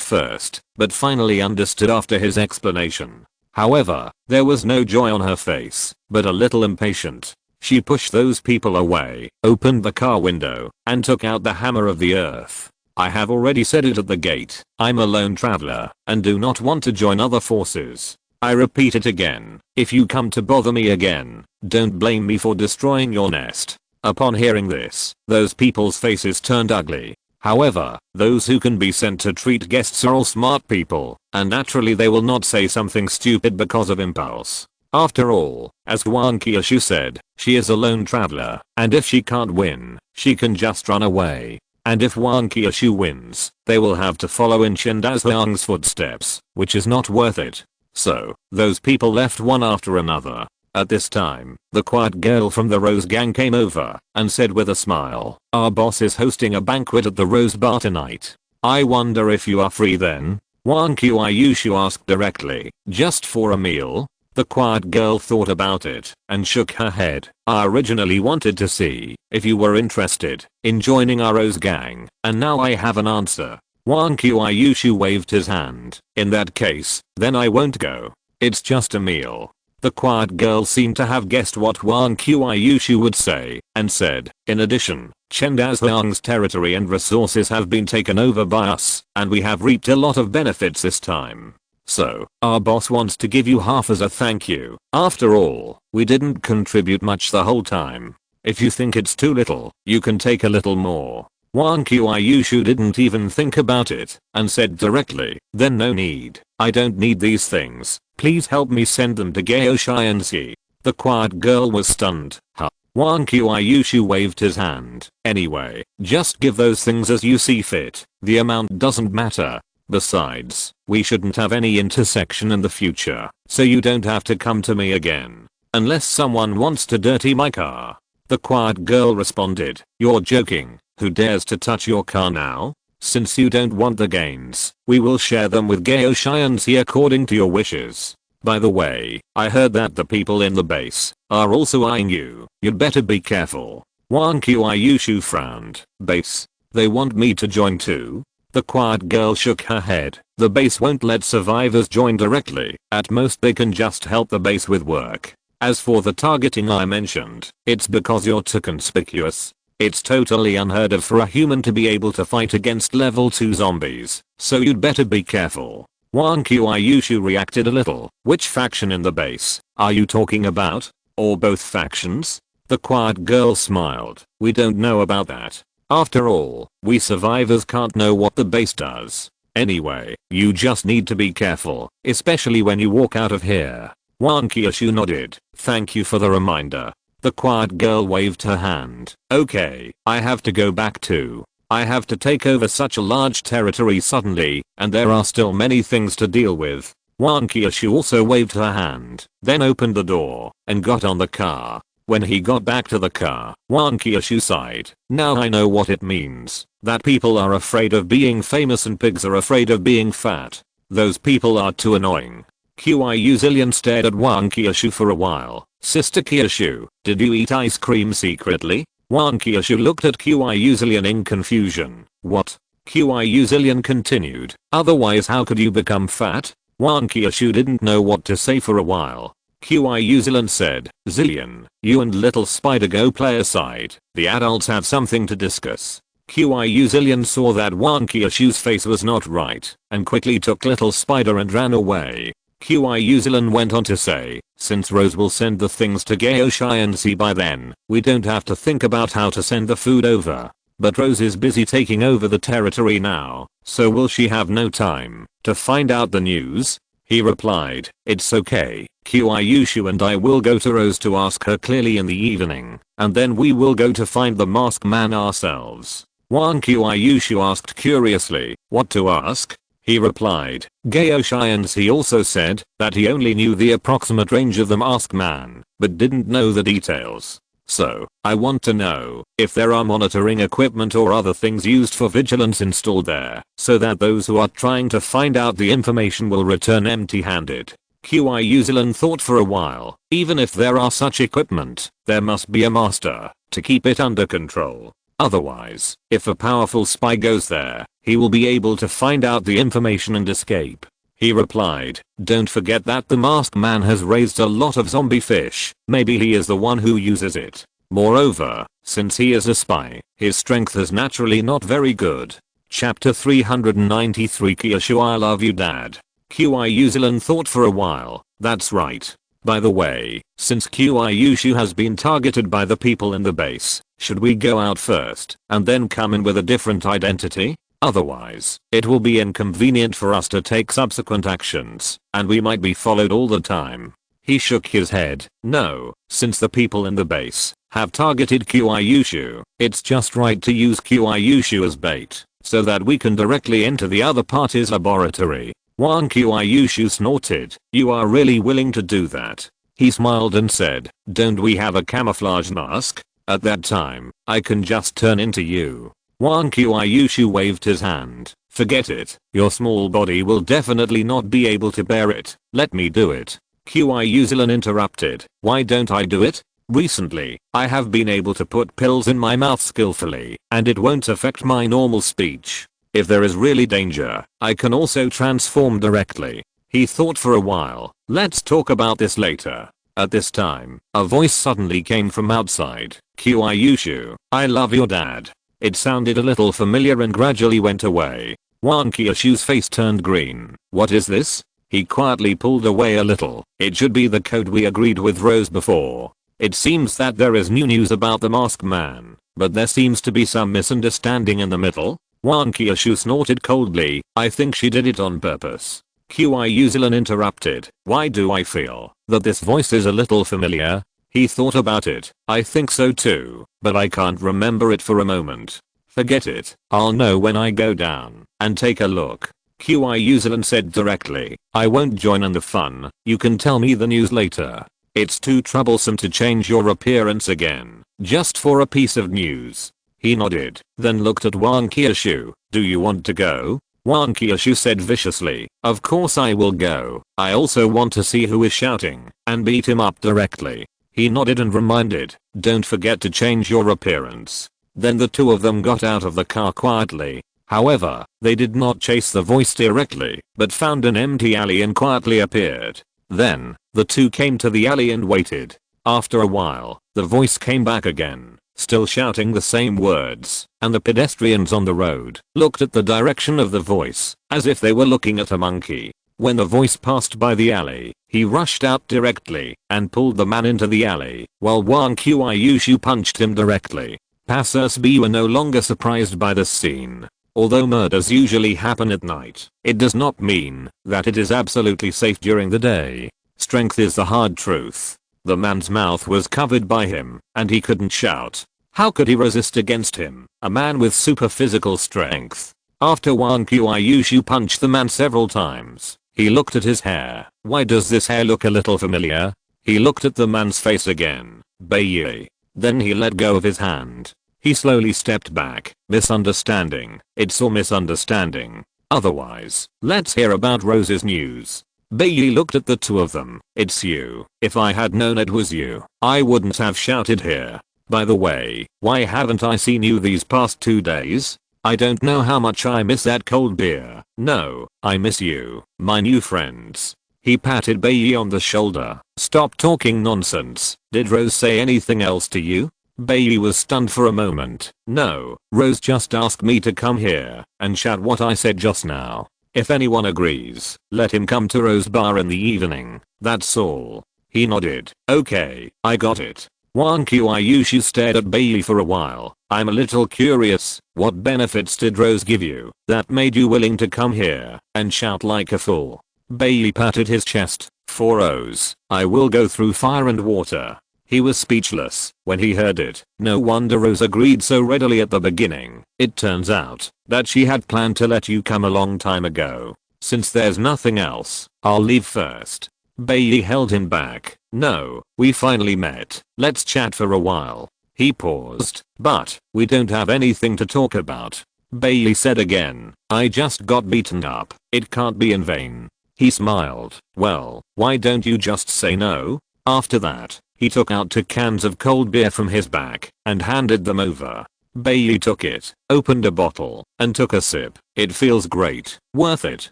first, but finally understood after his explanation. However, there was no joy on her face, but a little impatient. She pushed those people away, opened the car window, and took out the hammer of the earth. I have already said it at the gate, I'm a lone traveler, and do not want to join other forces. I repeat it again, if you come to bother me again, don't blame me for destroying your nest. Upon hearing this, those people's faces turned ugly. However, those who can be sent to treat guests are all smart people, and naturally they will not say something stupid because of impulse. After all, as Wang Qiushui said, she is a lone traveler, and if she can't win, she can just run away. And if Wang Qiushui wins, they will have to follow in Chen Dazhuang's footsteps, which is not worth it. So, those people left one after another. At this time, the quiet girl from the Rose Gang came over and said with a smile, our boss is hosting a banquet at the Rose Bar tonight. I wonder if you are free then? Wang Qiushui asked directly, just for a meal? The quiet girl thought about it and shook her head. I originally wanted to see if you were interested in joining our Rose Gang, and now I have an answer. Wang Qiushui waved his hand. In that case, then I won't go. It's just a meal. The quiet girl seemed to have guessed what Wang Qiushui would say, and said, in addition, Chen Dazhuang's territory and resources have been taken over by us, and we have reaped a lot of benefits this time. So, our boss wants to give you half as a thank you. After all, we didn't contribute much the whole time. If you think it's too little, you can take a little more. Wang Qiushui didn't even think about it and said directly, then no need. I don't need these things. Please help me send them to Qiushui. The quiet girl was stunned. Huh? Wang Qiushui waved his hand. Anyway, just give those things as you see fit. The amount doesn't matter. Besides, we shouldn't have any intersection in the future, so you don't have to come to me again. Unless someone wants to dirty my car. The quiet girl responded, you're joking. Who dares to touch your car now? Since you don't want the gains, we will share them with Qiushui according to your wishes. By the way, I heard that the people in the base are also eyeing you. You'd better be careful. Wang Qiushui frowned. Base? They want me to join too? The quiet girl shook her head. The base won't let survivors join directly. At most they can just help the base with work. As for the targeting I mentioned, it's because you're too conspicuous. It's totally unheard of for a human to be able to fight against level 2 zombies, so you'd better be careful. Wang Qiushui reacted a little. Which faction in the base are you talking about? Or both factions? The quiet girl smiled. We don't know about that. After all, we survivors can't know what the base does. Anyway, you just need to be careful, especially when you walk out of here. Wang Qiushui nodded. Thank you for the reminder. The quiet girl waved her hand. Okay, I have to go back too. I have to take over such a large territory suddenly, and there are still many things to deal with. Wang Qiushui also waved her hand, then opened the door, and got on the car. When he got back to the car, Wang Qiushui sighed. Now I know what it means. That people are afraid of being famous and pigs are afraid of being fat. Those people are too annoying. Qiushui stared at Wang Qiushui for a while. Sister Qiushui, did you eat ice cream secretly? Wang Qiushui looked at Qiushui in confusion. What? Qiushui continued. Otherwise how could you become fat? Wang Qiushui didn't know what to say for a while. Qiushui said, Zillion, you and little spider go play aside. The adults have something to discuss. Qiushui saw that Wang Qiushui's face was not right and quickly took little spider and ran away. Qiushui went on to say, since Rose will send the things to Qiushui by then, we don't have to think about how to send the food over. But Rose is busy taking over the territory now, so will she have no time to find out the news? He replied, it's okay, Qiushui and I will go to Rose to ask her clearly in the evening, and then we will go to find the masked man ourselves. Wang Qiushui asked curiously, what to ask? He replied, Qiushui also said that he only knew the approximate range of the masked man, but didn't know the details. So, I want to know if there are monitoring equipment or other things used for vigilance installed there, so that those who are trying to find out the information will return empty-handed. Qiushui thought for a while. Even if there are such equipment, there must be a master to keep it under control. Otherwise, if a powerful spy goes there, he will be able to find out the information and escape. He replied, don't forget that the masked man has raised a lot of zombie fish. Maybe he is the one who uses it. Moreover, since he is a spy, his strength is naturally not very good. Chapter 393 Qiushui, I love you dad. Qiushui thought for a while. That's right. By the way, since Qiushui has been targeted by the people in the base, should we go out first and then come in with a different identity? Otherwise, it will be inconvenient for us to take subsequent actions, and we might be followed all the time. He shook his head. No, since the people in the base have targeted Qiushui, it's just right to use Qiushui as bait, so that we can directly enter the other party's laboratory. Wang Qiushui snorted. You are really willing to do that? He smiled and said, don't we have a camouflage mask? At that time, I can just turn into you. Wang Qiushui waved his hand. Forget it, your small body will definitely not be able to bear it. Let me do it. Qiushui interrupted. Why don't I do it? Recently, I have been able to put pills in my mouth skillfully, and it won't affect my normal speech. If there is really danger, I can also transform directly. He thought for a while. Let's talk about this later. At this time, a voice suddenly came from outside. Qiushui, I love your dad. It sounded a little familiar and gradually went away. Wang Qiushui's face turned green. What is this? He quietly pulled away a little. It should be the code we agreed with Rose before. It seems that there is new news about the masked man, but there seems to be some misunderstanding in the middle. Wang Qiushui snorted coldly. I think she did it on purpose. Qiushui interrupted. Why do I feel that this voice is a little familiar? He thought about it. I think so too, but I can't remember it for a moment. Forget it. I'll know when I go down and take a look. Qiushui said directly. I won't join in the fun. You can tell me the news later. It's too troublesome to change your appearance again, just for a piece of news. He nodded, then looked at Wang Qiushui. Do you want to go? Wang Qiushui said viciously. Of course I will go. I also want to see who is shouting and beat him up directly. He nodded and reminded. Don't forget to change your appearance. Then the two of them got out of the car quietly. However, they did not chase the voice directly, but found an empty alley and quietly appeared. Then, the two came to the alley and waited. After a while, the voice came back again, still shouting the same words, and the pedestrians on the road looked at the direction of the voice, as if they were looking at a monkey. When the voice passed by the alley, he rushed out directly and pulled the man into the alley, while Wang Qiushui punched him directly. Passers-by were no longer surprised by this scene. Although murders usually happen at night, it does not mean that it is absolutely safe during the day. Strength is the hard truth. The man's mouth was covered by him, and he couldn't shout. How could he resist against him, a man with super physical strength? After Wang Qiushui punched the man several times, he looked at his hair. Why does this hair look a little familiar? He looked at the man's face again. Beiyi. Then he let go of his hand. He slowly stepped back. Misunderstanding. It's all misunderstanding. Otherwise, let's hear about Rose's news. Beiyi looked at the two of them. It's you. If I had known it was you, I wouldn't have shouted here. By the way, why haven't I seen you these past 2 days? I don't know how much I miss that cold beer. No, I miss you, my new friends. He patted Beiyi on the shoulder. Stop talking nonsense. Did Rose say anything else to you? Beiyi was stunned for a moment. No, Rose just asked me to come here and shout what I said just now. If anyone agrees, let him come to Rose Bar in the evening. That's all. He nodded. Okay, I got it. Wang Qiushui stared at Beiyi for a while. I'm a little curious. What benefits did Rose give you that made you willing to come here and shout like a fool? Beiyi patted his chest. For Rose, I will go through fire and water. He was speechless when he heard it. No wonder Rose agreed so readily at the beginning. It turns out that she had planned to let you come a long time ago. Since there's nothing else, I'll leave first. Beiyi held him back. No, we finally met. Let's chat for a while. He paused. But we don't have anything to talk about. Beiyi said again. I just got beaten up. It can't be in vain. He smiled. Well, why don't you just say no? After that, he took out 2 cans of cold beer from his back and handed them over. Beiyi took it, opened a bottle, and took a sip. It feels great. Worth it.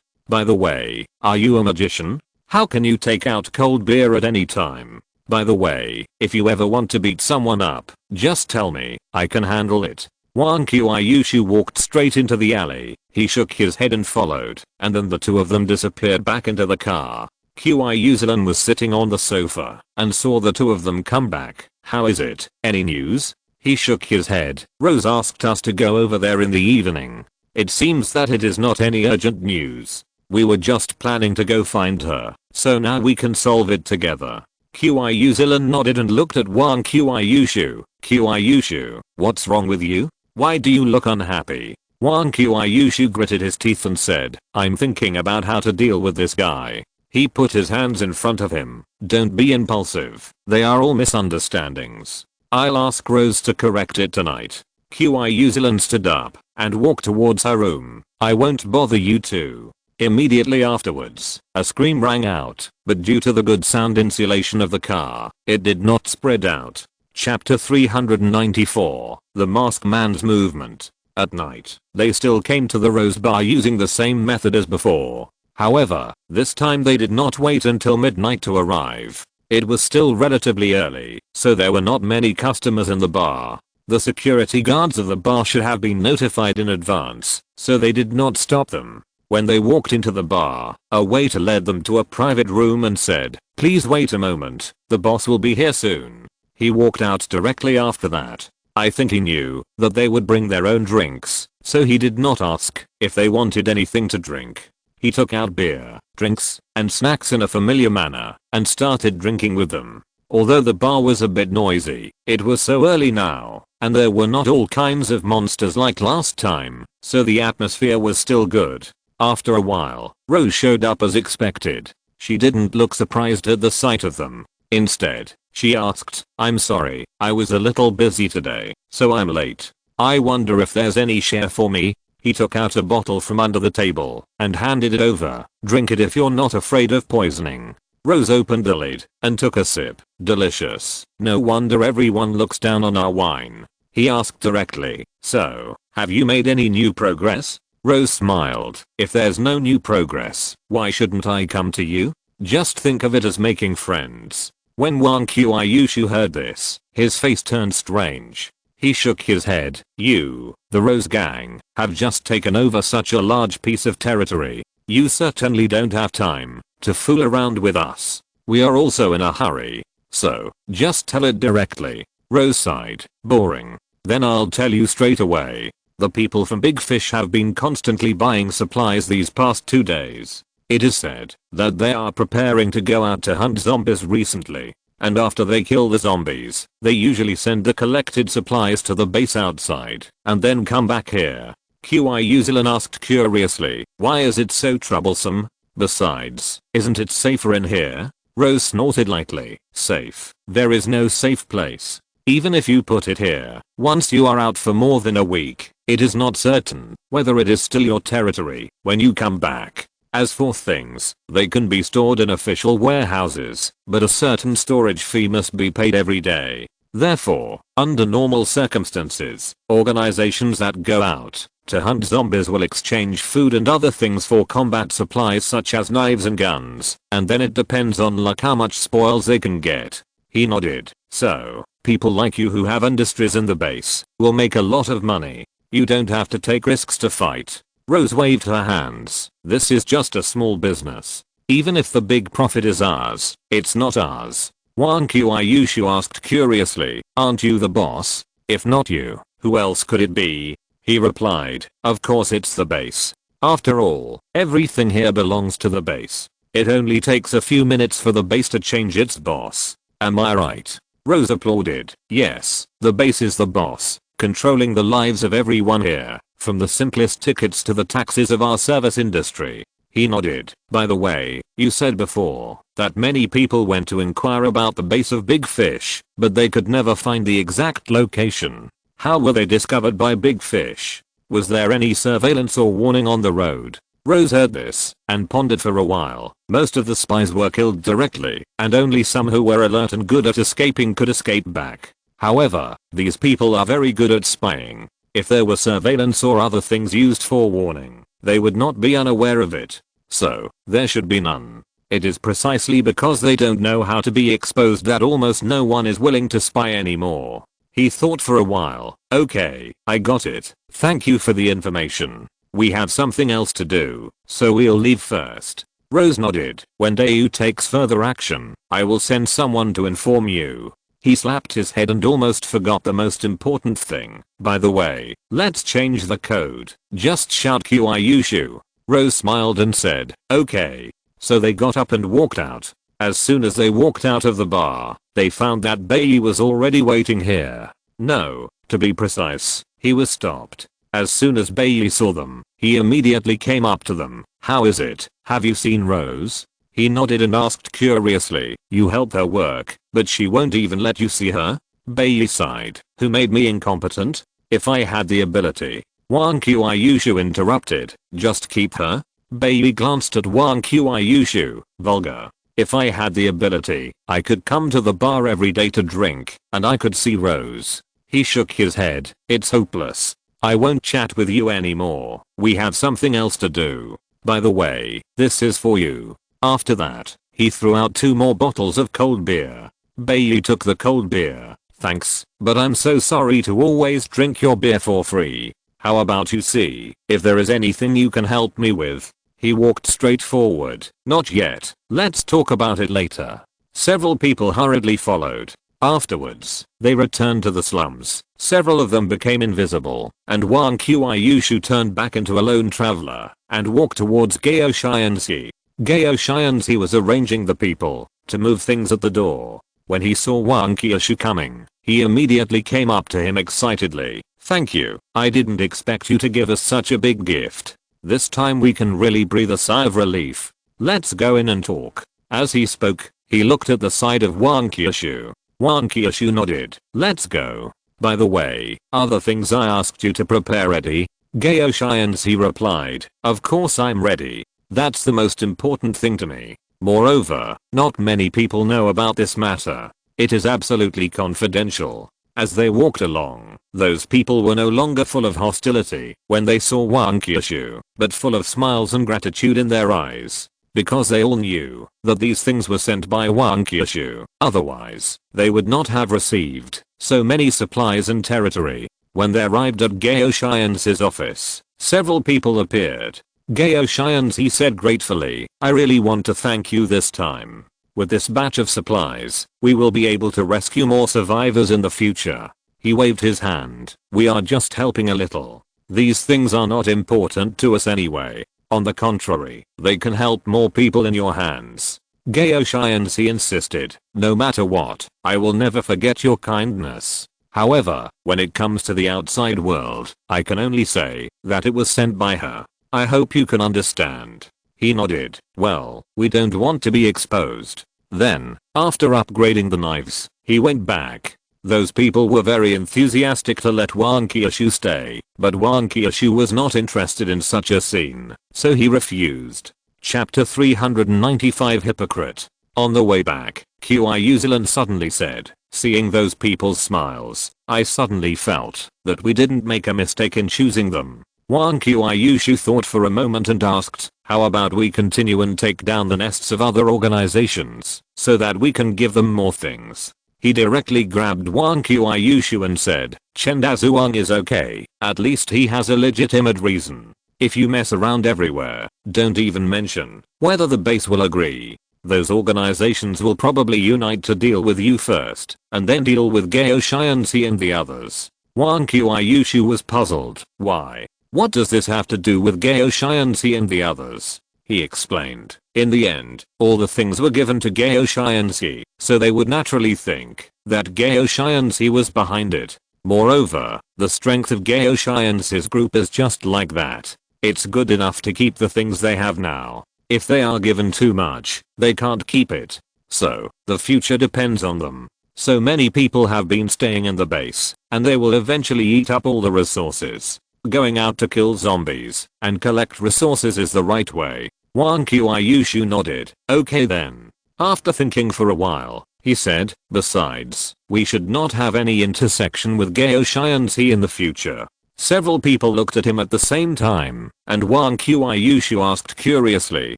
By the way, are you a magician? How can you take out cold beer at any time? By the way, if you ever want to beat someone up, just tell me. I can handle it. Wang Qiushui walked straight into the alley. He shook his head and followed, and then the two of them disappeared back into the car. Qiushui was sitting on the sofa and saw the two of them come back. How is it? Any news? He shook his head. Rose asked us to go over there in the evening. It seems that it is not any urgent news. We were just planning to go find her, so now we can solve it together. Qiushui nodded and looked at Wang Qiushui. Qiushui, what's wrong with you? Why do you look unhappy? Wang Qiushui gritted his teeth and said, I'm thinking about how to deal with this guy. He put his hands in front of him. Don't be impulsive. They are all misunderstandings. I'll ask Rose to correct it tonight. Qiushui stood up and walked towards her room. I won't bother you two. Immediately afterwards, a scream rang out, but due to the good sound insulation of the car, it did not spread out. Chapter 394, The Masked Man's Movement. At night, they still came to the Rose Bar using the same method as before. However, this time they did not wait until midnight to arrive. It was still relatively early, so there were not many customers in the bar. The security guards of the bar should have been notified in advance, so they did not stop them. When they walked into the bar, a waiter led them to a private room and said, "Please wait a moment, the boss will be here soon." He walked out directly after that. I think he knew that they would bring their own drinks, so he did not ask if they wanted anything to drink. He took out beer, drinks, and snacks in a familiar manner and started drinking with them. Although the bar was a bit noisy, it was so early now, and there were not all kinds of monsters like last time, so the atmosphere was still good. After a while, Rose showed up as expected. She didn't look surprised at the sight of them. Instead, she asked, "I'm sorry, I was a little busy today, so I'm late. I wonder if there's any share for me?" He took out a bottle from under the table and handed it over. "Drink it if you're not afraid of poisoning." Rose opened the lid and took a sip. "Delicious. No wonder everyone looks down on our wine." He asked directly, "So, have you made any new progress?" Rose smiled. "If there's no new progress, why shouldn't I come to you? Just think of it as making friends." When Wang Qiushui heard this, his face turned strange. He shook his head. "You, the Rose Gang, have just taken over such a large piece of territory. You certainly don't have time to fool around with us. We are also in a hurry. So, just tell it directly." Rose sighed. "Boring. Then I'll tell you straight away. The people from Big Fish have been constantly buying supplies these past 2 days. It is said that they are preparing to go out to hunt zombies recently, and after they kill the zombies, they usually send the collected supplies to the base outside and then come back here." Qiushui asked curiously, "Why is it so troublesome? Besides, isn't it safer in here?" Rose snorted lightly. "Safe? There is no safe place. Even if you put it here, once you are out for more than a week, it is not certain whether it is still your territory when you come back. As for things, they can be stored in official warehouses, but a certain storage fee must be paid every day. Therefore, under normal circumstances, organizations that go out to hunt zombies will exchange food and other things for combat supplies such as knives and guns, and then it depends on luck how much spoils they can get." He nodded. "So, people like you who have industries in the base will make a lot of money. You don't have to take risks to fight." Rose waved her hands. "This is just a small business. Even if the big profit is ours, it's not ours." Wang Qiushui asked curiously, "Aren't you the boss? If not you, who else could it be?" He replied, "Of course it's the base. After all, everything here belongs to the base. It only takes a few minutes for the base to change its boss. Am I right?" Rose applauded. "Yes, the base is the boss, controlling the lives of everyone here, from the simplest tickets to the taxes of our service industry." He nodded. "By the way, you said before that many people went to inquire about the base of Big Fish, but they could never find the exact location. How were they discovered by Big Fish? Was there any surveillance or warning on the road?" Rose heard this and pondered for a while. Most of the spies were killed directly, and only some who were alert and good at escaping could escape back. However, these people are very good at spying. If there were surveillance or other things used for warning, they would not be unaware of it. So, there should be none. It is precisely because they don't know how to be exposed that almost no one is willing to spy anymore. He thought for a while. "Okay, I got it. Thank you for the information. We have something else to do, so we'll leave first." Rose nodded. "When Dayu takes further action, I will send someone to inform you." He slapped his head and almost forgot the most important thing. "By the way, let's change the code. Just shout Qiushui." Rose smiled and said, "Okay." So they got up and walked out. As soon as they walked out of the bar, they found that Bailey was already waiting here. No, to be precise, he was stopped. As soon as Bailey saw them, he immediately came up to them. "How is it? Have you seen Rose?" He nodded and asked curiously, "You help her work, but she won't even let you see her?" Bailey sighed. "Who made me incompetent? If I had the ability." Wang Qiushui interrupted. "Just keep her?" Bailey glanced at Wang Qiushui. "Vulgar. If I had the ability, I could come to the bar every day to drink, and I could see Rose." He shook his head. "It's hopeless. I won't chat with you anymore. We have something else to do. By the way, this is for you." After that, he threw out 2 more bottles of cold beer. Bailey took the cold beer. "Thanks, but I'm so sorry to always drink your beer for free. How about you see if there is anything you can help me with?" He walked straight forward. Not yet. Let's talk about it later. Several people hurriedly followed. Afterwards, they returned to the slums. Several of them became invisible, and Wang Qiushui turned back into a lone traveler and walked towards Gao Xianxi. Gao Xianxi was arranging the people to move things at the door. When he saw Wang Qiushui coming, he immediately came up to him excitedly. "Thank you. I didn't expect you to give us such a big gift. This time we can really breathe a sigh of relief. Let's go in and talk." As he spoke, he looked at the side of Wang Qiushui. Wang Qiushui nodded. "Let's go. By the way, are the things I asked you to prepare ready?" Gao Xianxi replied. "Of course I'm ready. That's the most important thing to me. Moreover, not many people know about this matter. It is absolutely confidential." As they walked along, those people were no longer full of hostility when they saw Wang Qiushui, but full of smiles and gratitude in their eyes. Because they all knew that these things were sent by Wang Qiushui, otherwise, they would not have received so many supplies and territory. When they arrived at Gao Xianxi's office, several people appeared. Gao Xianxi said gratefully, "I really want to thank you this time. With this batch of supplies, we will be able to rescue more survivors in the future." He waved his hand. "We are just helping a little. These things are not important to us anyway. On the contrary, they can help more people in your hands." Gao Xianxi insisted, "No matter what, I will never forget your kindness. However, when it comes to the outside world, I can only say that it was sent by her. I hope you can understand." He nodded. "Well, we don't want to be exposed." Then, after upgrading the knives, he went back. Those people were very enthusiastic to let Wang Qiushui stay, but Wang Qiushui was not interested in such a scene, so he refused. Chapter 395 Hypocrite. On the way back, Qiushui suddenly said, "Seeing those people's smiles, I suddenly felt that we didn't make a mistake in choosing them." Wang Qiushui thought for a moment and asked, "How about we continue and take down the nests of other organizations, so that we can give them more things?" He directly grabbed Wang Qiushui and said, "Chen Dazuang is okay, at least he has a legitimate reason. If you mess around everywhere, don't even mention whether the base will agree. Those organizations will probably unite to deal with you first, and then deal with Gao Xianxi and the others." Wang Qiushui was puzzled. "Why? What does this have to do with Gao Xianxi and the others?" He explained. In the end, all the things were given to Gao Xianxi, so they would naturally think that Gao Xianxi was behind it. Moreover, the strength of Gao Xianxi's group is just like that. It's good enough to keep the things they have now. If they are given too much, they can't keep it. So, the future depends on them. So many people have been staying in the base, and they will eventually eat up all the resources. Going out to kill zombies and collect resources is the right way. Wang Qiushui nodded. "Okay then." After thinking for a while, he said, "Besides, we should not have any intersection with Gao Xianxi in the future." Several people looked at him at the same time, and Wang Qiushui asked curiously,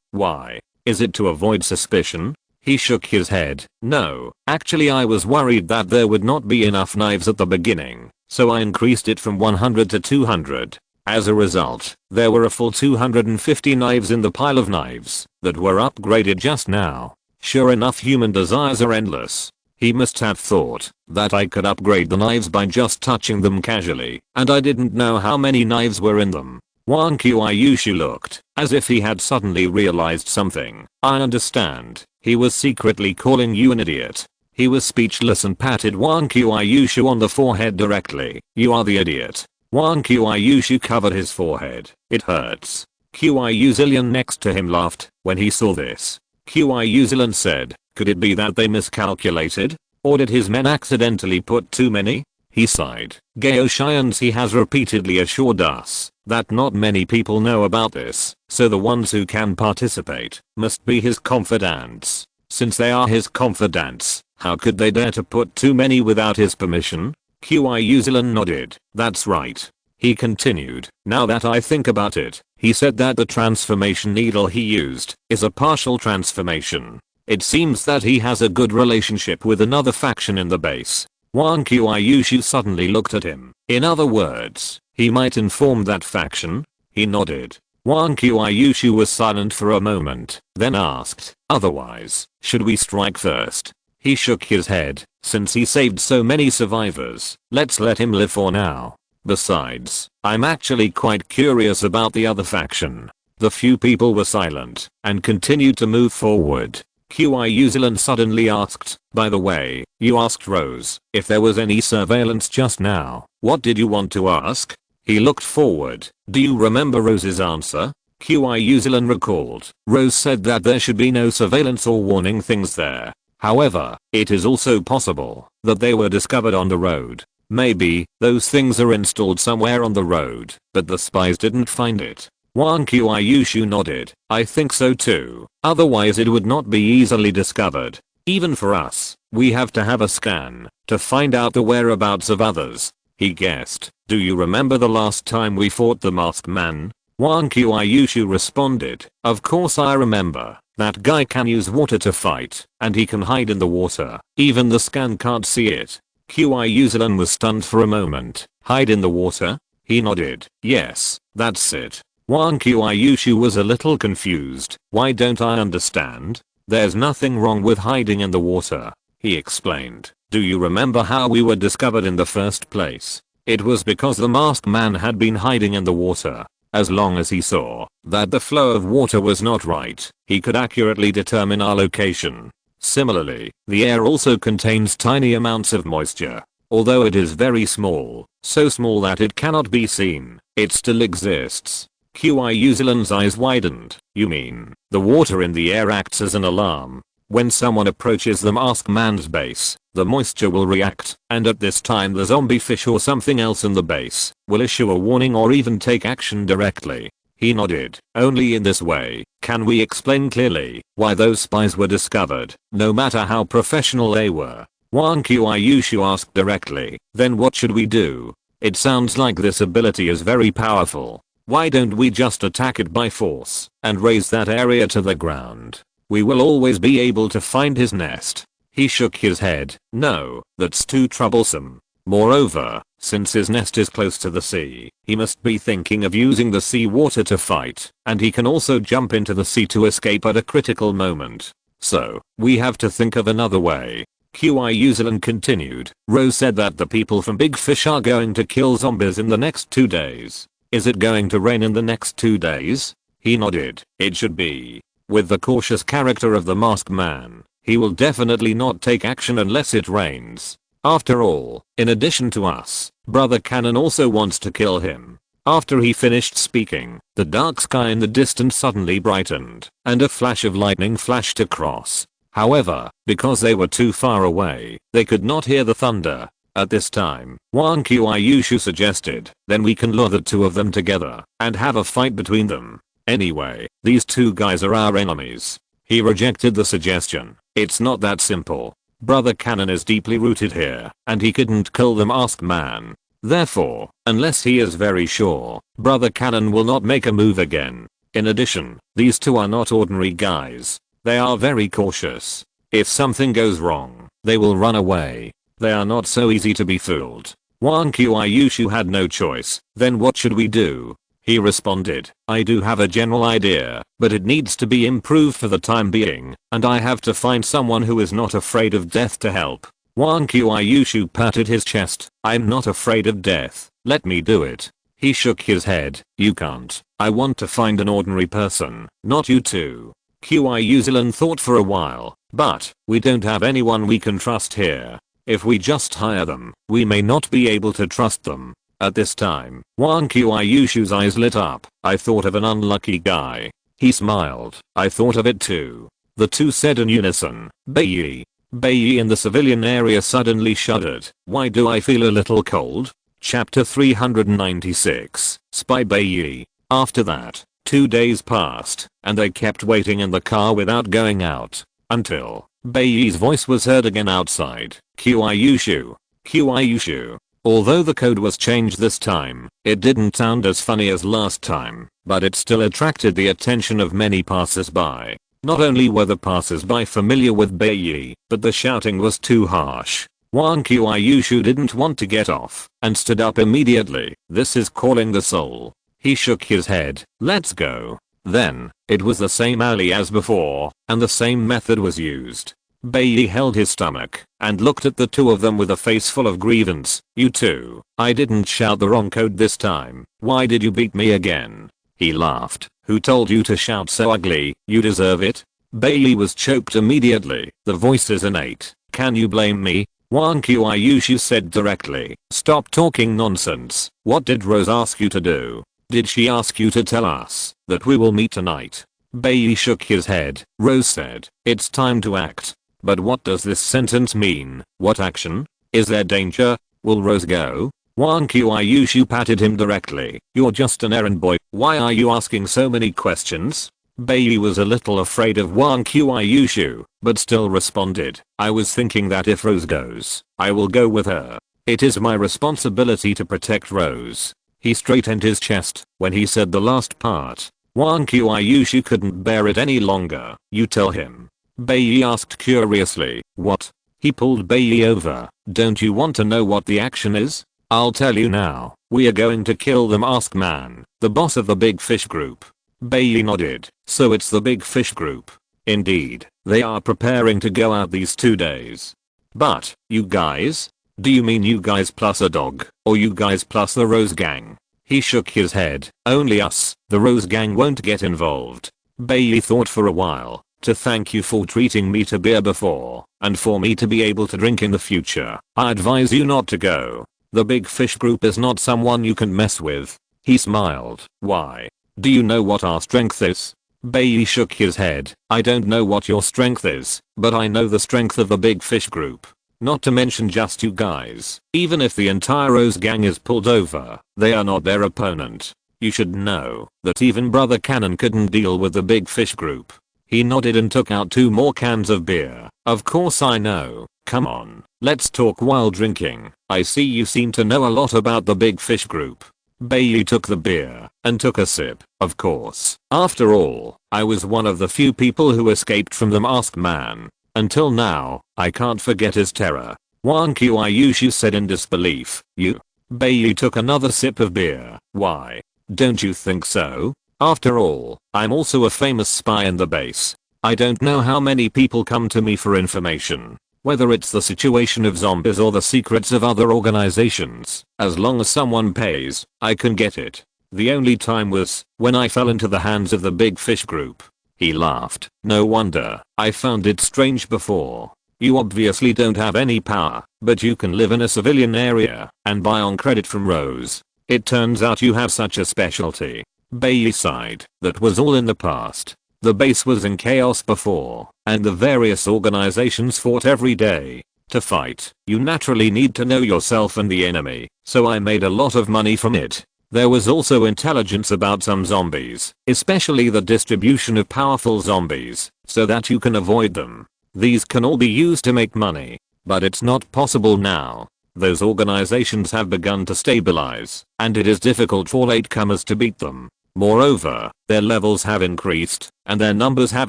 "Why? Is it to avoid suspicion?" He shook his head. "No, actually I was worried that there would not be enough knives at the beginning, so I increased it from 100 to 200. As a result, there were a full 250 knives in the pile of knives that were upgraded just now. Sure enough, human desires are endless. He must have thought that I could upgrade the knives by just touching them casually, and I didn't know how many knives were in them." Wang Qiushui looked as if he had suddenly realized something. "I understand. He was secretly calling you an idiot." He was speechless and patted Wang Qiushui on the forehead directly. "You are the idiot." Wang Qiushui covered his forehead. "It hurts." Qiushui next to him laughed when he saw this. Qiushui said, "Could it be that they miscalculated? Or did his men accidentally put too many?" He sighed. "Gao Xianxi has repeatedly assured us that not many people know about this, so the ones who can participate must be his confidants. Since they are his confidants, how could they dare to put too many without his permission?" Qiushui nodded. "That's right." He continued, "Now that I think about it, he said that the transformation needle he used is a partial transformation. It seems that he has a good relationship with another faction in the base." Wang Qiushui suddenly looked at him. "In other words, he might inform that faction?" He nodded. Wang Qiushui was silent for a moment, then asked, otherwise, should we strike first? He shook his head. Since he saved so many survivors, let's let him live for now. Besides, I'm actually quite curious about the other faction. The few people were silent and continued to move forward. Qiushui suddenly asked, by the way, you asked Rose if there was any surveillance just now. What did you want to ask? He looked forward. Do you remember Rose's answer? Qiushui recalled. Rose said that there should be no surveillance or warning things there. However, it is also possible that they were discovered on the road. Maybe those things are installed somewhere on the road, but the spies didn't find it. Wang Qiushui nodded. I think so too. Otherwise it would not be easily discovered. Even for us, we have to have a scan to find out the whereabouts of others. He guessed. Do you remember the last time we fought the masked man? Wang Qiushui responded. Of course I remember. That guy can use water to fight, and he can hide in the water. Even the scan can't see it. Qiushui was stunned for a moment. Hide in the water? He nodded. Yes, that's it. Wang Qiushui was a little confused. Why don't I understand? There's nothing wrong with hiding in the water, he explained. Do you remember how we were discovered in the first place? It was because the masked man had been hiding in the water. As long as he saw that the flow of water was not right, he could accurately determine our location. Similarly, the air also contains tiny amounts of moisture. Although it is very small, so small that it cannot be seen, it still exists. Qiushui's eyes widened. You mean, the water in the air acts as an alarm? When someone approaches the masked man's base, the moisture will react, and at this time the zombie fish or something else in the base will issue a warning or even take action directly. He nodded. Only in this way can we explain clearly why those spies were discovered, no matter how professional they were. Wang Qiushui asked directly. Then what should we do? It sounds like this ability is very powerful. Why don't we just attack it by force and raise that area to the ground? We will always be able to find his nest. He shook his head. No, that's too troublesome. Moreover, since his nest is close to the sea, he must be thinking of using the sea water to fight, and he can also jump into the sea to escape at a critical moment. So, we have to think of another way. Qiushui continued. Rose said that the people from Big Fish are going to kill zombies in the next 2 days. Is it going to rain in the next 2 days? He nodded. It should be. With the cautious character of the masked man, he will definitely not take action unless it rains. After all, in addition to us, Brother Cannon also wants to kill him. After he finished speaking, the dark sky in the distance suddenly brightened, and a flash of lightning flashed across. However, because they were too far away, they could not hear the thunder. At this time, Wang Qiushui suggested, then we can lure the two of them together and have a fight between them. Anyway, these two guys are our enemies. He rejected the suggestion. It's not that simple. Brother Cannon is deeply rooted here, and he couldn't kill the masked man. Therefore, unless he is very sure, Brother Cannon will not make a move again. In addition, these two are not ordinary guys. They are very cautious. If something goes wrong, they will run away. They are not so easy to be fooled. Wang Qiushui had no choice. Then what should we do? He responded. I do have a general idea, but it needs to be improved for the time being, and I have to find someone who is not afraid of death to help. Wang Qiushui patted his chest. I'm not afraid of death. Let me do it. He shook his head. You can't. I want to find an ordinary person, not you two. Qiushui thought for a while. But, we don't have anyone we can trust here. If we just hire them, we may not be able to trust them. At this time, Wang Qiushui's eyes lit up. I thought of an unlucky guy. He smiled. I thought of it too. The two said in unison, Beiyi. Beiyi in the civilian area suddenly shuddered. Why do I feel a little cold? Chapter 396, Spy Beiyi. After that, 2 days passed, and they kept waiting in the car without going out. Until, Beiyi's voice was heard again outside. Qiushui. Qiushui. Although the code was changed this time, it didn't sound as funny as last time, but it still attracted the attention of many passers-by. Not only were the passers-by familiar with Beiyi, but the shouting was too harsh. Wang Qiushui didn't want to get off, and stood up immediately. This is calling the soul. He shook his head. Let's go. Then, it was the same alley as before, and the same method was used. Bailey held his stomach and looked at the two of them with a face full of grievance. You two, I didn't shout the wrong code this time. Why did you beat me again? He laughed. Who told you to shout so ugly? You deserve it. Bailey was choked immediately. The voice is innate. Can you blame me? Wang Qiushui said directly. Stop talking nonsense. What did Rose ask you to do? Did she ask you to tell us that we will meet tonight? Bailey shook his head. Rose said, it's time to act. But what does this sentence mean? What action? Is there danger? Will Rose go? Wang Qiushui patted him directly. You're just an errand boy. Why are you asking so many questions? Bailey was a little afraid of Wang Qiushui, but still responded. I was thinking that if Rose goes, I will go with her. It is my responsibility to protect Rose. He straightened his chest when he said the last part. Wang Qiushui couldn't bear it any longer. You tell him. Bailey asked curiously. What? He pulled Bailey over. Don't you want to know what the action is? I'll tell you now. We are going to kill the masked man, the boss of the Big Fish Group. Bailey nodded. So it's the Big Fish Group. Indeed, they are preparing to go out these 2 days. But, you guys? Do you mean you guys plus a dog, or you guys plus the Rose Gang? He shook his head. Only us. The Rose Gang won't get involved. Bailey thought for a while. To thank you for treating me to beer before, and for me to be able to drink in the future, I advise you not to go. The Big Fish Group is not someone you can mess with. He smiled. Why? Do you know what our strength is? Bailey shook his head. I don't know what your strength is, but I know the strength of the Big Fish Group. Not to mention just you guys. Even if the entire Rose Gang is pulled over, they are not their opponent. You should know that even Brother Cannon couldn't deal with the Big Fish Group. He nodded and took out 2 more cans of beer. Of course I know. Come on, let's talk while drinking. I see you seem to know a lot about the Big Fish Group. Bailey took the beer and took a sip. Of course. After all, I was one of the few people who escaped from the masked man. Until now, I can't forget his terror. Wang Qiushui said in disbelief. You? Bailey took another sip of beer. Why? Don't you think so? After all, I'm also a famous spy in the base. I don't know how many people come to me for information. Whether it's the situation of zombies or the secrets of other organizations, as long as someone pays, I can get it. The only time was when I fell into the hands of the Big Fish Group. He laughed. No wonder. I found it strange before. You obviously don't have any power, but you can live in a civilian area and buy on credit from Rose. It turns out you have such a specialty. Bailey sighed. That was all in the past. The base was in chaos before, and the various organizations fought every day. To fight, you naturally need to know yourself and the enemy, so I made a lot of money from it. There was also intelligence about some zombies, especially the distribution of powerful zombies, so that you can avoid them. These can all be used to make money, but it's not possible now. Those organizations have begun to stabilize, and it is difficult for latecomers to beat them. Moreover, their levels have increased, and their numbers have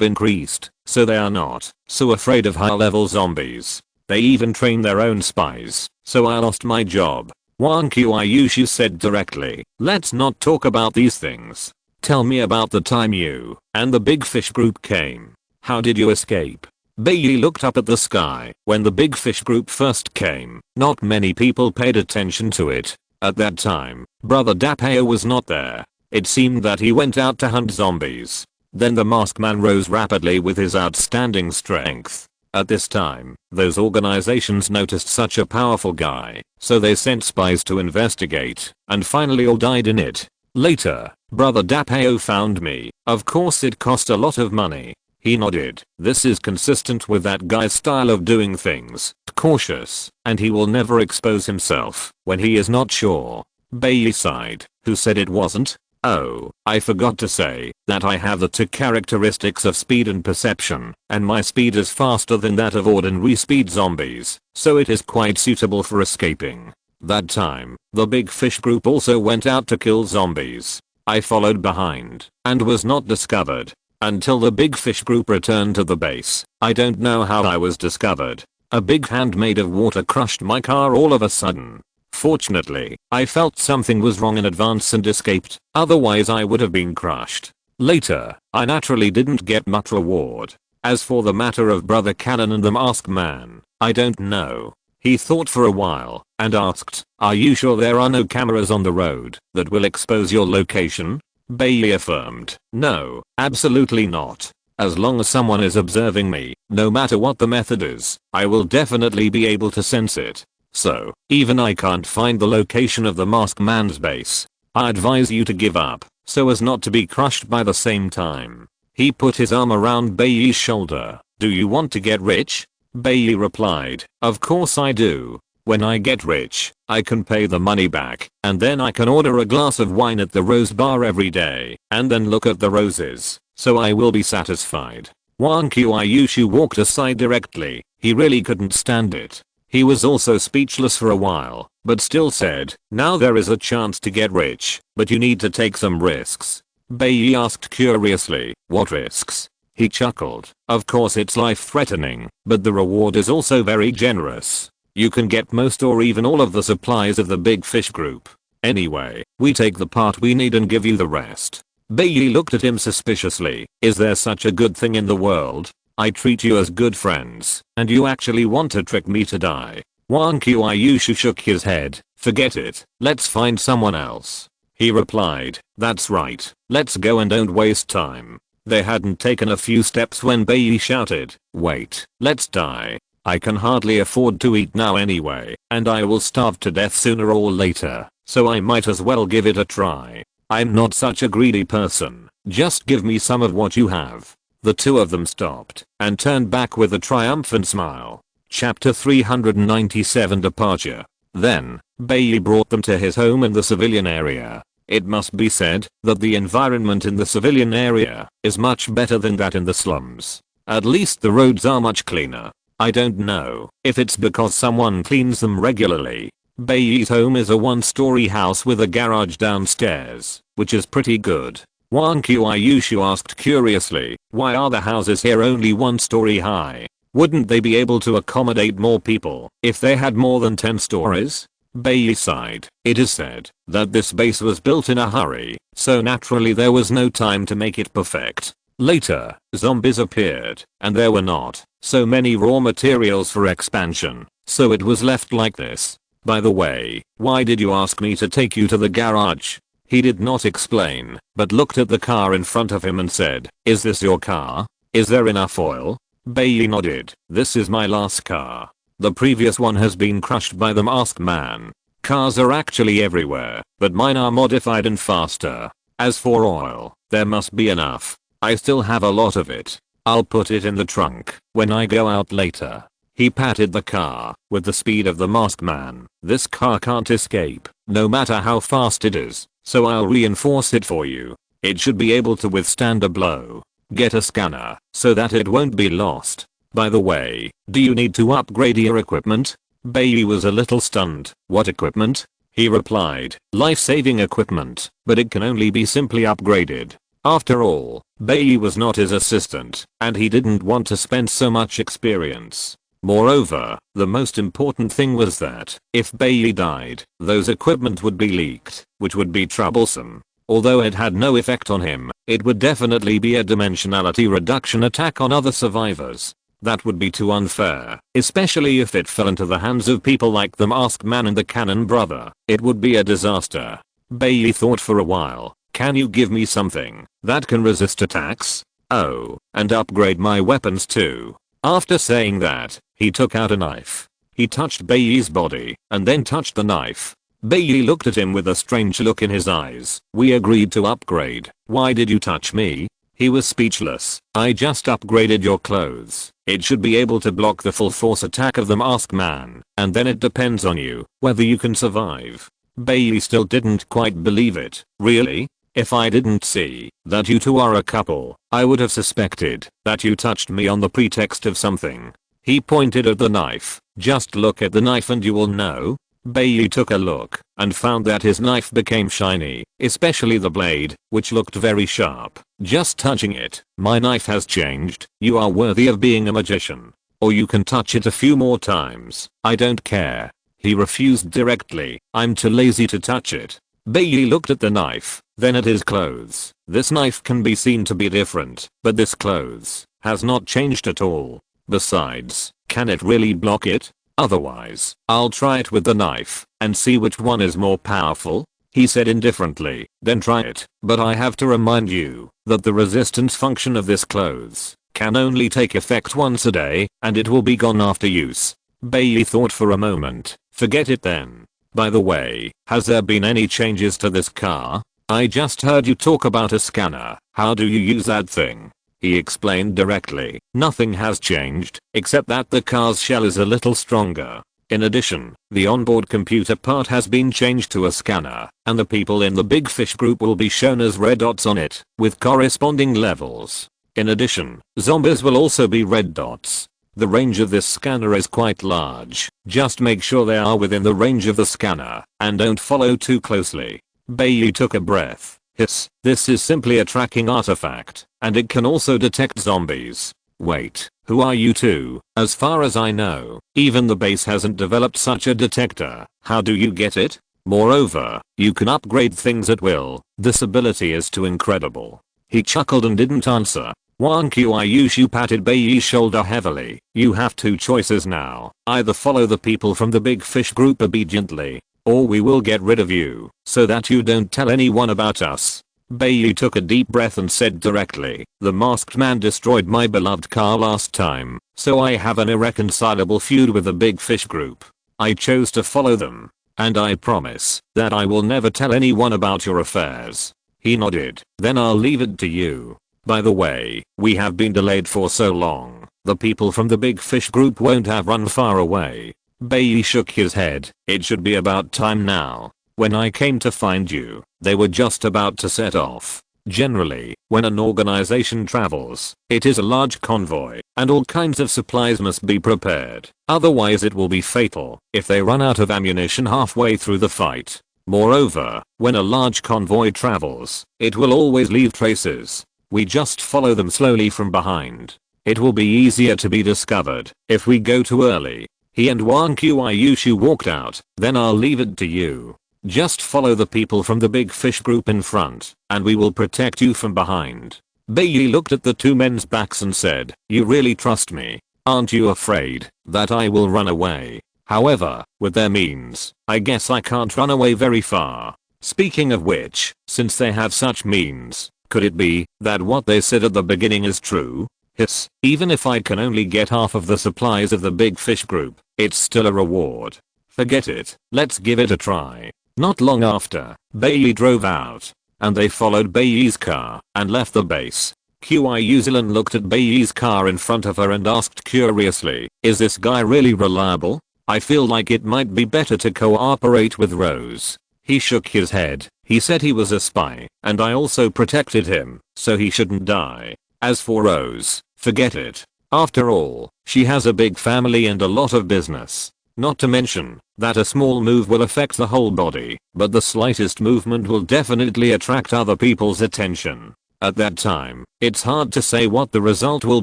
increased, so they are not so afraid of high-level zombies. They even train their own spies, so I lost my job. Wang Qiushui said directly. Let's not talk about these things. Tell me about the time you and the Big Fish Group came. How did you escape? Bailey looked up at the sky. When the Big Fish Group first came, not many people paid attention to it. At that time, Brother Dapao was not there. It seemed that he went out to hunt zombies. Then the masked man rose rapidly with his outstanding strength. At this time, those organizations noticed such a powerful guy, so they sent spies to investigate, and finally all died in it. Later, Brother Dapao found me. Of course it cost a lot of money. He nodded. This is consistent with that guy's style of doing things. Cautious, and he will never expose himself when he is not sure. Bailey sighed. Who said it wasn't? Oh, I forgot to say that I have the 2 characteristics of speed and perception, and my speed is faster than that of ordinary speed zombies, so it is quite suitable for escaping. That time, the Big Fish Group also went out to kill zombies. I followed behind, and was not discovered. Until the Big Fish Group returned to the base. I don't know how I was discovered. A big hand made of water crushed my car all of a sudden. Fortunately, I felt something was wrong in advance and escaped, otherwise I would have been crushed. Later, I naturally didn't get much reward. As for the matter of Brother Cannon and the masked man, I don't know. He thought for a while and asked, "Are you sure there are no cameras on the road that will expose your location?" Bailey affirmed, "No, absolutely not. As long as someone is observing me, no matter what the method is, I will definitely be able to sense it. So, even I can't find the location of the masked man's base. I advise you to give up, so as not to be crushed by the same time." He put his arm around Bailey's shoulder. "Do you want to get rich?" Bailey replied, "Of course I do. When I get rich, I can pay the money back, and then I can order a glass of wine at the rose bar every day, and then look at the roses, so I will be satisfied." Wang Qiushui walked aside directly. He really couldn't stand it. He was also speechless for a while, but still said, "Now there is a chance to get rich, but you need to take some risks." Bailey asked curiously, "What risks?" He chuckled. "Of course it's life-threatening, but the reward is also very generous. You can get most or even all of the supplies of the Big Fish group. Anyway, we take the part we need and give you the rest." Bailey looked at him suspiciously. "Is there such a good thing in the world? I treat you as good friends, and you actually want to trick me to die?" Wang Qiushui shook his head. "Forget it, let's find someone else." He replied, "That's right, let's go and don't waste time." They hadn't taken a few steps when Bailey shouted, "Wait, let's die. I can hardly afford to eat now anyway, and I will starve to death sooner or later, so I might as well give it a try. I'm not such a greedy person, just give me some of what you have." The two of them stopped and turned back with a triumphant smile. Chapter 397 Departure. Then, Bailey brought them to his home in the civilian area. It must be said that the environment in the civilian area is much better than that in the slums. At least the roads are much cleaner. I don't know if it's because someone cleans them regularly. Bailey's home is a one-story house with a garage downstairs, which is pretty good. Wang Qiushui asked curiously, "Why are the houses here only one story high? Wouldn't they be able to accommodate more people if they had more than 10 stories?" Bailey sighed. "It is said that this base was built in a hurry, so naturally there was no time to make it perfect. Later, zombies appeared, and there were not so many raw materials for expansion, so it was left like this. By the way, why did you ask me to take you to the garage?" He did not explain, but looked at the car in front of him and said, "Is this your car? Is there enough oil?" Bailey nodded. "This is my last car. The previous one has been crushed by the masked man. Cars are actually everywhere, but mine are modified and faster. As for oil, there must be enough. I still have a lot of it. I'll put it in the trunk when I go out later." He patted the car with the speed of the masked man. "This car can't escape, no matter how fast it is, so I'll reinforce it for you. It should be able to withstand a blow. Get a scanner so that it won't be lost. By the way, do you need to upgrade your equipment?" Bailey was a little stunned. "What equipment?" He replied, "Life-saving equipment, but it can only be simply upgraded." After all, Bailey was not his assistant, and he didn't want to spend so much experience. Moreover, the most important thing was that, if Bailey died, those equipment would be leaked, which would be troublesome. Although it had no effect on him, it would definitely be a dimensionality reduction attack on other survivors. That would be too unfair, especially if it fell into the hands of people like the masked man and the cannon brother. It would be a disaster. Bailey thought for a while. "Can you give me something that can resist attacks? Oh, and upgrade my weapons too?" After saying that, he took out a knife. He touched Bailey's body, and then touched the knife. Bailey looked at him with a strange look in his eyes. "We agreed to upgrade. Why did you touch me?" He was speechless. "I just upgraded your clothes. It should be able to block the full force attack of the masked man, and then it depends on you whether you can survive." Bailey still didn't quite believe it. "Really? If I didn't see that you two are a couple, I would have suspected that you touched me on the pretext of something." He pointed at the knife. "Just look at the knife and you will know." Bailey took a look and found that his knife became shiny, especially the blade, which looked very sharp. Just touching it, "My knife has changed. You are worthy of being a magician. Or you can touch it a few more times. I don't care." He refused directly. I'm too lazy to touch it. Bailey looked at the knife, then at his clothes. This knife can be seen to be different, but this clothes has not changed at all. Besides, can it really block it? Otherwise, I'll try it with the knife and see which one is more powerful, he said indifferently. Then try it, but I have to remind you that the resistance function of this clothes can only take effect once a day, and it will be gone after use. Bailey thought for a moment. Forget it then. By the way, has there been any changes to this car? I just heard you talk about a scanner. How do you use that thing? He explained directly. Nothing has changed, except that the car's shell is a little stronger. In addition, the onboard computer part has been changed to a scanner, and the people in the big fish group will be shown as red dots on it, with corresponding levels. In addition, zombies will also be red dots. The range of this scanner is quite large. Just make sure they are within the range of the scanner, and don't follow too closely. Bailey took a breath. Hiss. This is simply a tracking artifact, and it can also detect zombies. Wait, who are you two? As far as I know, even the base hasn't developed such a detector. How do you get it? Moreover, you can upgrade things at will. This ability is too incredible. He chuckled and didn't answer. Wang Qiushui patted Bailey's shoulder heavily. You have two choices now. Either follow the people from the big fish group obediently, or we will get rid of you, so that you don't tell anyone about us. Bailey took a deep breath and said directly, the masked man destroyed my beloved car last time, so I have an irreconcilable feud with the big fish group. I chose to follow them, and I promise that I will never tell anyone about your affairs. He nodded. Then I'll leave it to you. By the way, we have been delayed for so long, the people from the big fish group won't have run far away. Bailey shook his head. It should be about time now. When I came to find you, they were just about to set off. Generally, when an organization travels, it is a large convoy, and all kinds of supplies must be prepared. Otherwise it will be fatal if they run out of ammunition halfway through the fight. Moreover, when a large convoy travels, it will always leave traces. We just follow them slowly from behind. It will be easier to be discovered if we go too early. He and Wang Qiushui walked out. Then I'll leave it to you. Just follow the people from the big fish group in front, and we will protect you from behind. Bailey looked at the two men's backs and said, you really trust me? Aren't you afraid that I will run away? However, with their means, I guess I can't run away very far. Speaking of which, since they have such means, could it be that what they said at the beginning is true? Hiss. Even if I can only get half of the supplies of the big fish group, it's still a reward. Forget it. Let's give it a try. Not long after, Bailey drove out, and they followed Bailey's car and left the base. Qiushui looked at Bailey's car in front of her and asked curiously, is this guy really reliable? I feel like it might be better to cooperate with Rose. He shook his head. He said he was a spy, and I also protected him, so he shouldn't die. As for Rose, forget it. After all, she has a big family and a lot of business. Not to mention that a small move will affect the whole body, but the slightest movement will definitely attract other people's attention. At that time, it's hard to say what the result will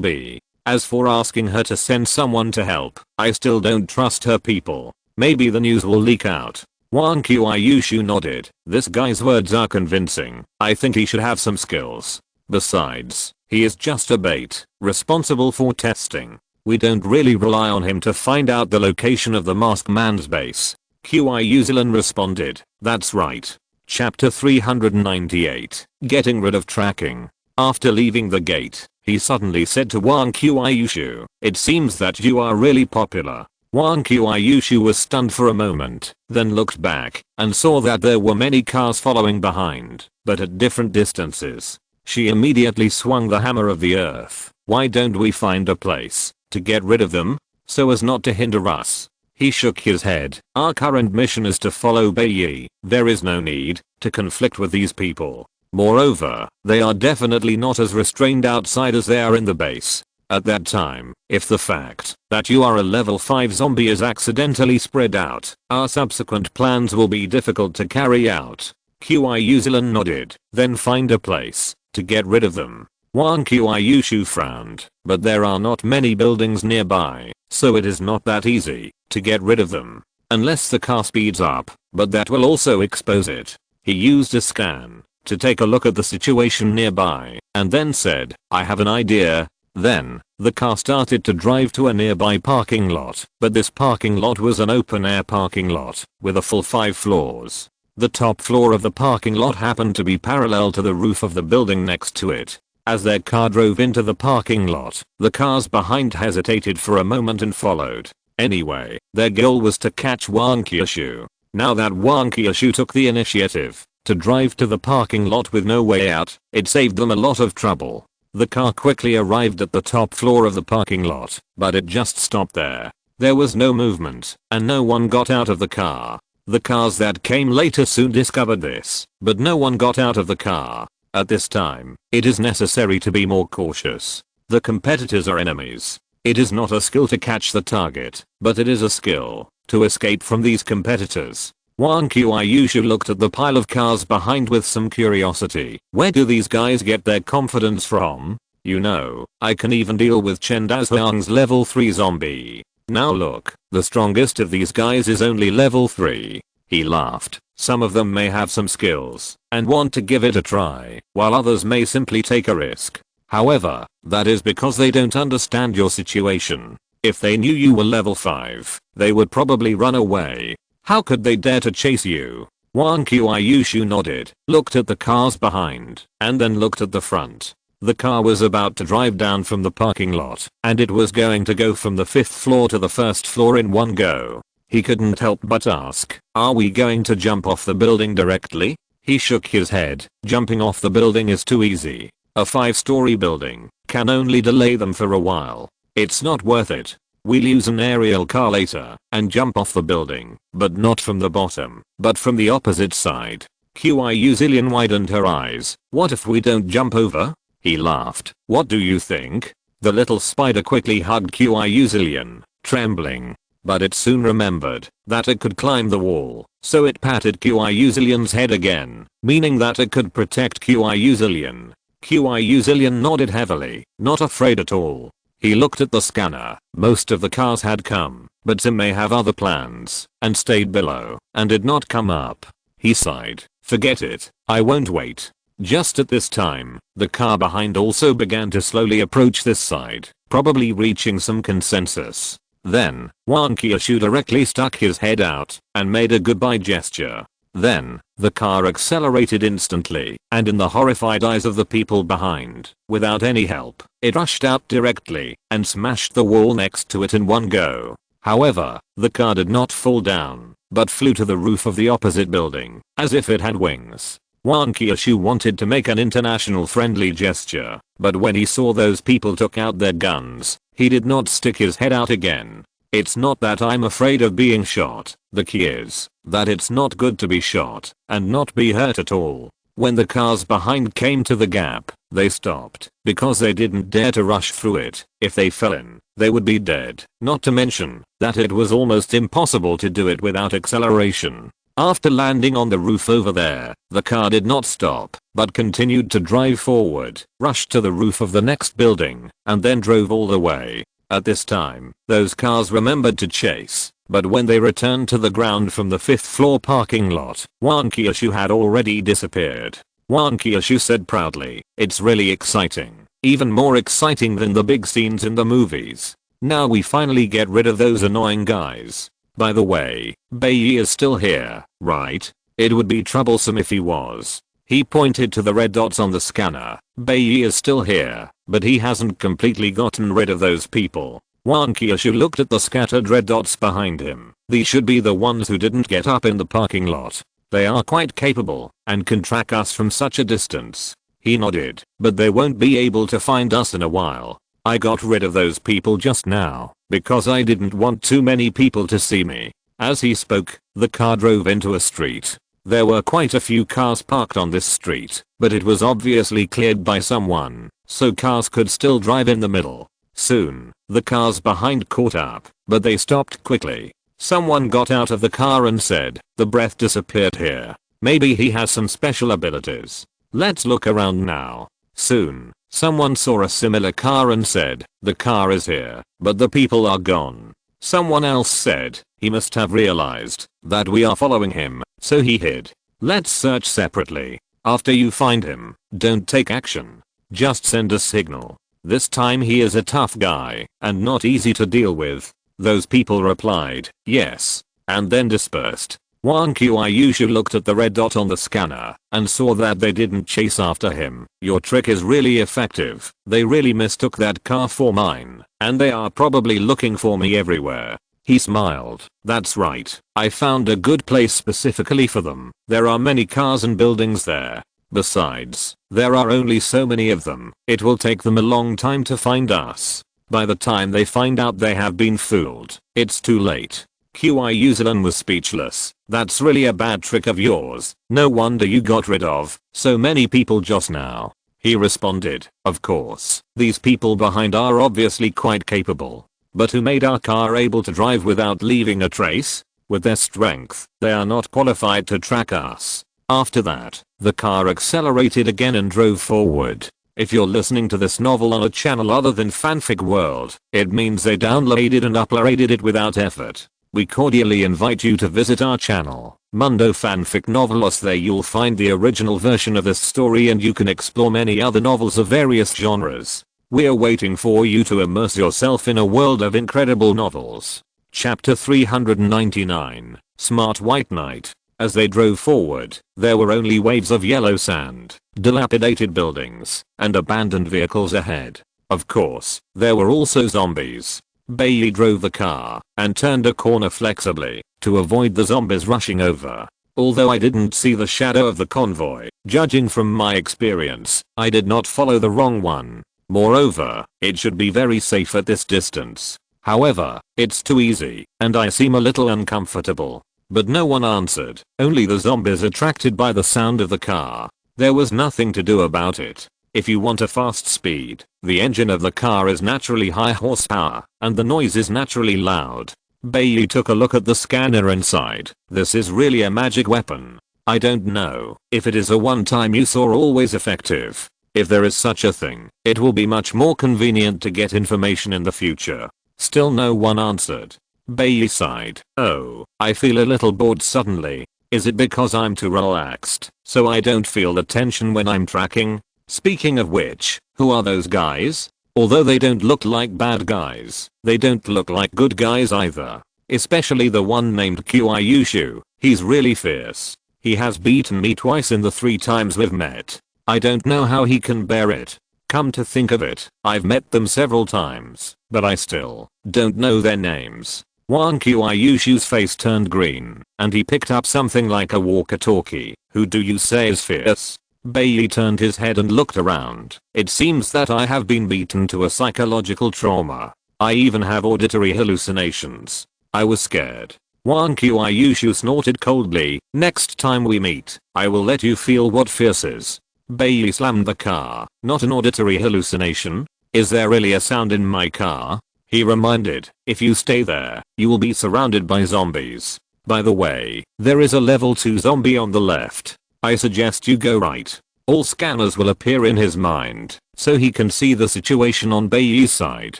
be. As for asking her to send someone to help, I still don't trust her people. Maybe the news will leak out. Wang Qiushui nodded. This guy's words are convincing. I think he should have some skills. Besides, he is just a bait, responsible for testing. We don't really rely on him to find out the location of the masked man's base. Qiushui responded. That's right. Chapter 398. Getting rid of tracking. After leaving the gate, he suddenly said to Wang Qiushui, it seems that you are really popular. Wang Qiushui was stunned for a moment, then looked back and saw that there were many cars following behind, but at different distances. She immediately swung the hammer of the earth. Why don't we find a place to get rid of them, so as not to hinder us? He shook his head. Our current mission is to follow Bailey. There is no need to conflict with these people. Moreover, they are definitely not as restrained outside as they are in the base. At that time, if the fact that you are a level 5 zombie is accidentally spread out, our subsequent plans will be difficult to carry out. Qiushui nodded. Then find a place to get rid of them. Wang Qiushui frowned, but there are not many buildings nearby, so it is not that easy to get rid of them. unless the car speeds up, but that will also expose it. He used a scan to take a look at the situation nearby and then said, I have an idea. Then, the car started to drive to a nearby parking lot, but this parking lot was an open-air parking lot with a full 5 floors. The top floor of the parking lot happened to be parallel to the roof of the building next to it. As their car drove into the parking lot, the cars behind hesitated for a moment and followed. Anyway, their goal was to catch Wang Qiushui. Now that Wang Qiushui took the initiative to drive to the parking lot with no way out, it saved them a lot of trouble. The car quickly arrived at the top floor of the parking lot, but it just stopped there. There was no movement, and no one got out of the car. The cars that came later soon discovered this, but no one got out of the car. At this time, it is necessary to be more cautious. The competitors are enemies. It is not a skill to catch the target, but it is a skill to escape from these competitors. Wang Qiushui looked at the pile of cars behind with some curiosity. Where do these guys get their confidence from? You know, I can even deal with Chen Dazhuang's level 3 zombie. Now look, the strongest of these guys is only level 3. He laughed. Some of them may have some skills and want to give it a try, while others may simply take a risk. However, that is because they don't understand your situation. If they knew you were level 5, they would probably run away. How could they dare to chase you? Wang Qiushui nodded, looked at the cars behind, and then looked at the front. The car was about to drive down from the parking lot, and it was going to go from the 5th floor to the 1st floor in one go. He couldn't help but ask, are we going to jump off the building directly? He shook his head. Jumping off the building is too easy. A 5-story building can only delay them for a while. It's not worth it. We'll use an aerial car later and jump off the building, but not from the bottom, but from the opposite side. Qiushui widened her eyes. What if we don't jump over? He laughed. What do you think? The little spider quickly hugged Qiushui, trembling. But it soon remembered that it could climb the wall, so it patted Qiushui's head again, meaning that it could protect Qiushui. Qiushui nodded heavily, not afraid at all. He looked at the scanner. Most of the cars had come, but some may have other plans, and stayed below, and did not come up. He sighed. Forget it, I won't wait. Just at this time, the car behind also began to slowly approach this side, probably reaching some consensus. Then, Wang Qiushui directly stuck his head out and made a goodbye gesture. Then, the car accelerated instantly, and in the horrified eyes of the people behind, without any help, it rushed out directly and smashed the wall next to it in one go. However, the car did not fall down, but flew to the roof of the opposite building, as if it had wings. Wang Qiushui wanted to make an international friendly gesture, but when he saw those people took out their guns, he did not stick his head out again. It's not that I'm afraid of being shot, the key is that it's not good to be shot and not be hurt at all. When the cars behind came to the gap, they stopped because they didn't dare to rush through it. If they fell in, they would be dead, not to mention that it was almost impossible to do it without acceleration. After landing on the roof over there, the car did not stop, but continued to drive forward, rushed to the roof of the next building, and then drove all the way. At this time, those cars remembered to chase, but when they returned to the ground from the 5th floor parking lot, Wang Qiushui had already disappeared. Wang Qiushui said proudly, it's really exciting, even more exciting than the big scenes in the movies. Now we finally get rid of those annoying guys. By the way, Bai is still here, right? It would be troublesome if he was. He pointed to the red dots on the scanner. Bai is still here, but he hasn't completely gotten rid of those people. Wang Qiushui looked at the scattered red dots behind him. These should be the ones who didn't get up in the parking lot. They are quite capable and can track us from such a distance. He nodded, but they won't be able to find us in a while. I got rid of those people just now because I didn't want too many people to see me. As he spoke, the car drove into a street. There were quite a few cars parked on this street, but it was obviously cleared by someone, so cars could still drive in the middle. Soon, the cars behind caught up, but they stopped quickly. Someone got out of the car and said, the breath disappeared here. Maybe he has some special abilities. Let's look around now. Soon, someone saw a similar car and said, the car is here, but the people are gone. Someone else said, He must have realized that we are following him, so he hid. Let's search separately. After you find him, don't take action. Just send a signal. This time he is a tough guy and not easy to deal with. Those people replied, yes, and then dispersed. Wang Qiushui looked at the red dot on the scanner and saw that they didn't chase after him. Your trick is really effective. They really mistook that car for mine, and they are probably looking for me everywhere. He smiled. That's right. I found a good place specifically for them. There are many cars and buildings there. Besides, there are only so many of them. It will take them a long time to find us. By the time they find out they have been fooled, it's too late. Qiushui was speechless. That's really a bad trick of yours. No wonder you got rid of so many people just now. He responded, of course, these people behind are obviously quite capable. But who made our car able to drive without leaving a trace? With their strength, they are not qualified to track us. After that, the car accelerated again and drove forward. If you're listening to this novel on a channel other than Fanfic World, it means they downloaded and uploaded it without effort. We cordially invite you to visit our channel, Mundo Fanfic Novelos. There you'll find the original version of this story and you can explore many other novels of various genres. We're waiting for you to immerse yourself in a world of incredible novels. Chapter 399, Smart White Knight. As they drove forward, there were only waves of yellow sand, dilapidated buildings, and abandoned vehicles ahead. Of course, there were also zombies. Bailey drove the car and turned a corner flexibly to avoid the zombies rushing over. Although I didn't see the shadow of the convoy, judging from my experience, I did not follow the wrong one. Moreover, it should be very safe at this distance. However, it's too easy, and I seem a little uncomfortable. But no one answered, only the zombies attracted by the sound of the car. There was nothing to do about it. If you want a fast speed, the engine of the car is naturally high horsepower, and the noise is naturally loud. Bailey took a look at the scanner inside. This is really a magic weapon. I don't know if it is a one-time use or always effective. If there is such a thing, it will be much more convenient to get information in the future. Still no one answered. Bailey sighed. Oh, I feel a little bored suddenly. Is it because I'm too relaxed, so I don't feel the tension when I'm tracking? Speaking of which, who are those guys? Although they don't look like bad guys, they don't look like good guys either. Especially the one named Qiushui. He's really fierce. He has beaten me twice in the 3 times we've met. I don't know how he can bear it. Come to think of it, I've met them several times, but I still don't know their names. Wang Qiushui's face turned green, and he picked up something like a walkie-talkie. Who do you say is fierce? Bailey turned his head and looked around. It seems that I have been beaten to a psychological trauma. I even have auditory hallucinations. I was scared. Wang Qiushui snorted coldly. Next time we meet, I will let you feel what fierce is. Bailey slammed the car. Not an auditory hallucination? Is there really a sound in my car? He reminded. If you stay there, you will be surrounded by zombies. By the way, there is a level 2 zombie on the left. I suggest you go right. All scanners will appear in his mind, so he can see the situation on Bailey's side.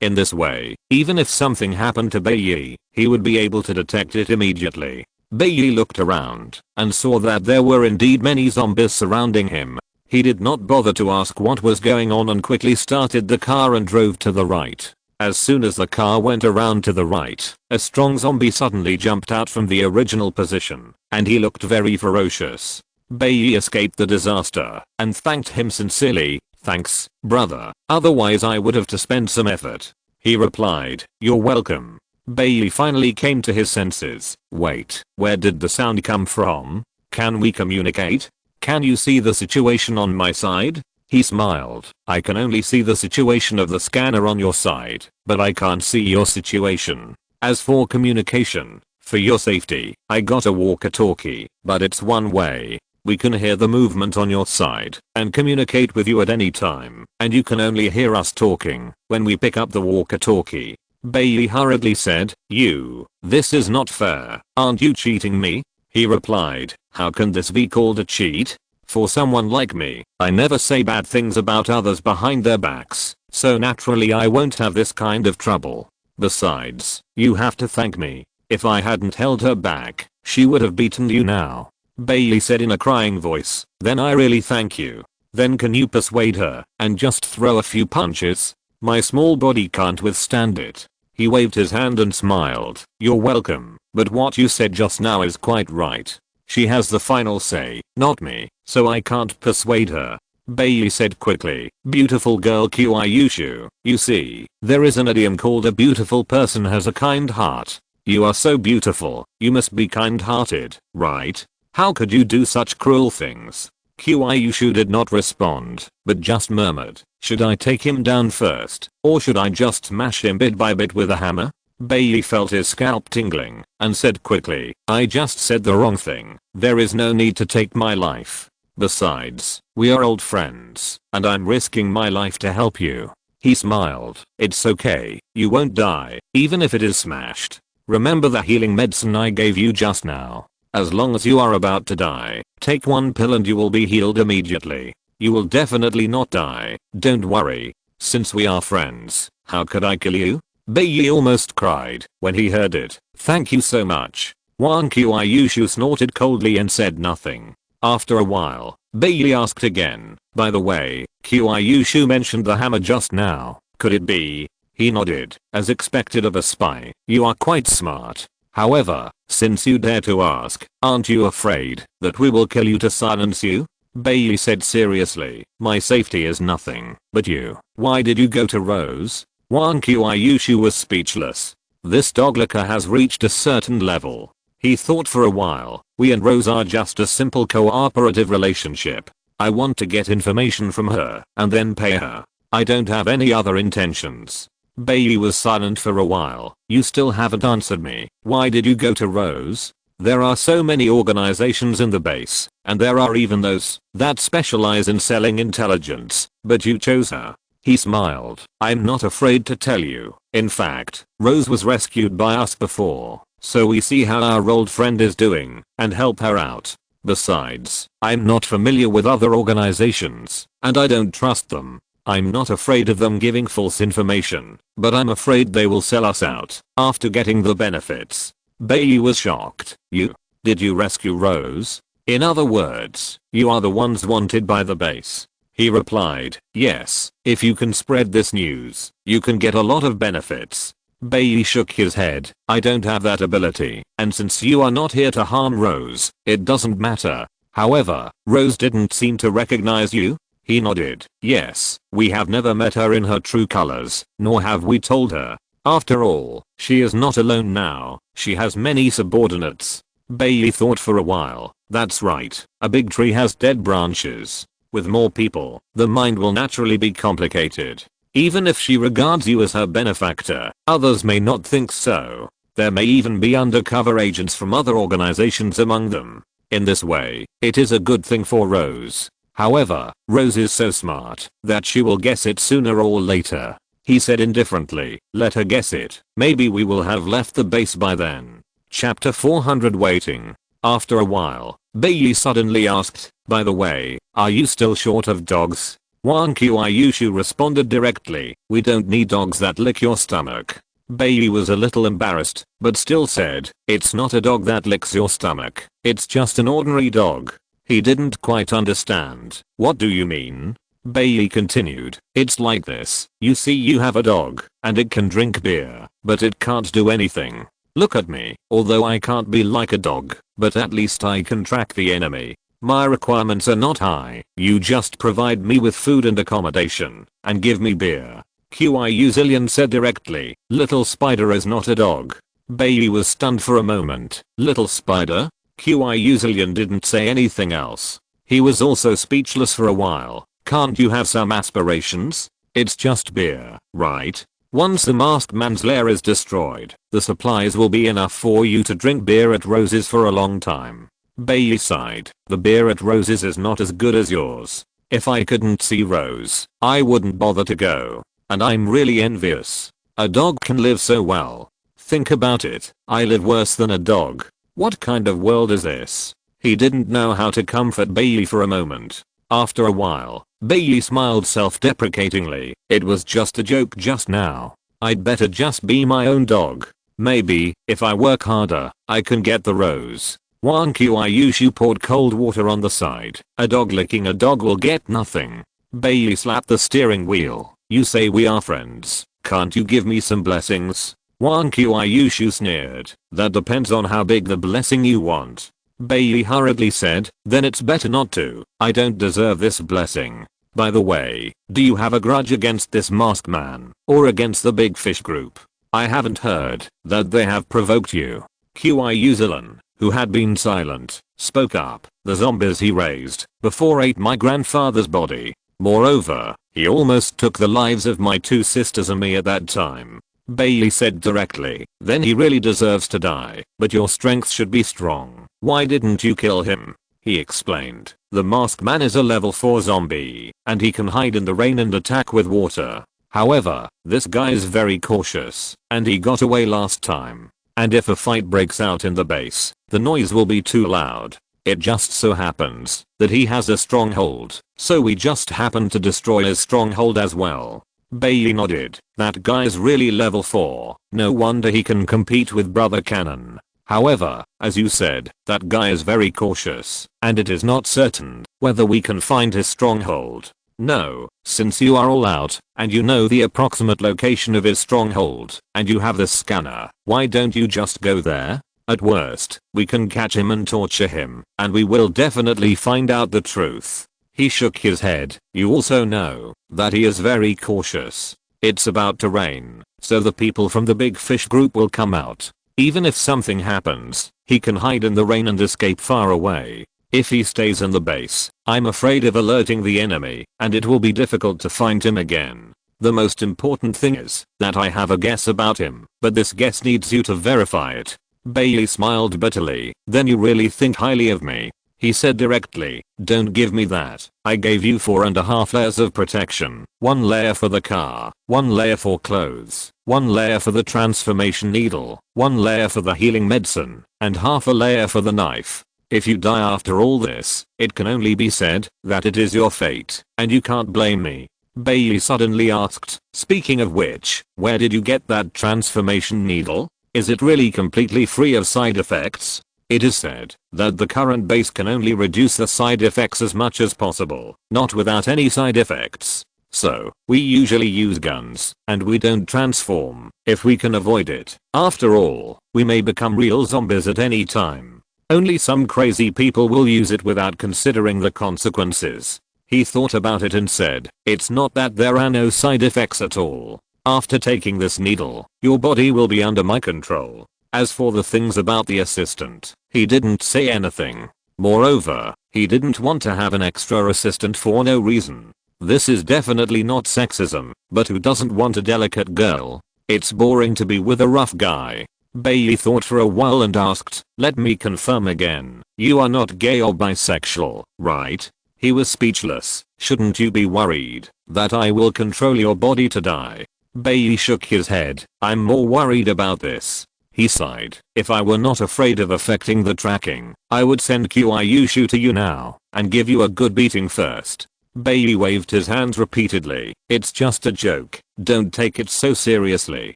In this way, even if something happened to Bailey, he would be able to detect it immediately. Bailey looked around and saw that there were indeed many zombies surrounding him. He did not bother to ask what was going on and quickly started the car and drove to the right. As soon as the car went around to the right, a strong zombie suddenly jumped out from the original position, and he looked very ferocious. Bailey escaped the disaster and thanked him sincerely. Thanks, brother, otherwise I would have to spend some effort. He replied, you're welcome. Bailey finally came to his senses. Wait, where did the sound come from? Can we communicate? Can you see the situation on my side? He smiled. I can only see the situation of the scanner on your side, but I can't see your situation. As for communication, for your safety, I got a walkie-talkie, but it's one way. We can hear the movement on your side and communicate with you at any time, and you can only hear us talking when we pick up the walkie-talkie. Bailey hurriedly said, this is not fair. Aren't you cheating me? He replied, how can this be called a cheat? For someone like me, I never say bad things about others behind their backs, so naturally I won't have this kind of trouble. Besides, you have to thank me. If I hadn't held her back, she would have beaten you now. Bailey said in a crying voice. Then I really thank you. Then can you persuade her and just throw a few punches? My small body can't withstand it. He waved his hand and smiled. You're welcome, but what you said just now is quite right. She has the final say, not me, so I can't persuade her. Bailey said quickly. Beautiful girl Qiushui. You see, there is an idiom called a beautiful person has a kind heart. You are so beautiful, you must be kind-hearted, right? How could you do such cruel things? Qiushui did not respond, but just murmured, should I take him down first, or should I just smash him bit by bit with a hammer? Bailey felt his scalp tingling, and said quickly, I just said the wrong thing. There is no need to take my life. Besides, we are old friends, and I'm risking my life to help you. He smiled. It's okay, you won't die, even if it is smashed. Remember the healing medicine I gave you just now. As long as you are about to die, take one pill and you will be healed immediately. You will definitely not die, don't worry. Since we are friends, how could I kill you? Bailey almost cried when he heard it. Thank you so much. Wang Qiushui snorted coldly and said nothing. After a while, Bailey asked again, by the way, Qiushui mentioned the hammer just now. Could it be? He nodded, as expected of a spy. You are quite smart. However, since you dare to ask, aren't you afraid that we will kill you to silence you? Bailey said seriously. My safety is nothing but you. Why did you go to Rose? Wang Qiushui was speechless. This doglicker has reached a certain level. He thought for a while. We and Rose are just a simple cooperative relationship. I want to get information from her and then pay her. I don't have any other intentions. Bailey was silent for a while. You still haven't answered me. Why did you go to Rose? There are so many organizations in the base, and there are even those that specialize in selling intelligence, but you chose her. He smiled. I'm not afraid to tell you. In fact, Rose was rescued by us before, so we see how our old friend is doing and help her out. Besides, I'm not familiar with other organizations, and I don't trust them. I'm not afraid of them giving false information, but I'm afraid they will sell us out after getting the benefits. Bailey was shocked. Did you rescue Rose? In other words, you are the ones wanted by the base. He replied, yes, if you can spread this news, you can get a lot of benefits. Bailey shook his head. I don't have that ability, and since you are not here to harm Rose, it doesn't matter. However, Rose didn't seem to recognize you? He nodded. Yes, we have never met her in her true colors, nor have we told her. After all, she is not alone now, she has many subordinates. Bailey thought for a while. That's right, a big tree has dead branches. With more people, the mind will naturally be complicated. Even if she regards you as her benefactor, others may not think so. There may even be undercover agents from other organizations among them. In this way, it is a good thing for Rose. However, Rose is so smart that she will guess it sooner or later. He said indifferently, let her guess it. Maybe we will have left the base by then. Chapter 400 Waiting. After a while, Bailey suddenly asked, by the way, are you still short of dogs? Wang Qiushui responded directly, we don't need dogs that lick your stomach. Bailey was a little embarrassed, but still said, it's not a dog that licks your stomach, it's just an ordinary dog. He didn't quite understand. What do you mean? Bailey continued, it's like this, you see you have a dog, and it can drink beer, but it can't do anything. Look at me, although I can't be like a dog, but at least I can track the enemy. My requirements are not high, you just provide me with food and accommodation, and give me beer. Qiushui said directly, little spider is not a dog. Bailey was stunned for a moment. Little spider? Qiushui didn't say anything else. He was also speechless for a while. Can't you have some aspirations? It's just beer, right? Once the masked man's lair is destroyed, the supplies will be enough for you to drink beer at Rose's for a long time. Bailey sighed. The beer at Rose's is not as good as yours. If I couldn't see Rose, I wouldn't bother to go. And I'm really envious. A dog can live so well. Think about it, I live worse than a dog. What kind of world is this? He didn't know how to comfort Bailey for a moment. After a while, Bailey smiled self-deprecatingly. It was just a joke just now. I'd better just be my own dog. Maybe, if I work harder, I can get the rose. Wang Qiushui poured cold water on the side. A dog licking a dog will get nothing. Bailey slapped the steering wheel. You say we are friends. Can't you give me some blessings? Wang Qiushui sneered. That depends on how big the blessing you want. Bailey hurriedly said, then it's better not to. I don't deserve this blessing. By the way, do you have a grudge against this masked man, or against the big fish group? I haven't heard that they have provoked you. Qiushui, who had been silent, spoke up. The zombies he raised before ate my grandfather's body. Moreover, he almost took the lives of my 2 sisters and me at that time. Bailey said directly, then he really deserves to die, but your strength should be strong. Why didn't you kill him? He explained. The masked man is a level 4 zombie, and he can hide in the rain and attack with water. However, this guy is very cautious, and he got away last time. And if a fight breaks out in the base, the noise will be too loud. It just so happens that he has a stronghold, so we just happened to destroy his stronghold as well. Bailey nodded. That guy's really level 4. No wonder he can compete with Brother Cannon. However, as you said, that guy is very cautious, and it is not certain whether we can find his stronghold. No, since you are all out, and you know the approximate location of his stronghold, and you have the scanner, why don't you just go there? At worst, we can catch him and torture him, and we will definitely find out the truth. He shook his head. You also know that he is very cautious. It's about to rain, so the people from the big fish group will come out. Even if something happens, he can hide in the rain and escape far away. If he stays in the base, I'm afraid of alerting the enemy, and it will be difficult to find him again. The most important thing is that I have a guess about him, but this guess needs you to verify it. Bailey smiled bitterly. Then you really think highly of me? He said directly. Don't give me that. I gave you 4.5 layers of protection. 1 layer for the car, 1 layer for clothes, 1 layer for the transformation needle, 1 layer for the healing medicine, and half a layer for the knife. If you die after all this, it can only be said that it is your fate, and you can't blame me. Bailey suddenly asked, speaking of which, where did you get that transformation needle? Is it really completely free of side effects? It is said that the current base can only reduce the side effects as much as possible, not without any side effects. So, we usually use guns, and we don't transform, if we can avoid it. After all, we may become real zombies at any time. Only some crazy people will use it without considering the consequences. He thought about it and said, it's not that there are no side effects at all. After taking this needle, your body will be under my control. As for the things about the assistant, he didn't say anything. Moreover, he didn't want to have an extra assistant for no reason. This is definitely not sexism, but who doesn't want a delicate girl? It's boring to be with a rough guy. Bailey thought for a while and asked, let me confirm again, you are not gay or bisexual, right? He was speechless. Shouldn't you be worried that I will control your body to die? Bailey shook his head. I'm more worried about this. He sighed. If I were not afraid of affecting the tracking, I would send Qiushui to you now, and give you a good beating first. Bailey waved his hands repeatedly. It's just a joke, don't take it so seriously.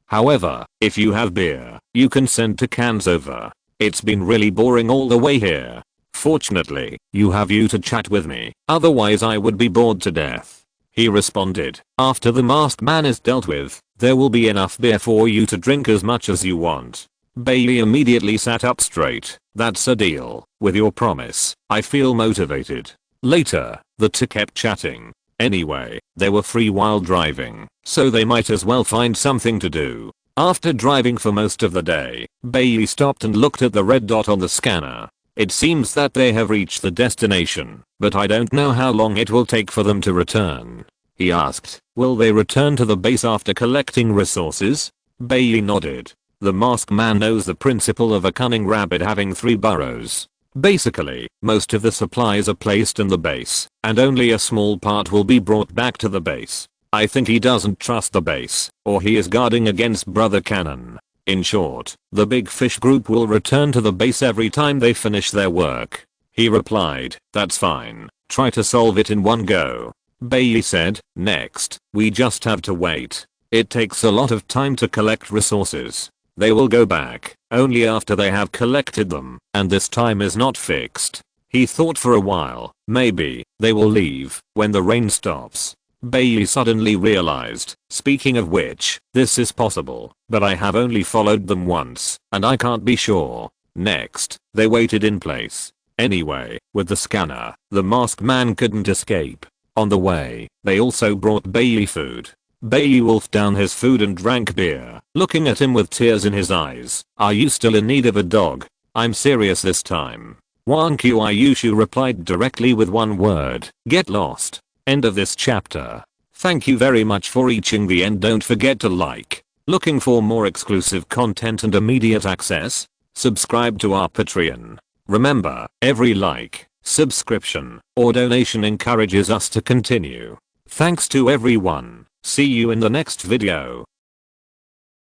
However, if you have beer, you can send 2 cans over. It's been really boring all the way here. Fortunately, you have you to chat with me, otherwise I would be bored to death. He responded. After the masked man is dealt with, there will be enough beer for you to drink as much as you want. Bailey immediately sat up straight. That's a deal. With your promise, I feel motivated. Later, the 2 kept chatting. Anyway, they were free while driving, so they might as well find something to do. After driving for most of the day, Bailey stopped and looked at the red dot on the scanner. It seems that they have reached the destination, but I don't know how long it will take for them to return. He asked, will they return to the base after collecting resources? Bailey nodded. The masked man knows the principle of a cunning rabbit having 3 burrows. Basically, most of the supplies are placed in the base, and only a small part will be brought back to the base. I think he doesn't trust the base, or he is guarding against Brother Cannon. In short, the big fish group will return to the base every time they finish their work. He replied, that's fine, try to solve it in one go. Bailey said, next, we just have to wait. It takes a lot of time to collect resources. They will go back only after they have collected them, and this time is not fixed. He thought for a while, maybe they will leave when the rain stops. Bailey suddenly realized, speaking of which, this is possible, but I have only followed them once, and I can't be sure. Next, they waited in place. Anyway, with the scanner, the masked man couldn't escape. On the way, they also brought Bailey food. Bailey wolfed down his food and drank beer, looking at him with tears in his eyes. Are you still in need of a dog? I'm serious this time. Wang Qiushui replied directly with one word, get lost. End of this chapter. Thank you very much for reaching the end. Don't forget to like. Looking for more exclusive content and immediate access? Subscribe to our Patreon. Remember, every like, subscription, or donation encourages us to continue. Thanks to everyone. See you in the next video.